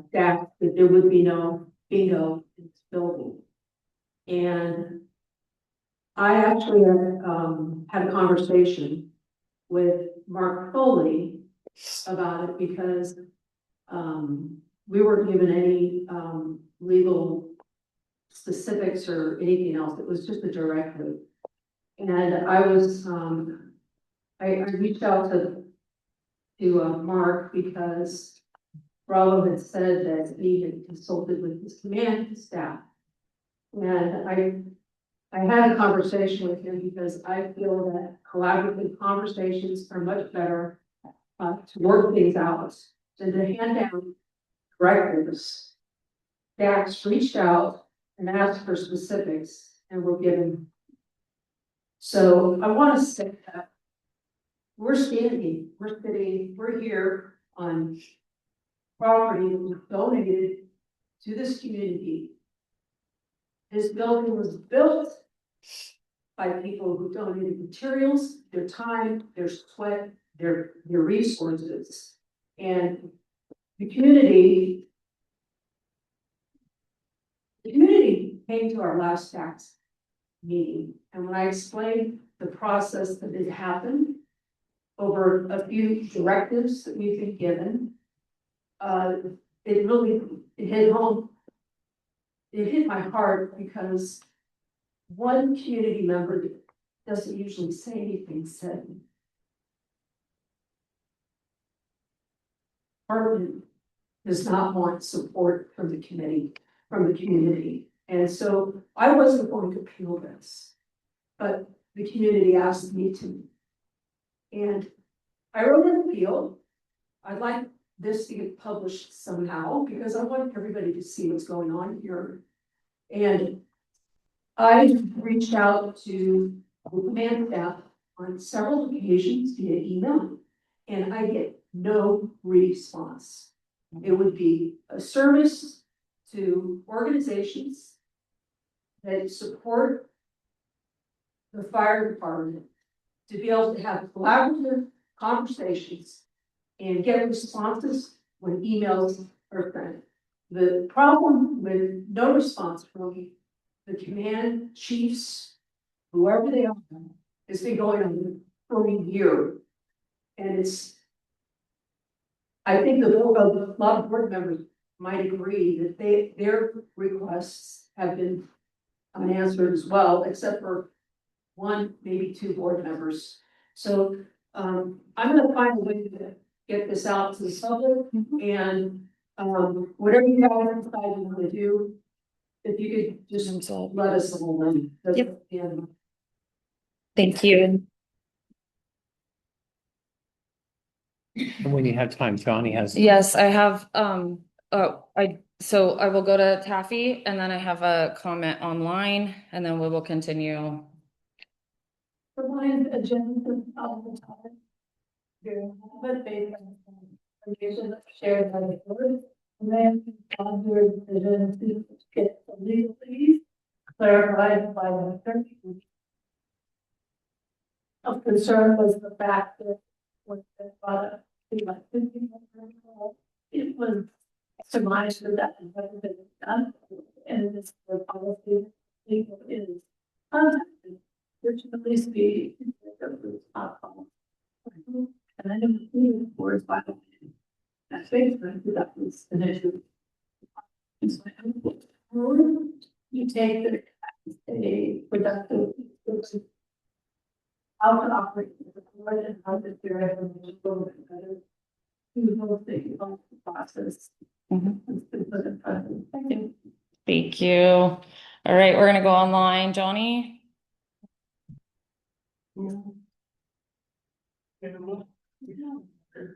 staff that there would be no bingo in this building. And I actually had a conversation with Mark Foley about it because we weren't given any legal specifics or anything else. It was just a directive. And I was, I reached out to Mark because Rollo had said that he had consulted with his command staff. And I had a conversation with him because I feel that collaborative conversations are much better to work things out than to hand down directives. Dax reached out and asked for specifics and were given. So I want to say that we're here on property that was donated to this community. This building was built by people who donated materials, their time, their sweat, their resources. And the community came to our last tax meeting. And when I explained the process that had happened over a few directives that we've been given, it hit home. It hit my heart because one community member doesn't usually say anything said. Department does not want support from the committee, from the community. And so I wasn't going to appeal this, but the community asked me to. And I wrote an appeal. I'd like this to get published somehow because I want everybody to see what's going on here. And I reached out to the command staff on several occasions via email, and I get no response. It would be a service to organizations that support the fire department to be able to have collaborative conversations and get responses when emails are sent. The problem with no response from the command chiefs, whoever they are, has been going on for a year. And I think a lot of board members might agree that their requests have been unanswered as well, except for one, maybe two board members. So I'm gonna find a way to get this out to the public, and whatever you guys decide you want to do, if you could just let us know. Yep. Thank you. And when you have time, Johnny has. Yes, I have, so I will go to Taffy and then I have a comment online and then we will continue. For my agenda of the time, but based on information shared by the board, and then on your decision to get the legal fees clarified by the attorney. Of concern was the fact that when the product it was surmised that had never been done, and this the policy legal is contacted, which at least be and I didn't see the board's violation. That's basically that was an issue. You take a productive how to operate the board and how to share it and just go with better. You will think about the process. Thank you. Thank you. All right, we're gonna go online, Johnny.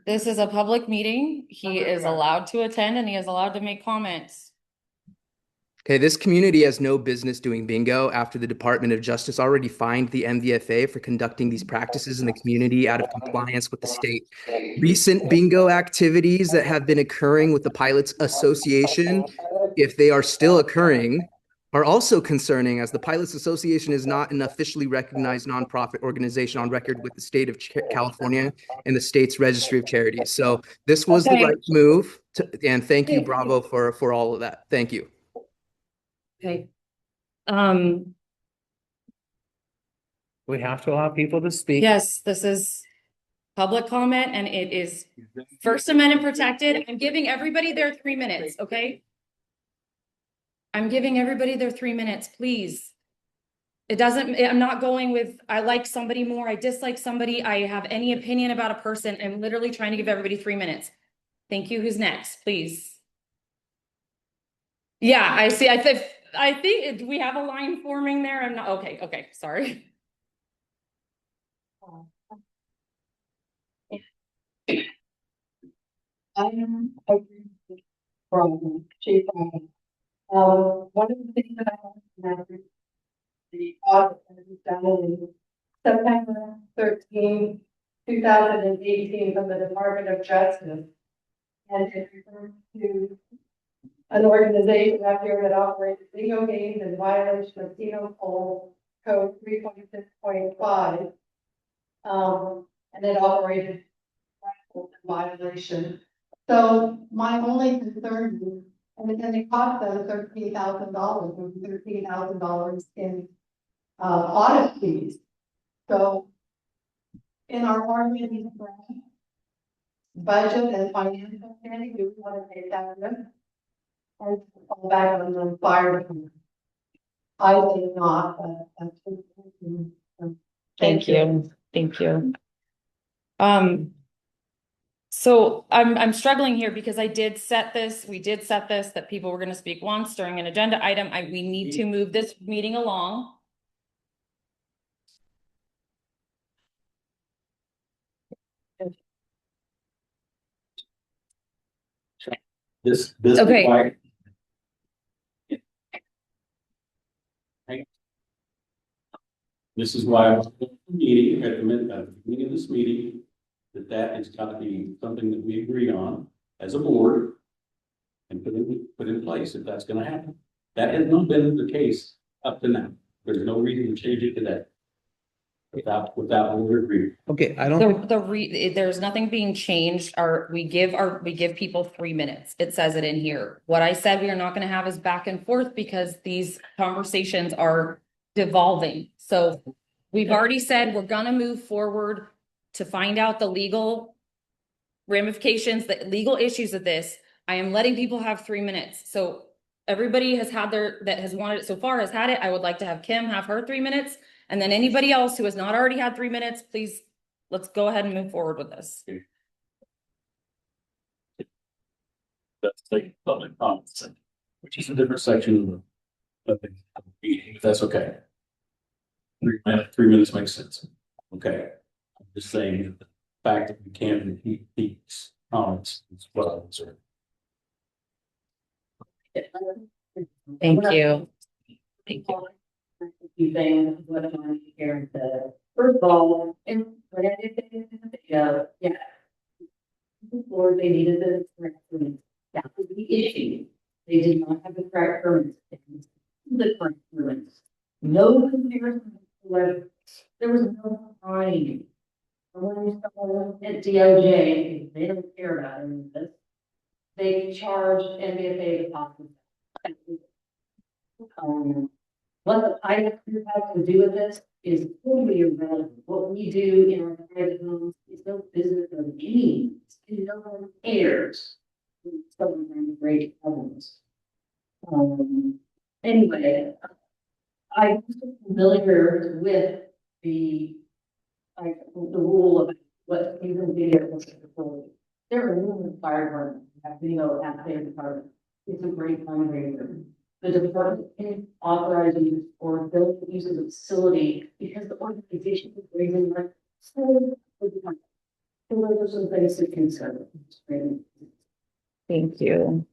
This is a public meeting. He is allowed to attend and he is allowed to make comments. Okay, this community has no business doing bingo after the Department of Justice already fined the MVFA for conducting these practices in the community out of compliance with the state. Recent bingo activities that have been occurring with the Pilots Association, if they are still occurring, are also concerning, as the Pilots Association is not an officially recognized nonprofit organization on record with the state of California and the state's registry of charities. So this was the right move, and thank you, Bravo, for all of that. Thank you. Okay. We have to allow people to speak. Yes, this is public comment and it is First Amendment protected. I'm giving everybody their 3 minutes, okay? I'm giving everybody their 3 minutes, please. It doesn't, I'm not going with, I like somebody more, I dislike somebody, I have any opinion about a person. I'm literally trying to give everybody 3 minutes. Thank you. Who's next, please? Yeah, I see. I think we have a line forming there. I'm not, okay, sorry. I'm from Chief. One of the things that I want to mention, the audit that was done in September 13, 2018 from the Department of Justice. And it refers to an organization out there that operates video games in violation of Penal Code 3.6.5. And it operated in violation. So my only concern is, and then it cost us $13,000 in audit fees. So in our organization budget and financial planning, do we want to take that risk? And fall back on the fire department? I think not, but that's Thank you. Thank you. So I'm struggling here because we did set this, that people were gonna speak once during an agenda item. We need to move this meeting along. This Okay. is why. This is why I was at the meeting, at the beginning of this meeting, that is got to be something that we agree on as a board and put in place if that's going to happen. That has not been the case up to now. There's no reason to change it today without board agreement. Okay, I don't, There's nothing being changed. We give people 3 minutes. It says it in here. What I said we are not gonna have is back and forth because these conversations are devolving. So we've already said we're gonna move forward to find out the legal ramifications, the legal issues of this. I am letting people have 3 minutes. So everybody has had that has wanted it so far has had it. I would like to have Kim have her 3 minutes. And then anybody else who has not already had 3 minutes, please, let's go ahead and move forward with this. That's like public comments, which is a different section of the meeting, if that's okay. 3 minutes makes sense. Okay. I'm just saying that the fact that we can't repeat these comments is what I'm concerned. Thank you. Thank you. Few things, what I want to hear. First of all, and when I did the video, yeah. Before they needed the correct permits. That was the issue. They did not have the correct permits. The correct permits. No comparison whatsoever. There was no time. When you saw at DOJ, they don't care about any of this. They charged MFPD the cost of what the private group has to do with this is totally irrelevant. What we do in our private homes is no business of any means, and no one cares. Someone trying to break problems. Anyway, I'm familiar with the rule of what even video was before. There are numerous fire departments that have video at their department. It's a great fundraiser. The department can authorize use or build the use of the facility because the organization is raising money. So those are some things to consider. Thank you.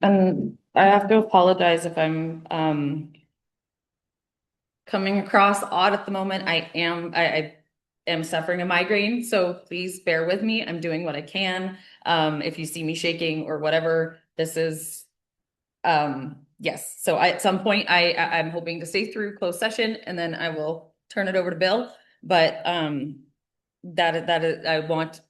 And I have to apologize if I'm coming across odd at the moment. I am suffering a migraine, so please bear with me. I'm doing what I can. If you see me shaking or whatever, this is yes. So at some point I'm hoping to stay through closed session and then I will turn it over to Bill. But that is, I want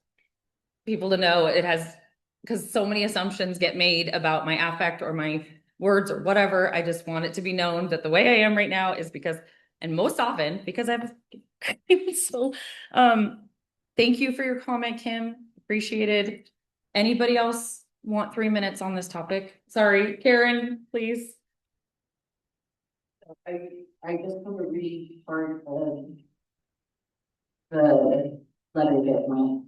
people to know it has, because so many assumptions get made about my affect or my words or whatever. I just want it to be known that the way I am right now is because, and most often because I'm so thank you for your comment, Kim. Appreciated. Anybody else want 3 minutes on this topic? Sorry, Karen, please. I just want to read part of the letter that went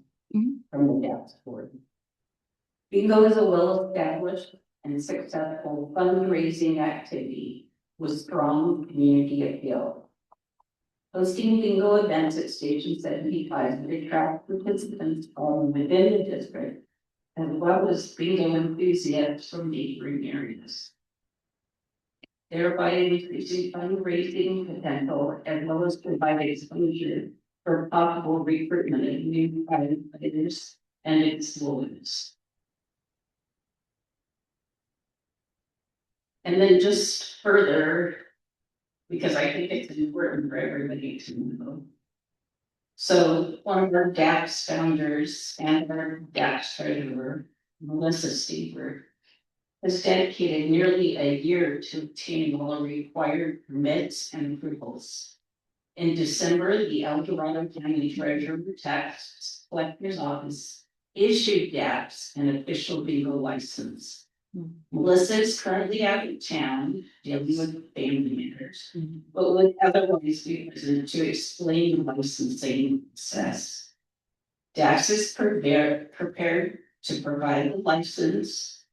from the task board. Bingo is a well-established and successful fundraising activity with strong community appeal. Hosting bingo events at Station 75 would attract participants from within the district, as well as bingo enthusiasts from neighboring areas, thereby increasing fundraising potential as well as provide exposure for possible recruitment of new firefighters and employees. And then just further, because I think it's important for everybody to know. So one of our DAPS founders and our DAPS treasurer, Melissa Stever, has dedicated nearly a year to obtaining all required permits and approvals. In December, the El Dorado County Treasurer Tax Collector's Office issued DAPS an official bingo license. Melissa is currently out of town dealing with family matters, but would otherwise be present to explain the licensing process. DAPS is prepared to provide the license,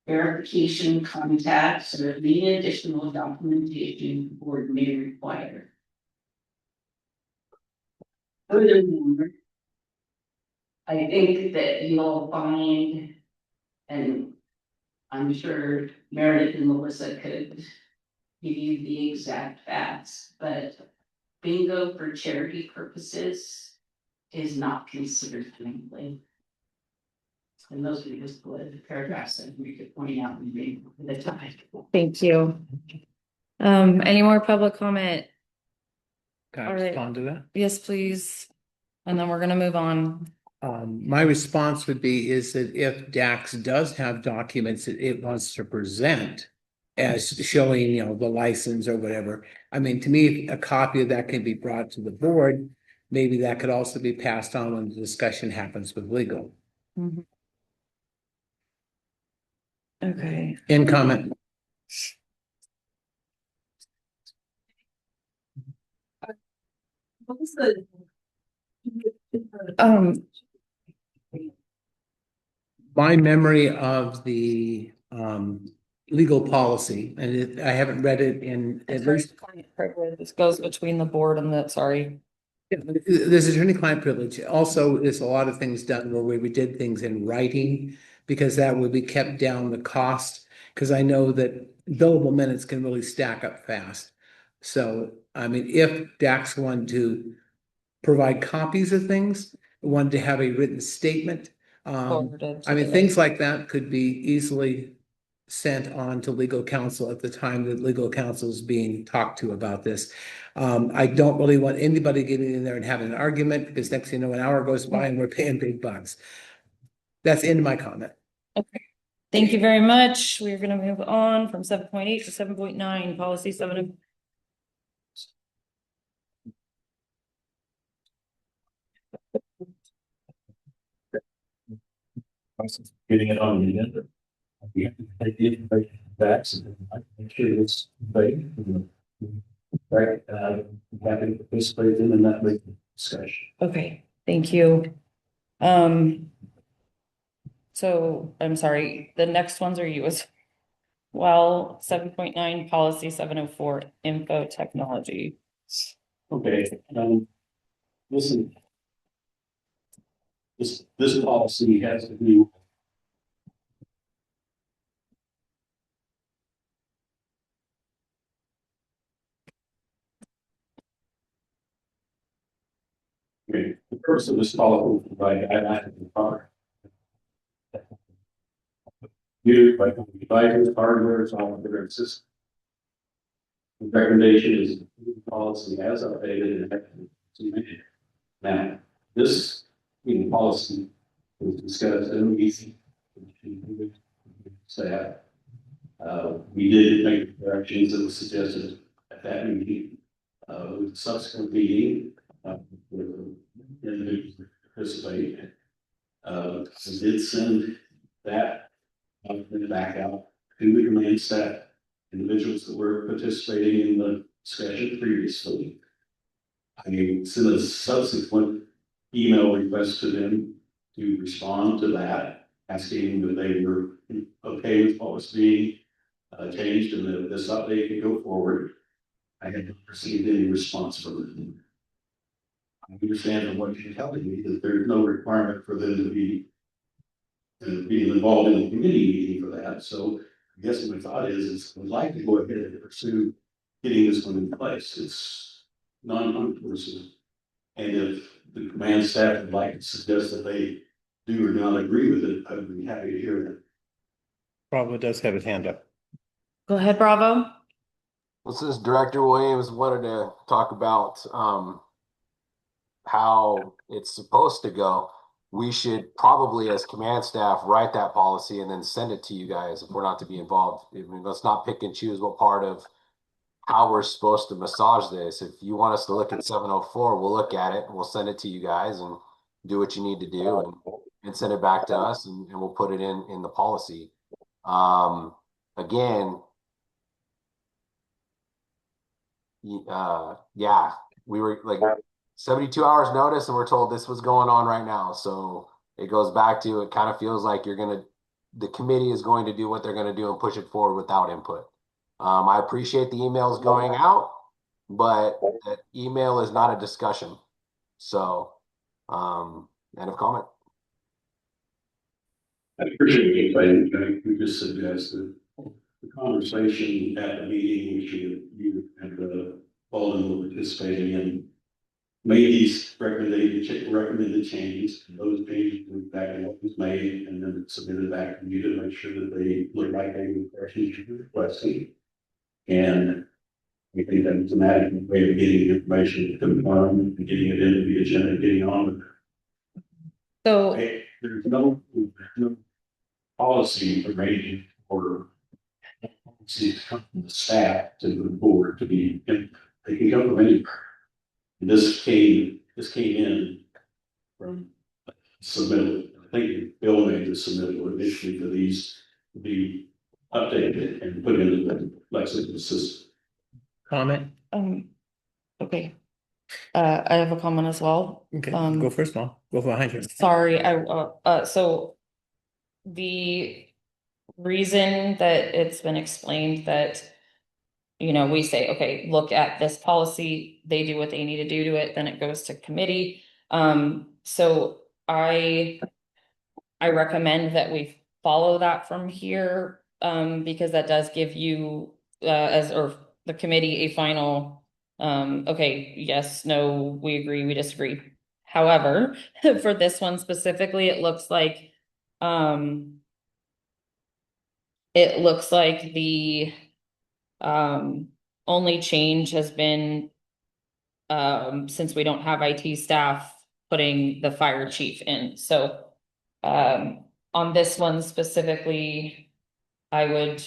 verification contacts, or any additional documentation the board may require. Furthermore, I think that you'll find, and I'm sure Meredith and Melissa could give you the exact facts, but bingo for charity purposes is not considered gambling. And those are just the paragraphs that we could point out and read at the time. Thank you. Any more public comment? Can All I right. respond to that? Yes, please. And then we're gonna move on. My response would be is that if DAX does have documents that it wants to present as showing, the license or whatever, I mean, to me, a copy of that can be brought to the board. Maybe that could also be passed on when the discussion happens with legal. Okay. In comment. What was the? My memory of the legal policy, and I haven't read it in at least. This goes between the board and the, sorry. There's attorney-client privilege. Also, there's a lot of things done where we did things in writing because that would be kept down the cost. Because I know that billable minutes can really stack up fast. So, I mean, if DAX wanted to provide copies of things, wanted to have a written statement, I mean, things like that could be easily sent on to legal counsel at the time that legal counsel is being talked to about this. I don't really want anybody getting in there and having an argument because next thing you know, an hour goes by and we're paying big bucks. That's the end of my comment. Okay. Thank you very much. We're gonna move on from 7.8 to 7.9, policy 7. Getting it on the agenda. We have to take the information back, so I can make sure it's vague. Right, happy to participate in that big discussion. Okay, thank you. So I'm sorry, the next ones are you as well. 7.9 policy 704 info technology. Okay, listen. This policy has to do. Okay, the purpose of this policy is to provide guidelines to the product. Used by devices, hardware, software, and systems. The recommendation is the policy as updated and now this policy was discussed in the meeting. We did make corrections that were suggested at that meeting. With the subsequent meeting, individuals participate. We did send that back out to the command staff, individuals that were participating in the discussion previously. I mean, send a subsequent email request to them to respond to that, asking that they were okay with what was being changed and that this update could go forward. I had not received any response from them. I understand from what you're telling me that there's no requirement for them to be being involved in a committee meeting for that. So I guess my thought is we'd like to go ahead and pursue getting this one in place. It's non-controversial. And if the command staff would like to suggest that they do or not agree with it, I would be happy to hear that. Bravo does have his hand up. Go ahead, Bravo. This is Director Williams. Wanted to talk about how it's supposed to go. We should probably, as command staff, write that policy and then send it to you guys if we're not to be involved. I mean, let's not pick and choose what part of how we're supposed to massage this. If you want us to look at 704, we'll look at it and we'll send it to you guys and do what you need to do and send it back to us and we'll put it in the policy. Again, yeah, we were like 72 hours notice and we're told this was going on right now. So it goes back to, it kind of feels like the committee is going to do what they're going to do and push it forward without input. I appreciate the emails going out, but that email is not a discussion. So, end of comment. I appreciate it. I we just suggest that the conversation at the meeting, which you and Alden were participating in, made these recommended changes. Those changes went back to what was made and then submitted back to you to make sure that they look like they were actually requesting. And we think that it's an adequate way of getting information to confirm and getting it into the agenda and getting on with it. So There's no policy arranging for policies to come from the staff to the board to be, they can come from anywhere. And this came in from submittal. I think Bill made the submittal initially for these to be updated and put into the Lexington system. Comment? Okay. I have a comment as well. Okay, go first, Mom. Go behind you. Sorry, so the reason that it's been explained that, you know, we say, okay, look at this policy, they do what they need to do to it, then it goes to committee. So I recommend that we follow that from here, because that does give you, or the committee a final, okay, yes, no, we agree, we disagree. However, for this one specifically, it looks like the only change has been since we don't have IT staff putting the fire chief in. So on this one specifically, I would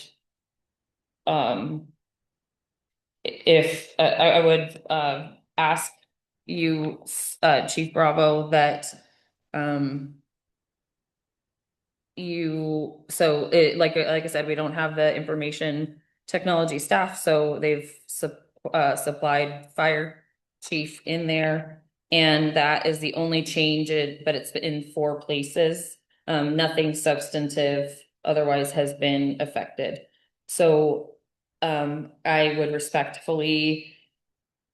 I would ask you, Chief Bravo, that like I said, we don't have the information technology staff, so they've supplied fire chief in there, and that is the only change, but it's in 4 places. Nothing substantive otherwise has been affected. So I would respectfully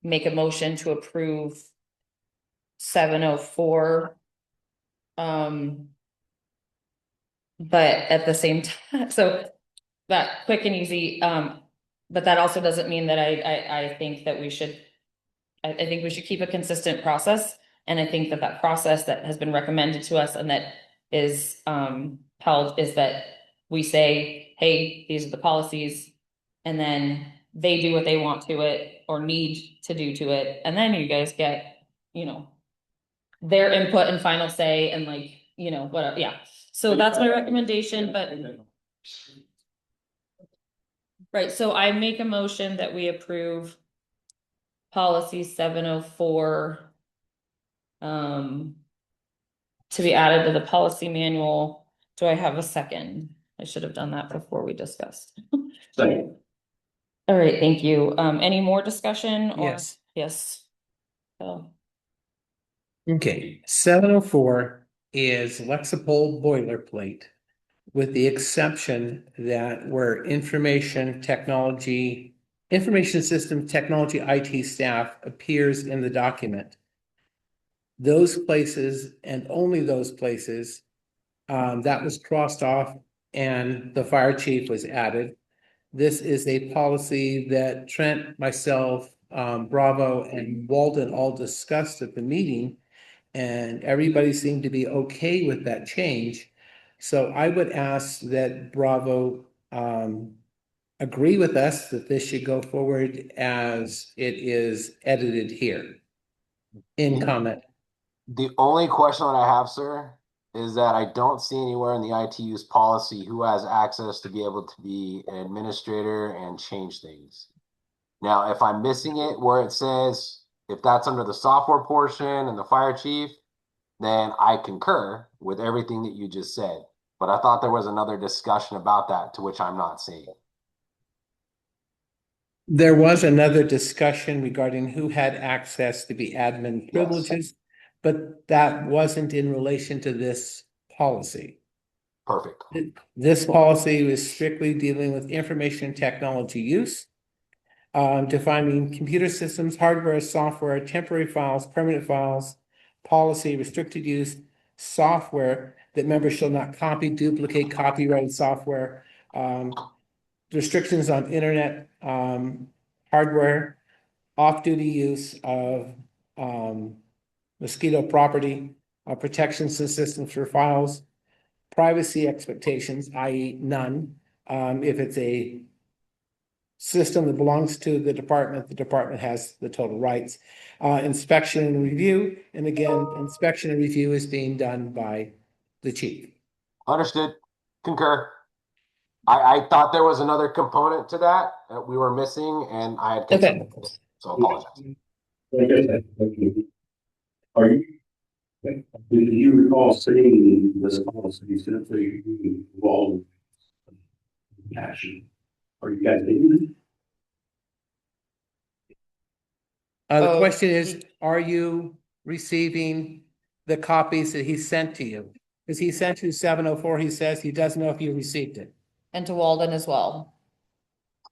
make a motion to approve 704. But at the same time, so that quick and easy, but that also doesn't mean that I think that we should, I think we should keep a consistent process. And I think that process that has been recommended to us and that is held is that we say, hey, these are the policies, and then they do what they want to it or need to do to it. And then you guys get, you know, their input and final say and like, you know, whatever, yeah. So that's my recommendation, but. Right, so I make a motion that we approve policy 704. To be added to the policy manual. Do I have a second? I should have done that before we discussed. Second. All right, thank you. Any more discussion or? Yes. Yes. So. Okay, 704 is Lexipol boilerplate, with the exception that where information system technology IT staff appears in the document. Those places and only those places, that was crossed off and the fire chief was added. This is a policy that Trent, myself, Bravo and Walden all discussed at the meeting. And everybody seemed to be okay with that change. So I would ask that Bravo agree with us that this should go forward as it is edited here in comment. The only question that I have, sir, is that I don't see anywhere in the ITU's policy who has access to be able to be an administrator and change things. Now, if I'm missing it where it says, if that's under the software portion and the fire chief, then I concur with everything that you just said. But I thought there was another discussion about that, to which I'm not seeing. There was another discussion regarding who had access to be admin privileges, but that wasn't in relation to this policy. Perfect. This policy was strictly dealing with information technology use, defining computer systems, hardware, software, temporary files, permanent files, policy, restricted use, software that members shall not copy, duplicate, copyright software, restrictions on internet, hardware, off-duty use of mosquito property, protections and systems for files, privacy expectations, i.e. none. If it's a system that belongs to the department has the total rights. Inspection and review, and again, inspection and review is being done by the chief. Understood. Concur. I thought there was another component to that we were missing, and I had concerns. Okay. So I apologize. Are you, do you recall seeing this policy simply involved action? Are you guys doing it? The Oh, question is, are you receiving the copies that he sent to you? Because he sent you 704, he says he doesn't know if you received it. and to Walden as well.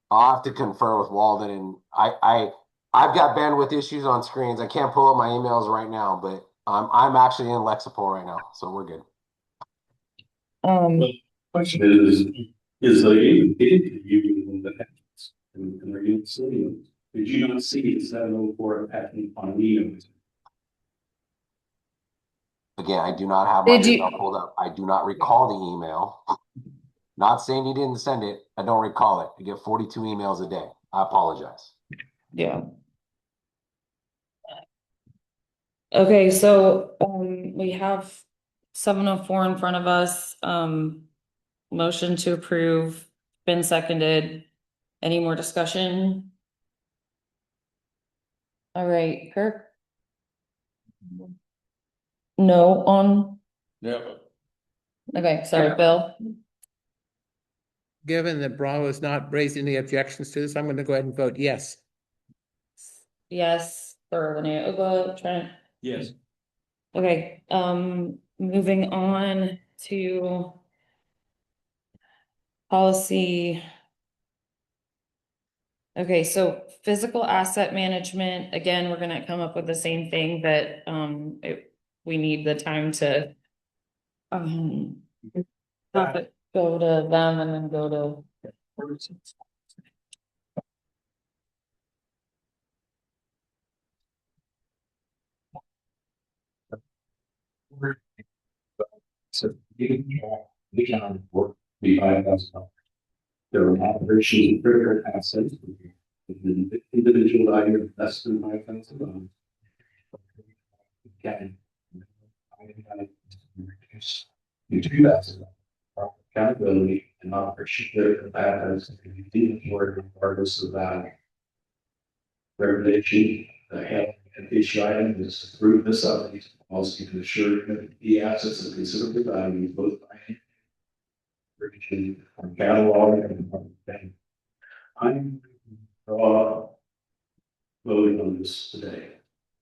I'll have to confer with Walden, and I've got bandwidth issues on screens. I can't pull up my emails right now, but I'm actually in Lexipol right now, so we're good. Question is the game in the patents and are you seeing? Did you not see the 704 patent on me? Again, I do not have my Did you- email pulled up. I do not recall the email. Not saying you didn't send it. I don't recall it. I get 42 emails a day. I apologize. Yeah. Okay, so we have 704 in front of us. Motion to approve, been seconded. Any more discussion? All right, Kirk? No on, Yeah. okay, sorry, Bill. Given that Bravo has not raised any objections to this, I'm going to go ahead and vote yes. Yes, for Linnea Oba, Trent. Yes. Okay, moving on to policy. Okay, so physical asset management, again, we're gonna come up with the same thing that, we need the time to have it go to them and then go to. So we can work be $5,000. There are operations and critical assets. The individual value of less than $5,000. Can you do that? Accountability and operation critical assets inventory regardless of that. Regulation, the health and issue item is to prove this up. Also to ensure that the assets of considerable value both by from catalog and from bank. I'm voting on this today.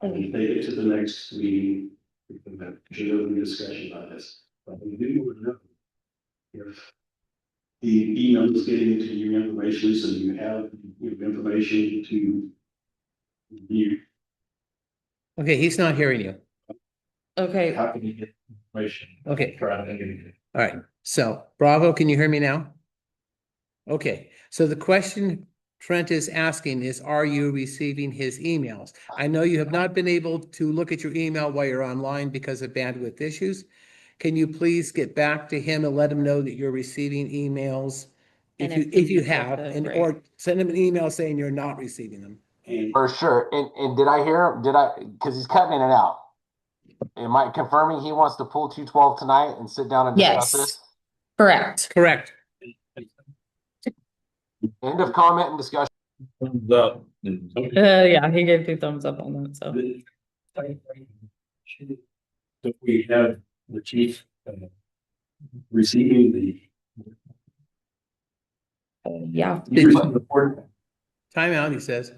I will take it to the next meeting. We can have a discussion about this. But we do want to know if the email is getting to you information, so you have information to review. Okay, he's not hearing you. Okay, How can you get information? Okay. Try to get it. All right, so Bravo, can you hear me now? Okay, so the question Trent is asking is, are you receiving his emails? I know you have not been able to look at your email while you're online because of bandwidth issues. Can you please get back to him and let him know that you're receiving emails? And If you if have, the- and right. or send him an email saying you're not receiving them. And For sure. And did I hear him? Because he's cutting in and out. Am I confirming he wants to pull 212 tonight and sit down and discuss Yes. this? Correct. Correct. End of comment and discussion. thumbs up. Yeah, he gave 2 thumbs up on that, so. Do we have the chief receiving the Yeah. report? Time out, he says.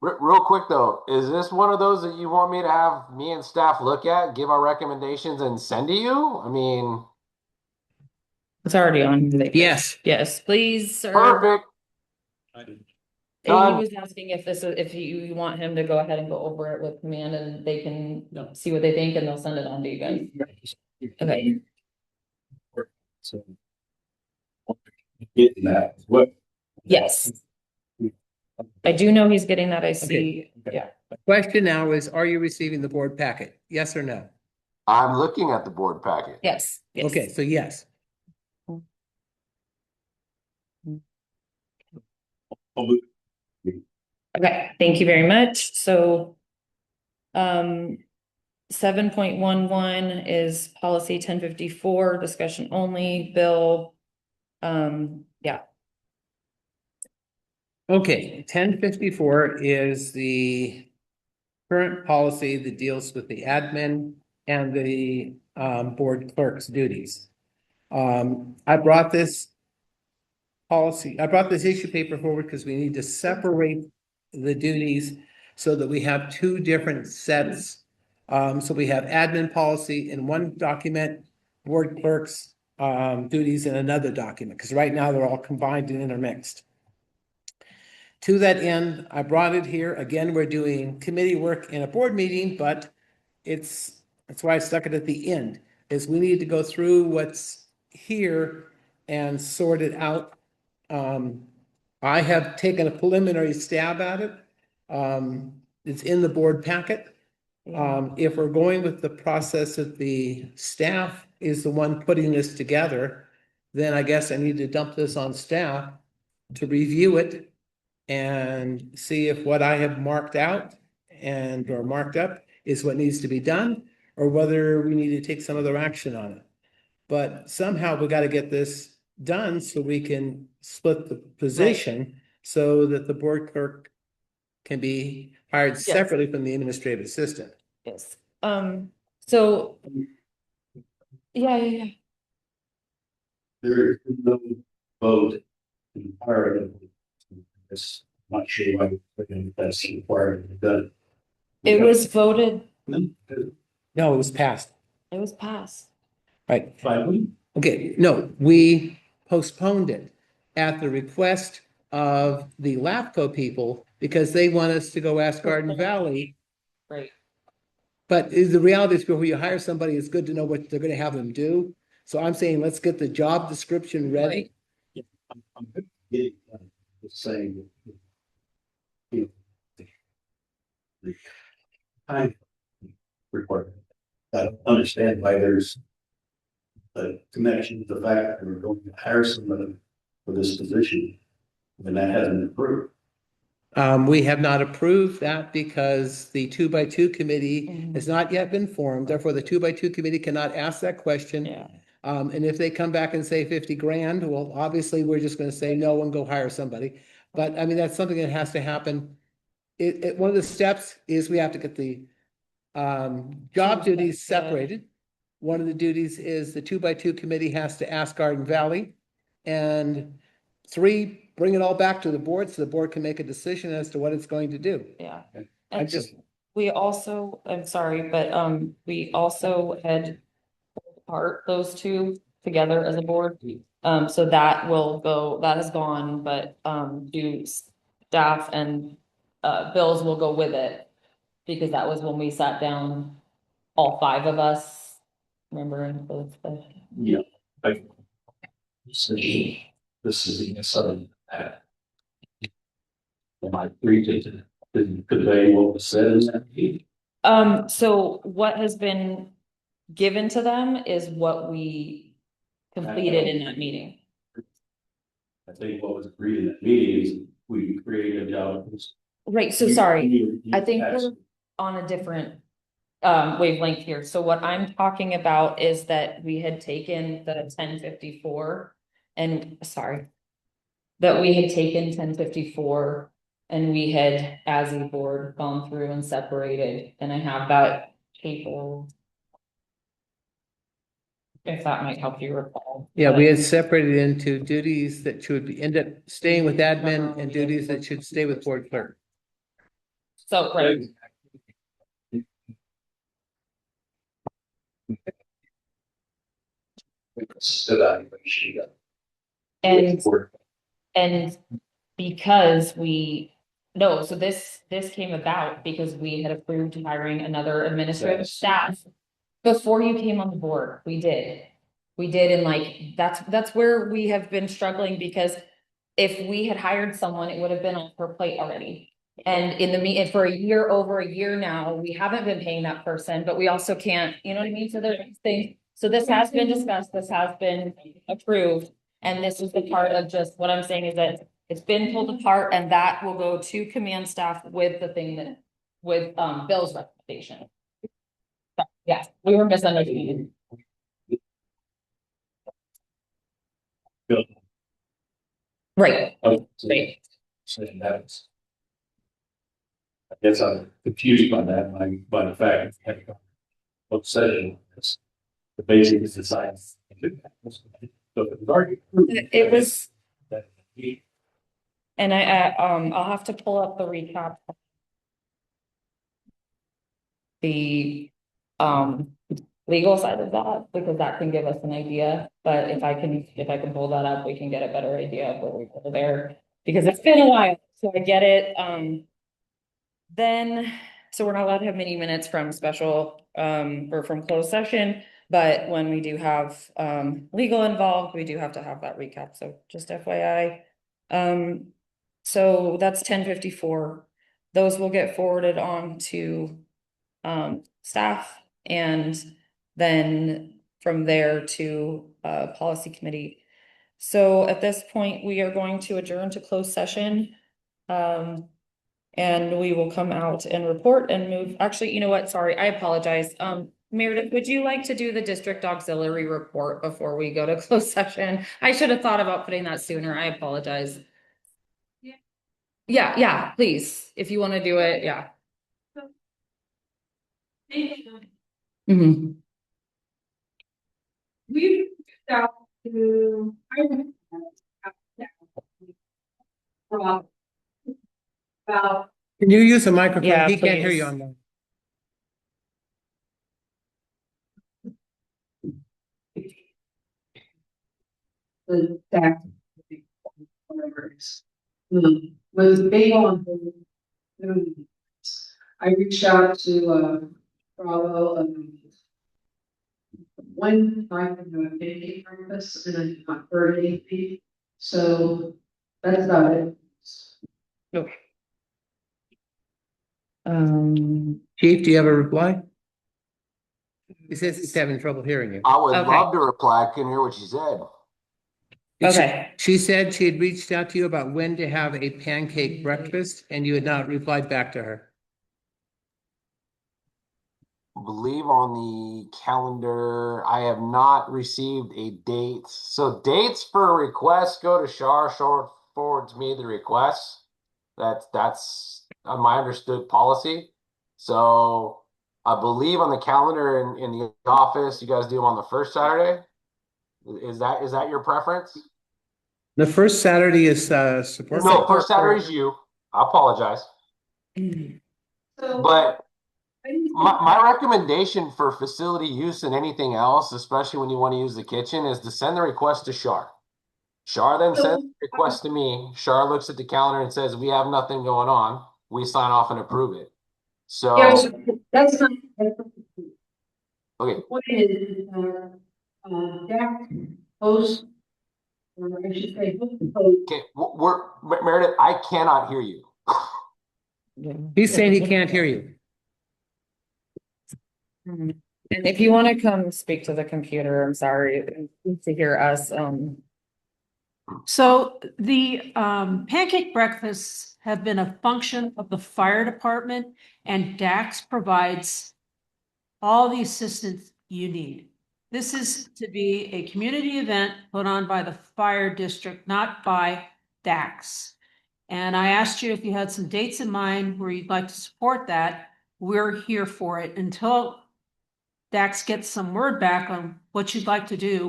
Real quick though, is this one of those that you want me to have me and staff look at, give our recommendations and send to you? I mean, It's already on. Yes. Yes, please, sir. perfect. And he Done. was asking if you want him to go ahead and go over it with command and they can see what they think and they'll send it on to you guys. Okay. So. Getting that, what? Yes. I do know he's getting that. I see. Okay. Yeah. The question now is, are you receiving the board packet? Yes or no? I'm looking at the board packet. Yes. Yes. Okay, so yes. Okay, thank you very much. So 7.11 is policy 1054, discussion only, Bill. Yeah. Okay, 1054 is the current policy that deals with the admin and the board clerk's duties. I brought this issue paper forward because we need to separate the duties so that we have 2 different sets. So we have admin policy in one document, board clerk's duties in another document, because right now they're all combined and intermixed. To that end, I brought it here. Again, we're doing committee work in a board meeting, but that's why I stuck it at the end, is we need to go through what's here and sort it out. I have taken a preliminary stab at it. It's in the board packet. If we're going with the process that the staff is the one putting this together, then I guess I need to dump this on staff to review it and see if what I have marked out or marked up is what needs to be done, or whether we need to take some other action on it. But somehow we got to get this done so we can split the position so that the board clerk can be hired separately from the administrative assistant. Yes. So. Yeah. There is no vote in part of this. I'm not sure why that's required to be done. It was voted. No, it was passed. It was passed. Right. Finally, Okay, no, we postponed it at the request of the LAFCO people because they want us to go ask Garden Valley. Right. But the reality is before you hire somebody, it's good to know what they're gonna have them do. So I'm saying, let's get the job description ready. I'm getting just saying that, you know, the time requirement. I don't understand why there's a connection to the fact that we're going to hire somebody for this position when that hasn't been approved. We have not approved that because the 2x2 committee has not yet been formed. Therefore, the 2x2 committee cannot ask that question. Yeah. And if they come back and say 50 grand, well, obviously, we're just gonna say no and go hire somebody. But I mean, that's something that has to happen. One of the steps is we have to get the job duties separated. One of the duties is the 2x2 committee has to ask Garden Valley. And 3, bring it all back to the board so the board can make a decision as to what it's going to do. Yeah. I And just, we also, I'm sorry, but we also had part those 2 together as a board. So that will go, that is gone, but do staff and bills will go with it. Because that was when we sat down, all 5 of us, remember? Yeah. This is a sudden. Am I free to convey what was said in that meeting? So what has been given to them is what we completed in that meeting. I think what was agreed in that meeting is we created a job. Right, so sorry, I think we're on a different wavelength here. So what I'm talking about is that we had taken the 1054 and that we had taken 1054 and we had, as a board, gone through and separated, and I have that paper. If that might help you recall. Yeah, we had separated into duties that should end up staying with admin and duties that should stay with board clerk. So, right, and because so this came about because we had approved hiring another administrative staff. Before you came on the board, we did, and like, that's where we have been struggling, because if we had hired someone, it would have been on her plate already. And and for over a year now, we haven't been paying that person, but we also can't, you know what I mean? So there's things, so this has been discussed, this has been approved. And this is the part of just what I'm saying is that it's been pulled apart, and that will go to command staff with the thing that, with Bill's recommendation. But, yeah, we were misunderstanding. Right. Right. Saying that was. I guess I'm confused by that, by the fact that what said the basic is decided. It was, and I'll have to pull up the recap. The legal side of that, because that can give us an idea, but if I can pull that up, we can get a better idea of where we go there, because it's been a while, so I get it. Then, so we're not allowed to have mini minutes from special, or from closed session, but when we do have, legal involved, we do have to have that recap, so just FYI. So that's 1054. Those will get forwarded on to, staff, and then from there to, policy committee. So at this point, we are going to adjourn to closed session. And we will come out and report and move, actually, you know what, sorry, I apologize. Meredith, would you like to do the district auxiliary report before we go to closed session? I should have thought about putting that sooner, I apologize. Yeah, please, if you want to do it, yeah. Mm-hmm. We out to about Can you use a microphone? Yeah, He can't hear please. you on that. the tax. Was big on. I reached out to Bravo one time to a pancake breakfast, and I did not heard anything, so that's about it. Okay. Chief, do you have a reply? He says he's having trouble hearing you. I would Okay. love to reply. I couldn't hear what she said. Okay. She said she had reached out to you about when to have a pancake breakfast, and you had not replied back to her. I believe on the calendar, I have not received a date. So dates for requests go to Shar. Shar forwards me the requests. That's my understood policy. So I believe on the calendar in the office, you guys do them on the first Saturday. Is that your preference? The first Saturday is support. No, first Saturday is you. I apologize. So, But my recommendation for facility use and anything else, especially when you want to use the kitchen, is to send the request to Shar. Shar then sends the request to me. Shar looks at the calendar and says, we have nothing going on. We sign off and approve it. So, that's not. okay. What is Jack post? Or I should say, post. Okay, Meredith, I cannot hear you. He's saying he can't hear you. And if you want to come speak to the computer, I'm sorry to hear us. So the pancake breakfasts have been a function of the fire department, and DAX provides all the assistance you need. This is to be a community event put on by the fire district, not by DAX. And I asked you if you had some dates in mind where you'd like to support that. We're here for it until Dax gets some word back on what you'd like to do.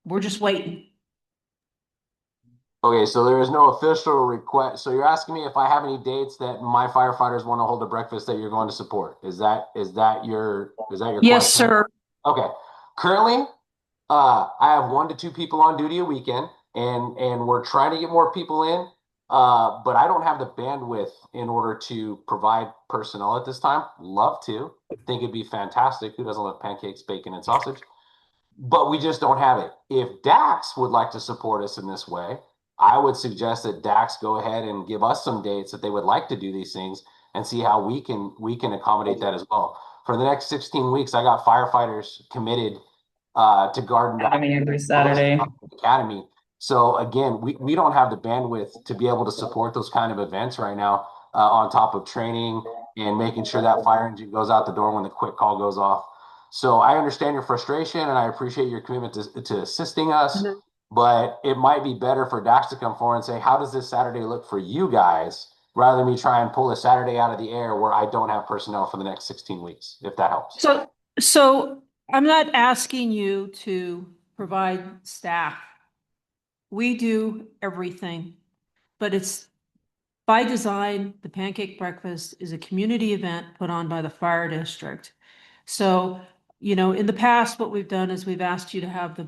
We're just waiting. Okay, so there is no official request. So you're asking me if I have any dates that my firefighters want to hold a breakfast that you're going to support. Is that your Yes, question? sir. Okay. Currently, I have 1 to 2 people on duty a weekend, and we're trying to get more people in. But I don't have the bandwidth in order to provide personnel at this time. Love to. Think it'd be fantastic. Who doesn't love pancakes, bacon, and sausage? But we just don't have it. If Dax would like to support us in this way, I would suggest that Dax go ahead and give us some dates that they would like to do these things and see how we can accommodate that as well. For the next 16 weeks, I got firefighters committed to Garden Academy every Saturday. Academy. So again, we don't have the bandwidth to be able to support those kind of events right now, on top of training and making sure that fire engine goes out the door when the quick call goes off. So I understand your frustration and I appreciate your commitment to assisting us, but it might be better for Dax to come forward and say, how does this Saturday look for you guys, rather than me try and pull a Saturday out of the air where I don't have personnel for the next 16 weeks, if that helps. So I'm not asking you to provide staff. We do everything, but it's by design. The pancake breakfast is a community event put on by the fire district. So, in the past, what we've done is we've asked you to have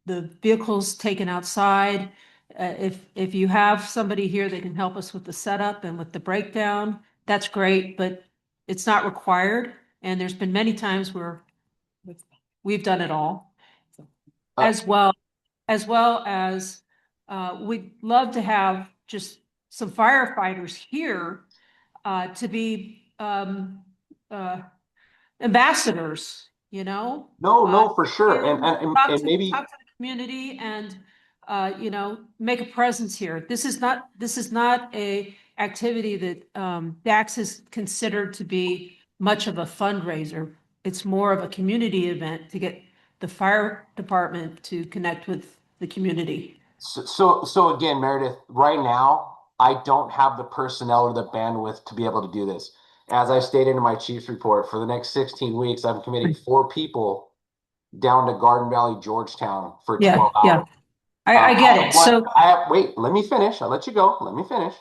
the vehicles taken outside. If you have somebody here that can help us with the setup and with the breakdown, that's great, but it's not required. And there's been many times where we've done it all. As well as we'd love to have just some firefighters here to be ambassadors, No, for sure. And maybe talk to the community and make a presence here. This is not a activity that DAX is considered to be much of a fundraiser. It's more of a community event to get the fire department to connect with the community. So again, Meredith, right now, I don't have the personnel or the bandwidth to be able to do this. As I stated in my chief's report, for the next 16 weeks, I'm committing 4 people down to Garden Valley, Georgetown for 12 hours. Yeah, I get it. Wait, let me finish. I'll let you go. Let me finish.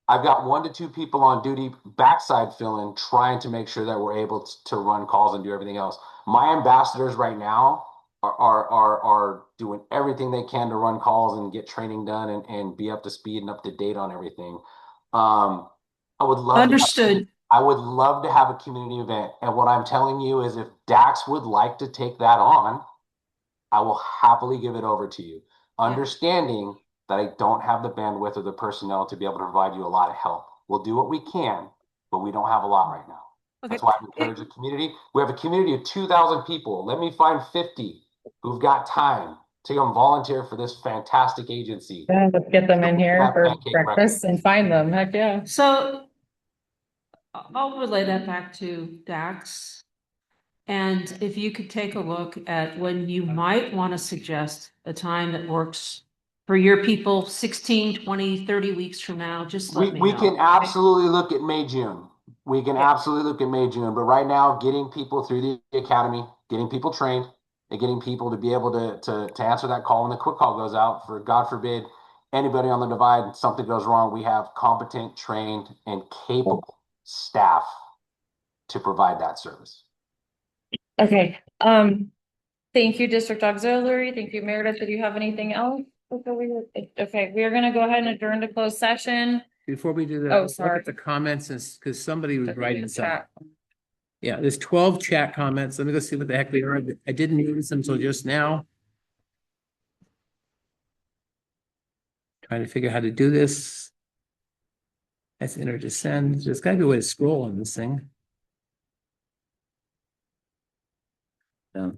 I've got 1 to 2 people on duty, backside filling, trying to make sure that we're able to run calls and do everything else. My ambassadors right now are doing everything they can to run calls and get training done and be up to speed and up to date on everything. I would love Understood. I would love to have a community event. And what I'm telling you is if Dax would like to take that on, I will happily give it over to you. Understanding that I don't have the bandwidth or the personnel to be able to provide you a lot of help. We'll do what we can, but we don't have a lot right now. Okay. That's why I encourage the community. We have a community of 2,000 people. Let me find 50 who've got time to come volunteer for this fantastic agency. Yeah, let's get them in here for breakfast and find them. Heck yeah. So I'll relay that back to Dax. And if you could take a look at when you might want to suggest a time that works for your people, 16, 20, 30 weeks from now, just let me know. We can absolutely look at May, June. We can absolutely look at May, June. But right now, getting people through the academy, getting people trained, and getting people to be able to answer that call when the quick call goes out, for God forbid, anybody on the divide, something goes wrong, we have competent, trained, and capable staff to provide that service. Okay. Thank you, District Auxiliary. Thank you, Meredith. Did you have anything else? Okay, we are going to go ahead and adjourn to closed session. Before we do that, Oh, look sorry. at the comments, because somebody was writing some. Chat. Yeah, there's 12 chat comments. Let me go see what the heck they are. I didn't notice them until just now. Trying to figure out how to do this. That's enter descend. There's gotta be a way to scroll on this thing. No.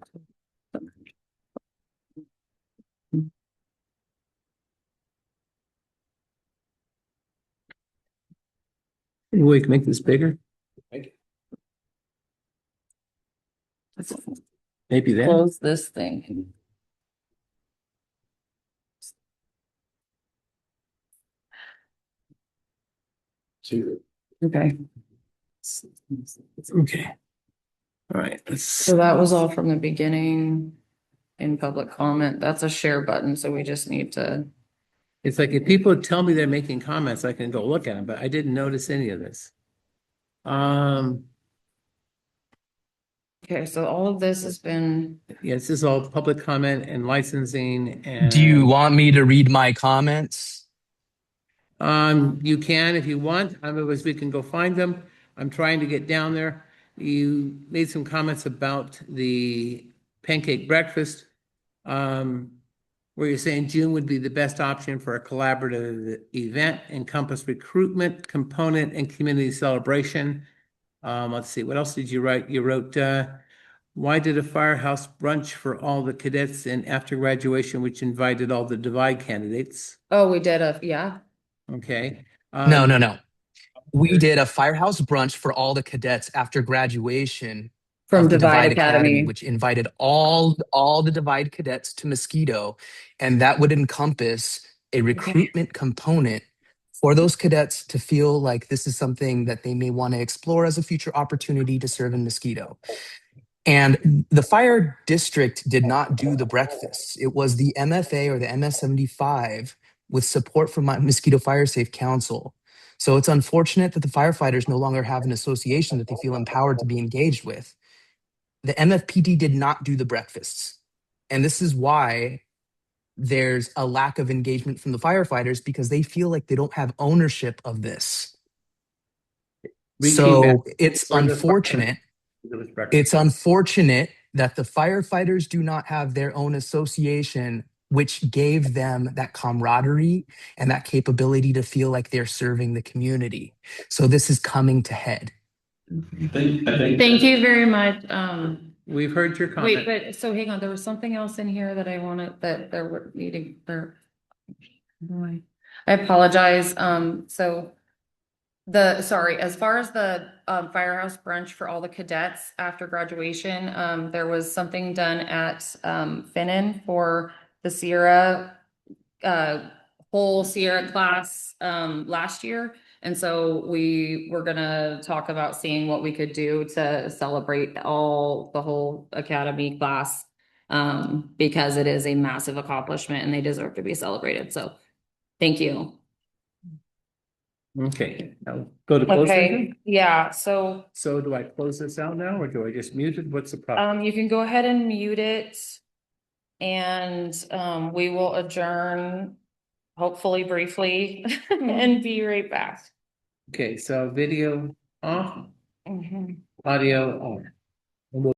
Any way we can make this bigger? Maybe that. Close this thing. Okay. Okay. All right. So that was all from the beginning in public comment. That's a share button, so we just need to. It's like if people tell me they're making comments, I can go look at them, but I didn't notice any of this. Okay, so all of this has been, Yeah, this is all public comment and licensing and. Do you want me to read my comments? You can if you want. Otherwise, we can go find them. I'm trying to get down there. You made some comments about the pancake breakfast. Where you're saying June would be the best option for a collaborative event, encompass recruitment, component, and community celebration. Let's see, what else did you write? You wrote, why did a firehouse brunch for all the cadets and after graduation, which invited all the divide candidates? oh, we did yeah. Okay. No. We did a firehouse brunch for all the cadets after graduation From of the Divide Academy. which invited all the Divide cadets to Mosquito, and that would encompass a recruitment component for those cadets to feel like this is something that they may want to explore as a future opportunity to serve in Mosquito. And the fire district did not do the breakfast. It was the MFA or the MS-75 with support from my Mosquito Fire Safe Council. So it's unfortunate that the firefighters no longer have an association that they feel empowered to be engaged with. The MFPD did not do the breakfasts. And this is why there's a lack of engagement from the firefighters, because they feel like they don't have ownership of this. So it's unfortunate. It's unfortunate that the firefighters do not have their own association, which gave them that camaraderie and that capability to feel like they're serving the community. So this is coming to head. Thank you very much. We've heard your comment. Wait, but so hang on, there was something else in here that I wanted, that there were needing there. I apologize. Sorry, as far as the firehouse brunch for all the cadets after graduation, there was something done at Finnan for the Sierra whole Sierra class last year. And so we were gonna talk about seeing what we could do to celebrate the whole academy class. Because it is a massive accomplishment and they deserve to be celebrated. So thank you. Okay, now go to close Okay, session. yeah, so So do I close this out now or do I just mute it? What's the problem? you can go ahead and mute it. And we will adjourn, hopefully briefly, and be right back. Okay, so video off, Mhm. audio on. And we'll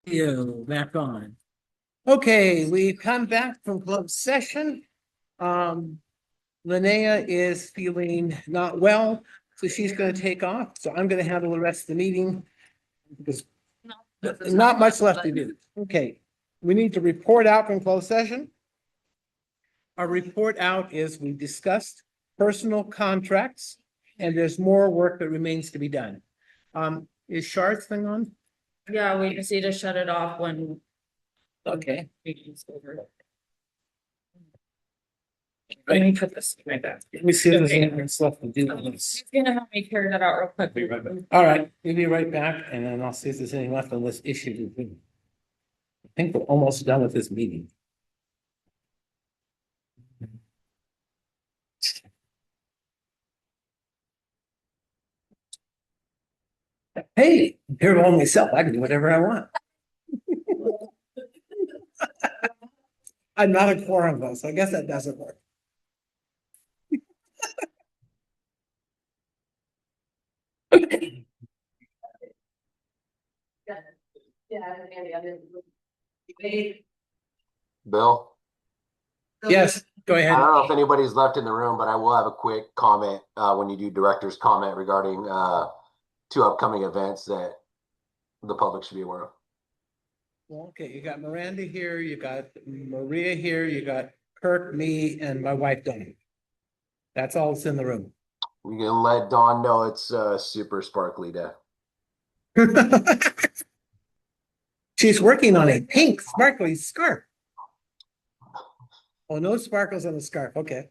You back on. Okay, we've come back from closed session. Linnea is feeling not well, so she's gonna take off. So I'm gonna handle the rest of the meeting. Because not much left to do. Okay, we need to report out from closed session. Our report out is we discussed personal contracts and there's more work that remains to be done. Is Shard's thing on? Yeah, we just need to shut it off when Okay. meeting's over. Let me put this right back. Let me see if there's anything else left to do on this. He's gonna help me carry that out real quick. Be right back. All right, we'll be right back and then I'll see if there's anything left on this issue. I think we're almost done with this meeting. Hey, I'm here all myself. I can do whatever I want. I'm not a quorum though, so I guess that doesn't work. Bill, Yes, go I ahead. don't know if anybody's left in the room, but I will have a quick comment when you do director's comment regarding two upcoming events that the public should be aware of. Well, okay, you got Miranda here, you got Maria here, you got Kirk, me, and my wife Dawn. That's all that's in the room. We can let Dawn know it's super sparkly day. She's working on a pink sparkly scarf. Oh, no sparkles on the scarf, okay.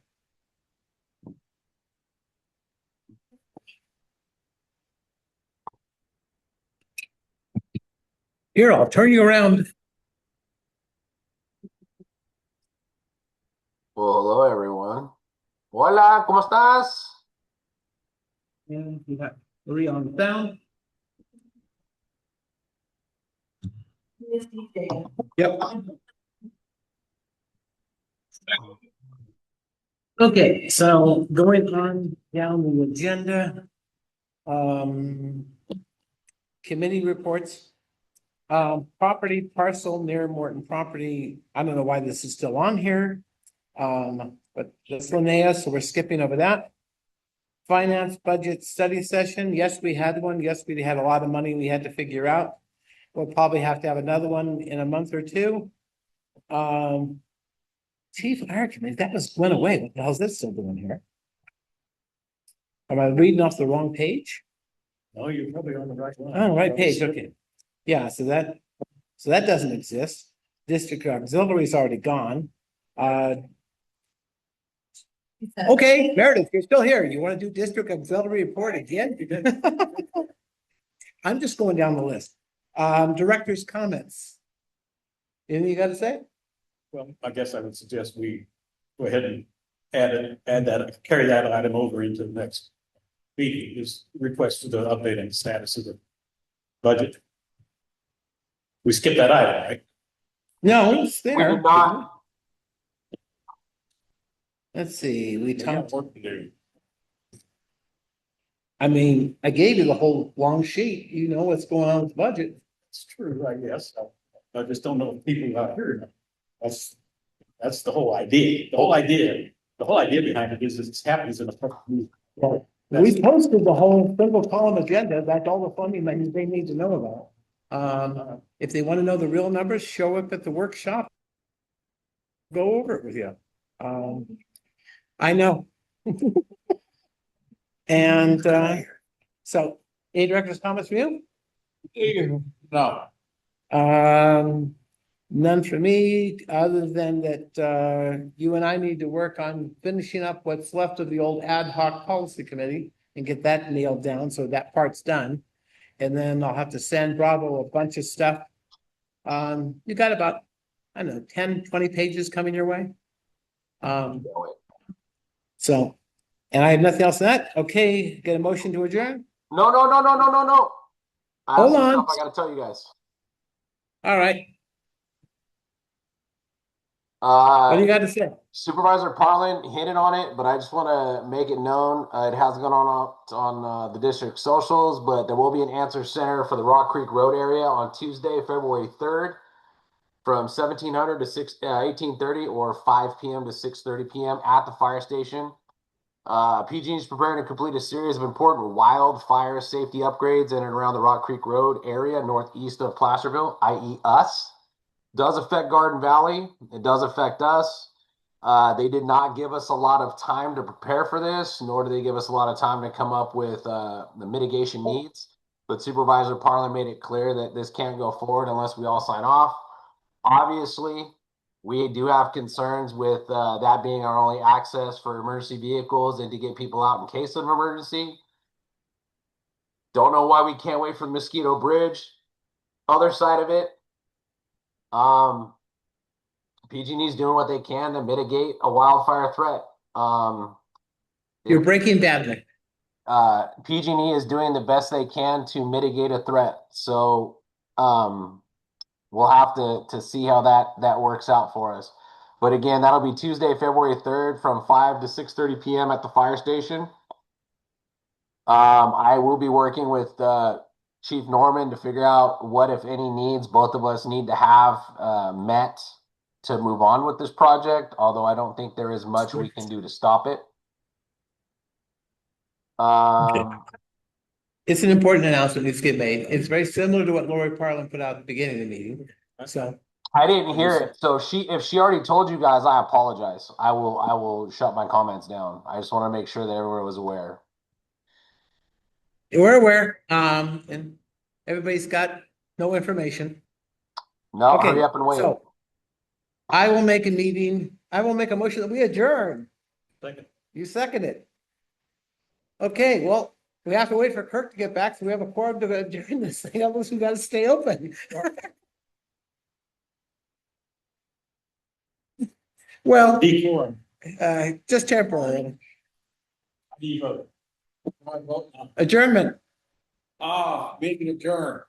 Here, I'll turn you around. Well, hello everyone. Hola, ¿cómo estás? And we got Maria on the sound. Yep. Okay, so going on down the agenda. Committee reports. Property parcel near Morton property. I don't know why this is still on here. But that's Linnea, so we're skipping over that. Finance budget study session. Yes, we had one. Yes, we had a lot of money we had to figure out. We'll probably have to have another one in a month or two. Chief Fire Committee, that just went away. What the hell is this still doing here? Am I reading off the wrong page? No, you're probably on the right line. Oh, right page, okay. Yeah, so that doesn't exist. District auxiliary is already gone. Okay, Meredith, you're still here. You want to do district auxiliary report again? I'm just going down the list. Director's comments. Anything you got to say? Well, I guess I would suggest we go ahead and carry that item over into the next meeting, is request for the updating status of the budget. We skipped that item, right? No, it's We there. did not. Let's see, we We got talked, work to do. I mean, I gave you the whole long sheet. You know what's going on with the budget. It's true, I guess. I just don't know if people out here. That's the whole idea. The whole idea behind it is it happens in a. We posted the whole single column agenda. That's all the funding that they need to know about. If they want to know the real numbers, show up at the workshop. Go over it with you. I know. And so, any director's comments from you? No. None for me, other than that you and I need to work on finishing up what's left of the old ad hoc policy committee and get that nailed down, so that part's done. And then I'll have to send Bravo a bunch of stuff. You got about, I don't know, 10, 20 pages coming your way. So, and I have nothing else than that. Okay, get a motion to adjourn? No. I have Hold some on. stuff I gotta tell you guys. All right. What do you got to say? Supervisor Parlin hit it on it, but I just want to make it known, it hasn't gone on the district socials, but there will be an answer center for the Rock Creek Road area on Tuesday, February 3rd from 1700 to 1830 or 5 p.m. to 6:30 p.m. at the fire station. PG&E is preparing to complete a series of important wildfire safety upgrades in and around the Rock Creek Road area northeast of Placerville, i.e. us. Does affect Garden Valley. It does affect us. They did not give us a lot of time to prepare for this, nor did they give us a lot of time to come up with the mitigation needs. But Supervisor Parlin made it clear that this can't go forward unless we all sign off. Obviously, we do have concerns with that being our only access for emergency vehicles and to get people out in case of an emergency. Don't know why we can't wait for the Mosquito Bridge. Other side of it, PG&E is doing what they can to mitigate a wildfire threat. You're breaking badly. PG&E is doing the best they can to mitigate a threat. So we'll have to see how that works out for us. But again, that'll be Tuesday, February 3rd from 5 to 6:30 p.m. at the fire station. I will be working with Chief Norman to figure out what, if any, needs both of us need to have met to move on with this project, although I don't think there is much we can do to stop it. It's an important announcement that needs to get made. It's very similar to what Lori Parlin put out at the beginning of the meeting. So I didn't hear it. So if she already told you guys, I apologize. I will shut my comments down. I just want to make sure that everyone was aware. we're aware. And everybody's got no information. No, Okay, hurry up and wait. so I will make a motion that we adjourn. Second. You second it. Okay, well, we have to wait for Kirk to get back, so we have a quorum to adjourn this thing, else we gotta stay open. Well, D4. just temporarily. D vote. Adjournment, Meeting adjourned.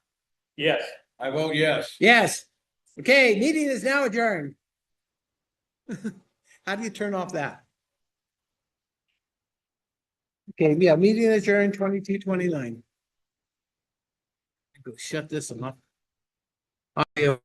Yes. I vote yes. yes. Okay, meeting is now adjourned. How do you turn off that? Okay, yeah, meeting adjourned 22:29. Go shut this off. Audio.